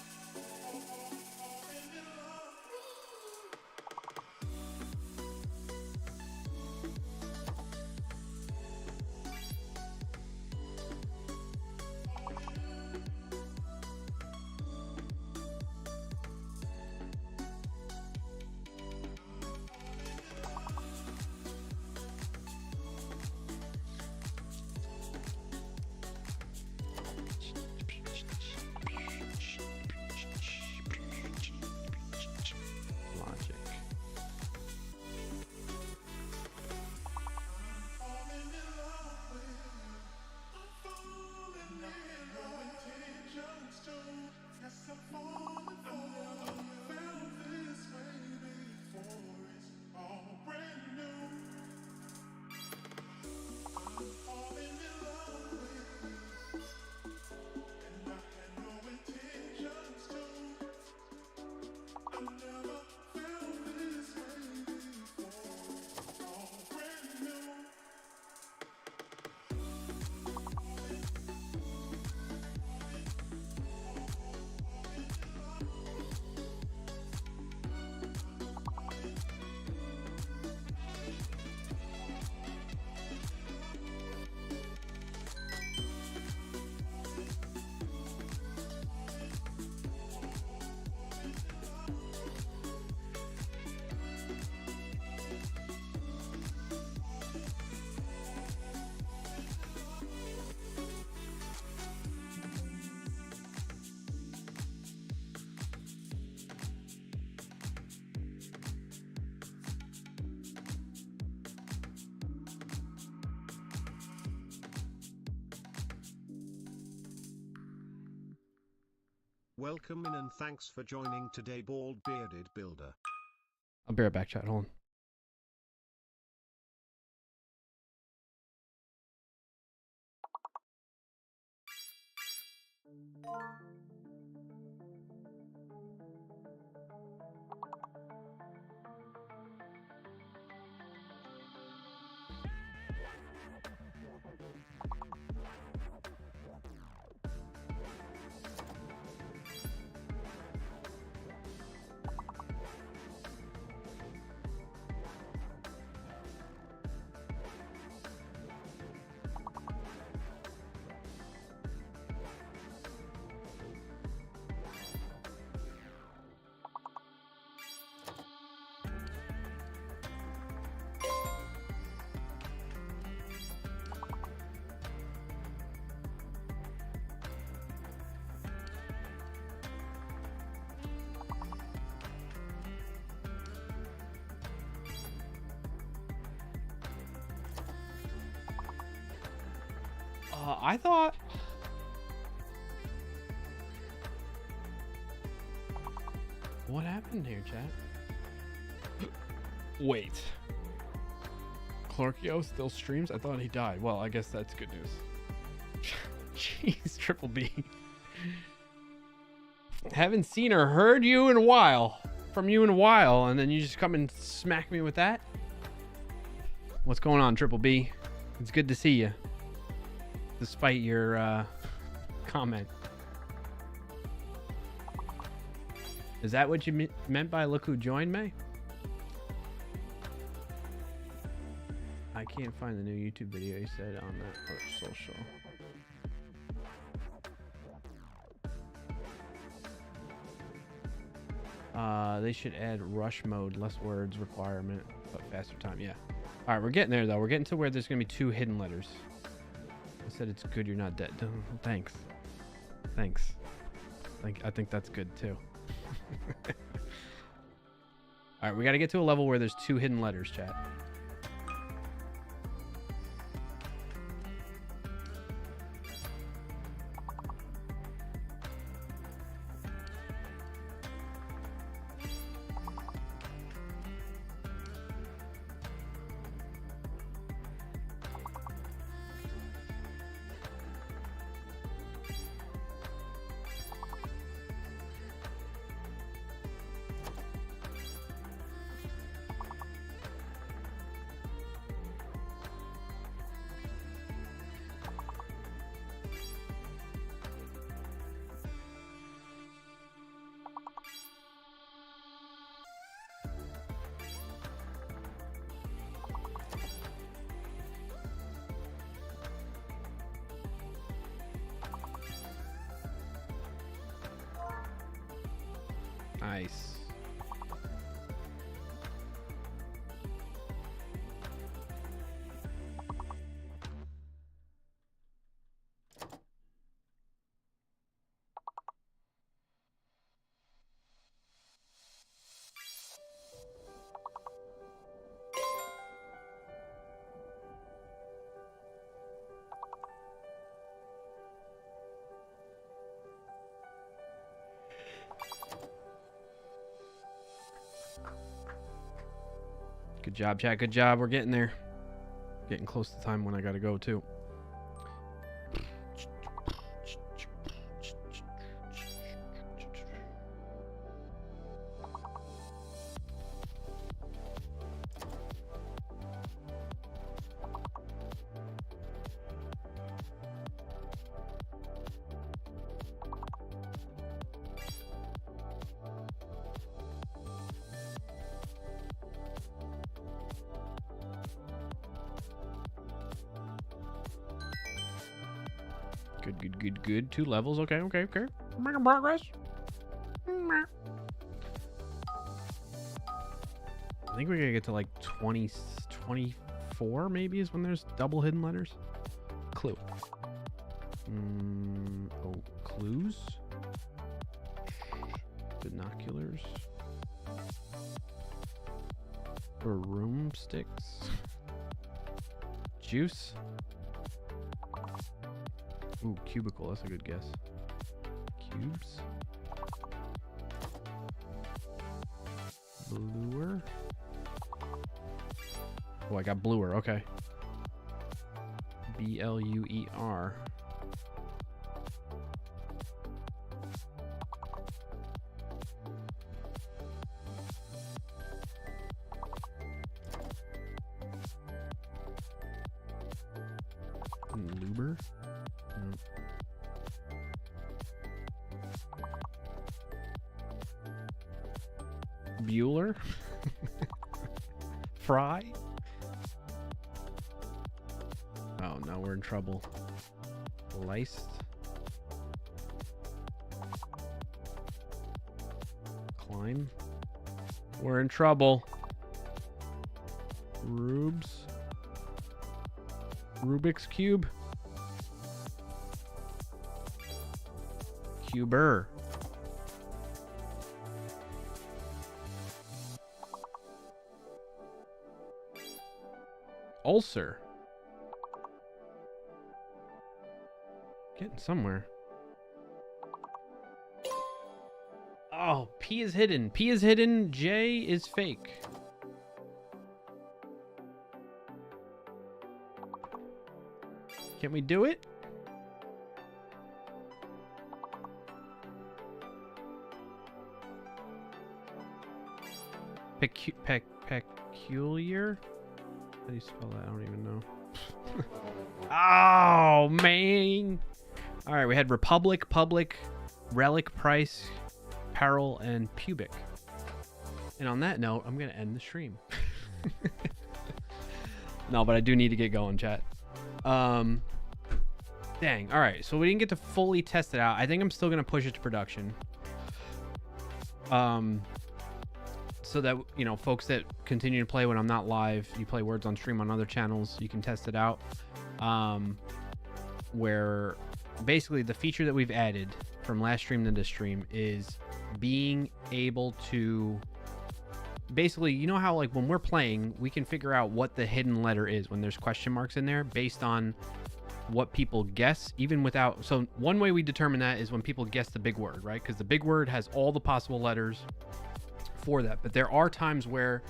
Welcome in and thanks for joining today, Bald Bearded Builder. I'll be right back, chat. Hold on. I thought... What happened here, chat? Wait. Clarkio still streams? I thought he died. Well, I guess that's good news. Jeez, Triple B. Haven't seen or heard you in a while. From you in a while, and then you just come and smack me with that? What's going on, Triple B? It's good to see you. Despite your comment. Is that what you meant by look who joined me? I can't find the new YouTube video you said on that other social. They should add rush mode, less words requirement, but faster time. Yeah. All right, we're getting there though. We're getting to where there's gonna be 2 hidden letters. I said it's good you're not dead. Thanks. Thanks. I think that's good too. All right, we got to get to a level where there's 2 hidden letters, chat. Nice. Good job, chat. Good job. We're getting there. Getting close to the time when I gotta go too. Good. 2 levels. Okay. Making progress. I think we're gonna get to like 24 maybe is when there's double hidden letters. Clue. Oh, clues. Binoculars. Broomsticks. Juice. Ooh, cubicle. That's a good guess. Cubes. Bluer? Oh, I got bluer. Okay. B-L-U-E-R. Luber? No. Bueller? Fry? Oh no, we're in trouble. Leist? Climb? We're in trouble. Rubes? Rubik's Cube? Cuber. Ulcer. Getting somewhere. Oh, P is hidden. P is hidden. J is fake. Can we do it? Peculiar? How do you spell that? I don't even know. Oh, man. All right, we had Republic, Public, Relic, Price, Peril, and Pubic. And on that note, I'm going to end the stream. No, but I do need to get going, chat. Dang. All right, so we didn't get to fully test it out. I think I'm still going to push it to production. So that, you know, folks that continue to play when I'm not live, you play Words on Stream on other channels, you can test it out. Where basically the feature that we've added from last stream to this stream is being able to basically, you know how like when we're playing, we can figure out what the hidden letter is when there's question marks in there based on what people guess, even without. So one way we determine that is when people guess the big word, right? Because the big word has all the possible letters for that. But there are times where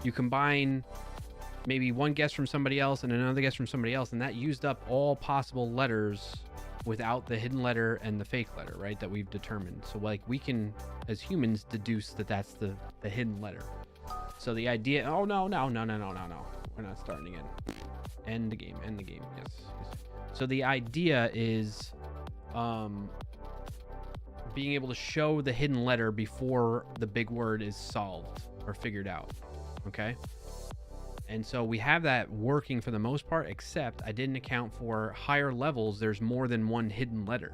you combine maybe one guess from somebody else and another guess from somebody else, and that used up all possible letters without the hidden letter and the fake letter, right, that we've determined. So like we can as humans deduce that that's the hidden letter. So the idea, oh no, we're not starting again. End the game. Yes. So the idea is being able to show the hidden letter before the big word is solved or figured out. Okay. And so we have that working for the most part, except I didn't account for higher levels. There's more than one hidden letter.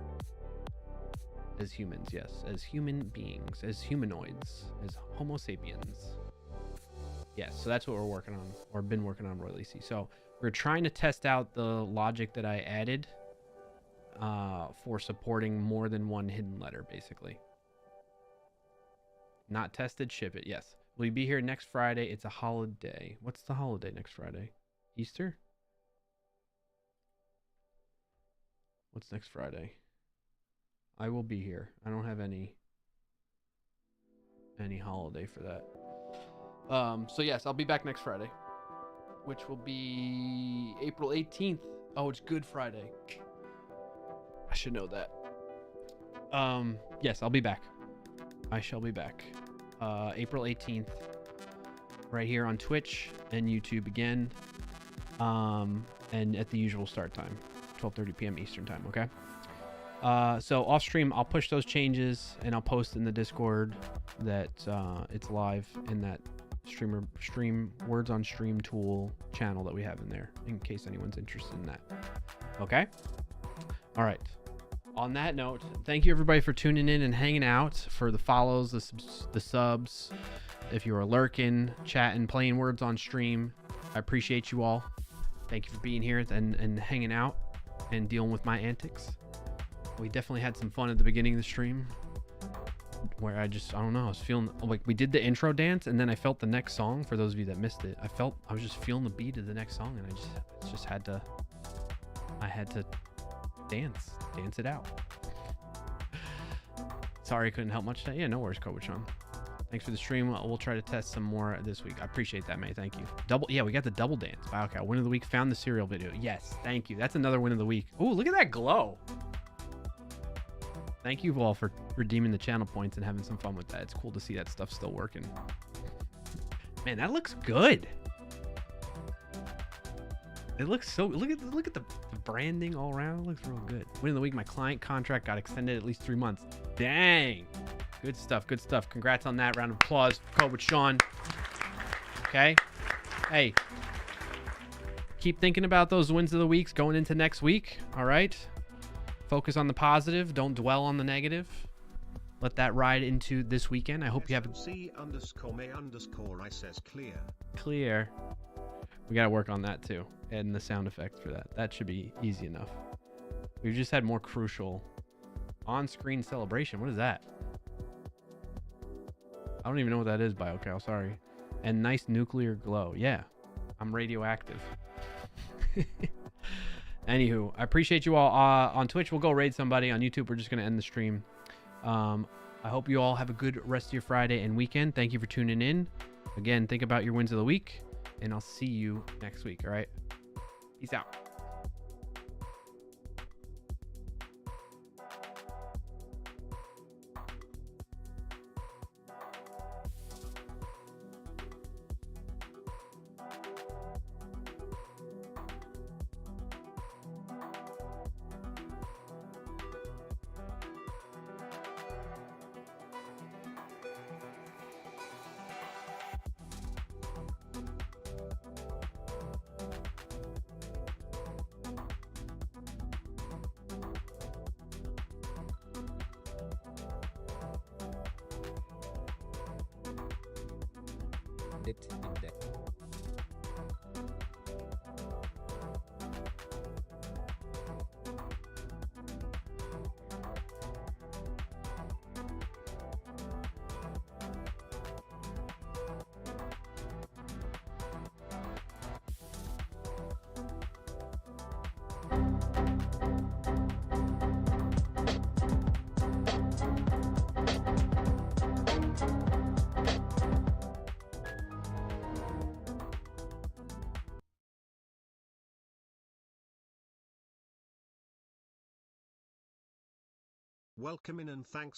As humans, yes. As human beings, as humanoids, as Homo sapiens. Yes, so that's what we're working on, or been working on, Roy Lacey. So we're trying to test out the logic that I added for supporting more than one hidden letter, basically. Not tested, ship it, yes. Will you be here next Friday? It's a holiday. What's the holiday next Friday? Easter? What's next Friday? I will be here. I don't have any holiday for that. So yes, I'll be back next Friday, which will be April 18th. Oh, it's Good Friday. I should know that. Yes, I'll be back. I shall be back. April 18th, right here on Twitch and YouTube again, and at the usual start time, 12:30 p.m. Eastern time. Okay. So off stream, I'll push those changes and I'll post in the Discord that it's live in that stream Words on Stream tool channel that we have in there, in case anyone's interested in that. Okay. All right. On that note, thank you everybody for tuning in and hanging out, for the follows, the subs. If you are lurking, chatting, playing Words on Stream, I appreciate you all. Thank you for being here and hanging out and dealing with my antics. We definitely had some fun at the beginning of the stream, where I don't know, I was feeling like we did the intro dance and then I felt the next song. For those of you that missed it, I was just feeling the beat of the next song, and I just had to dance it out. Sorry I couldn't help much today. Yeah, no worries, Kobuchon. Thanks for the stream. We'll try to test some more this week. I appreciate that, May. Thank you. Yeah, we got the double dance. Wow, okay. Win of the week. Found the cereal video. Yes, thank you. That's another win of the week. Ooh, look at that glow. Thank you all for redeeming the channel points and having some fun with that. It's cool to see that stuff still working. Man, that looks good. It looks so. Look at the branding all around. It looks real good. Win of the week. My client contract got extended at least 3 months. Dang. Good stuff. Good stuff. Congrats on that. Round of applause. Code with Sean. Okay. Hey. Keep thinking about those wins of the weeks going into next week. All right. Focus on the positive. Don't dwell on the negative. Let that ride into this weekend. I hope you have SMC_May_I says clear. Clear. We got to work on that too. Adding the sound effects for that. That should be easy enough. We've just had more crucial on-screen celebration. What is that? I don't even know what that is, BioCal. Sorry. And nice nuclear glow. Yeah. I'm radioactive. Anywho, I appreciate you all. On Twitch, we'll go raid somebody. On YouTube, we're just going to end the stream. I hope you all have a good rest of your Friday and weekend. Thank you for tuning in. Again, think about your wins of the week, and I'll see you next week. All right? Peace out. Welcome in and thanks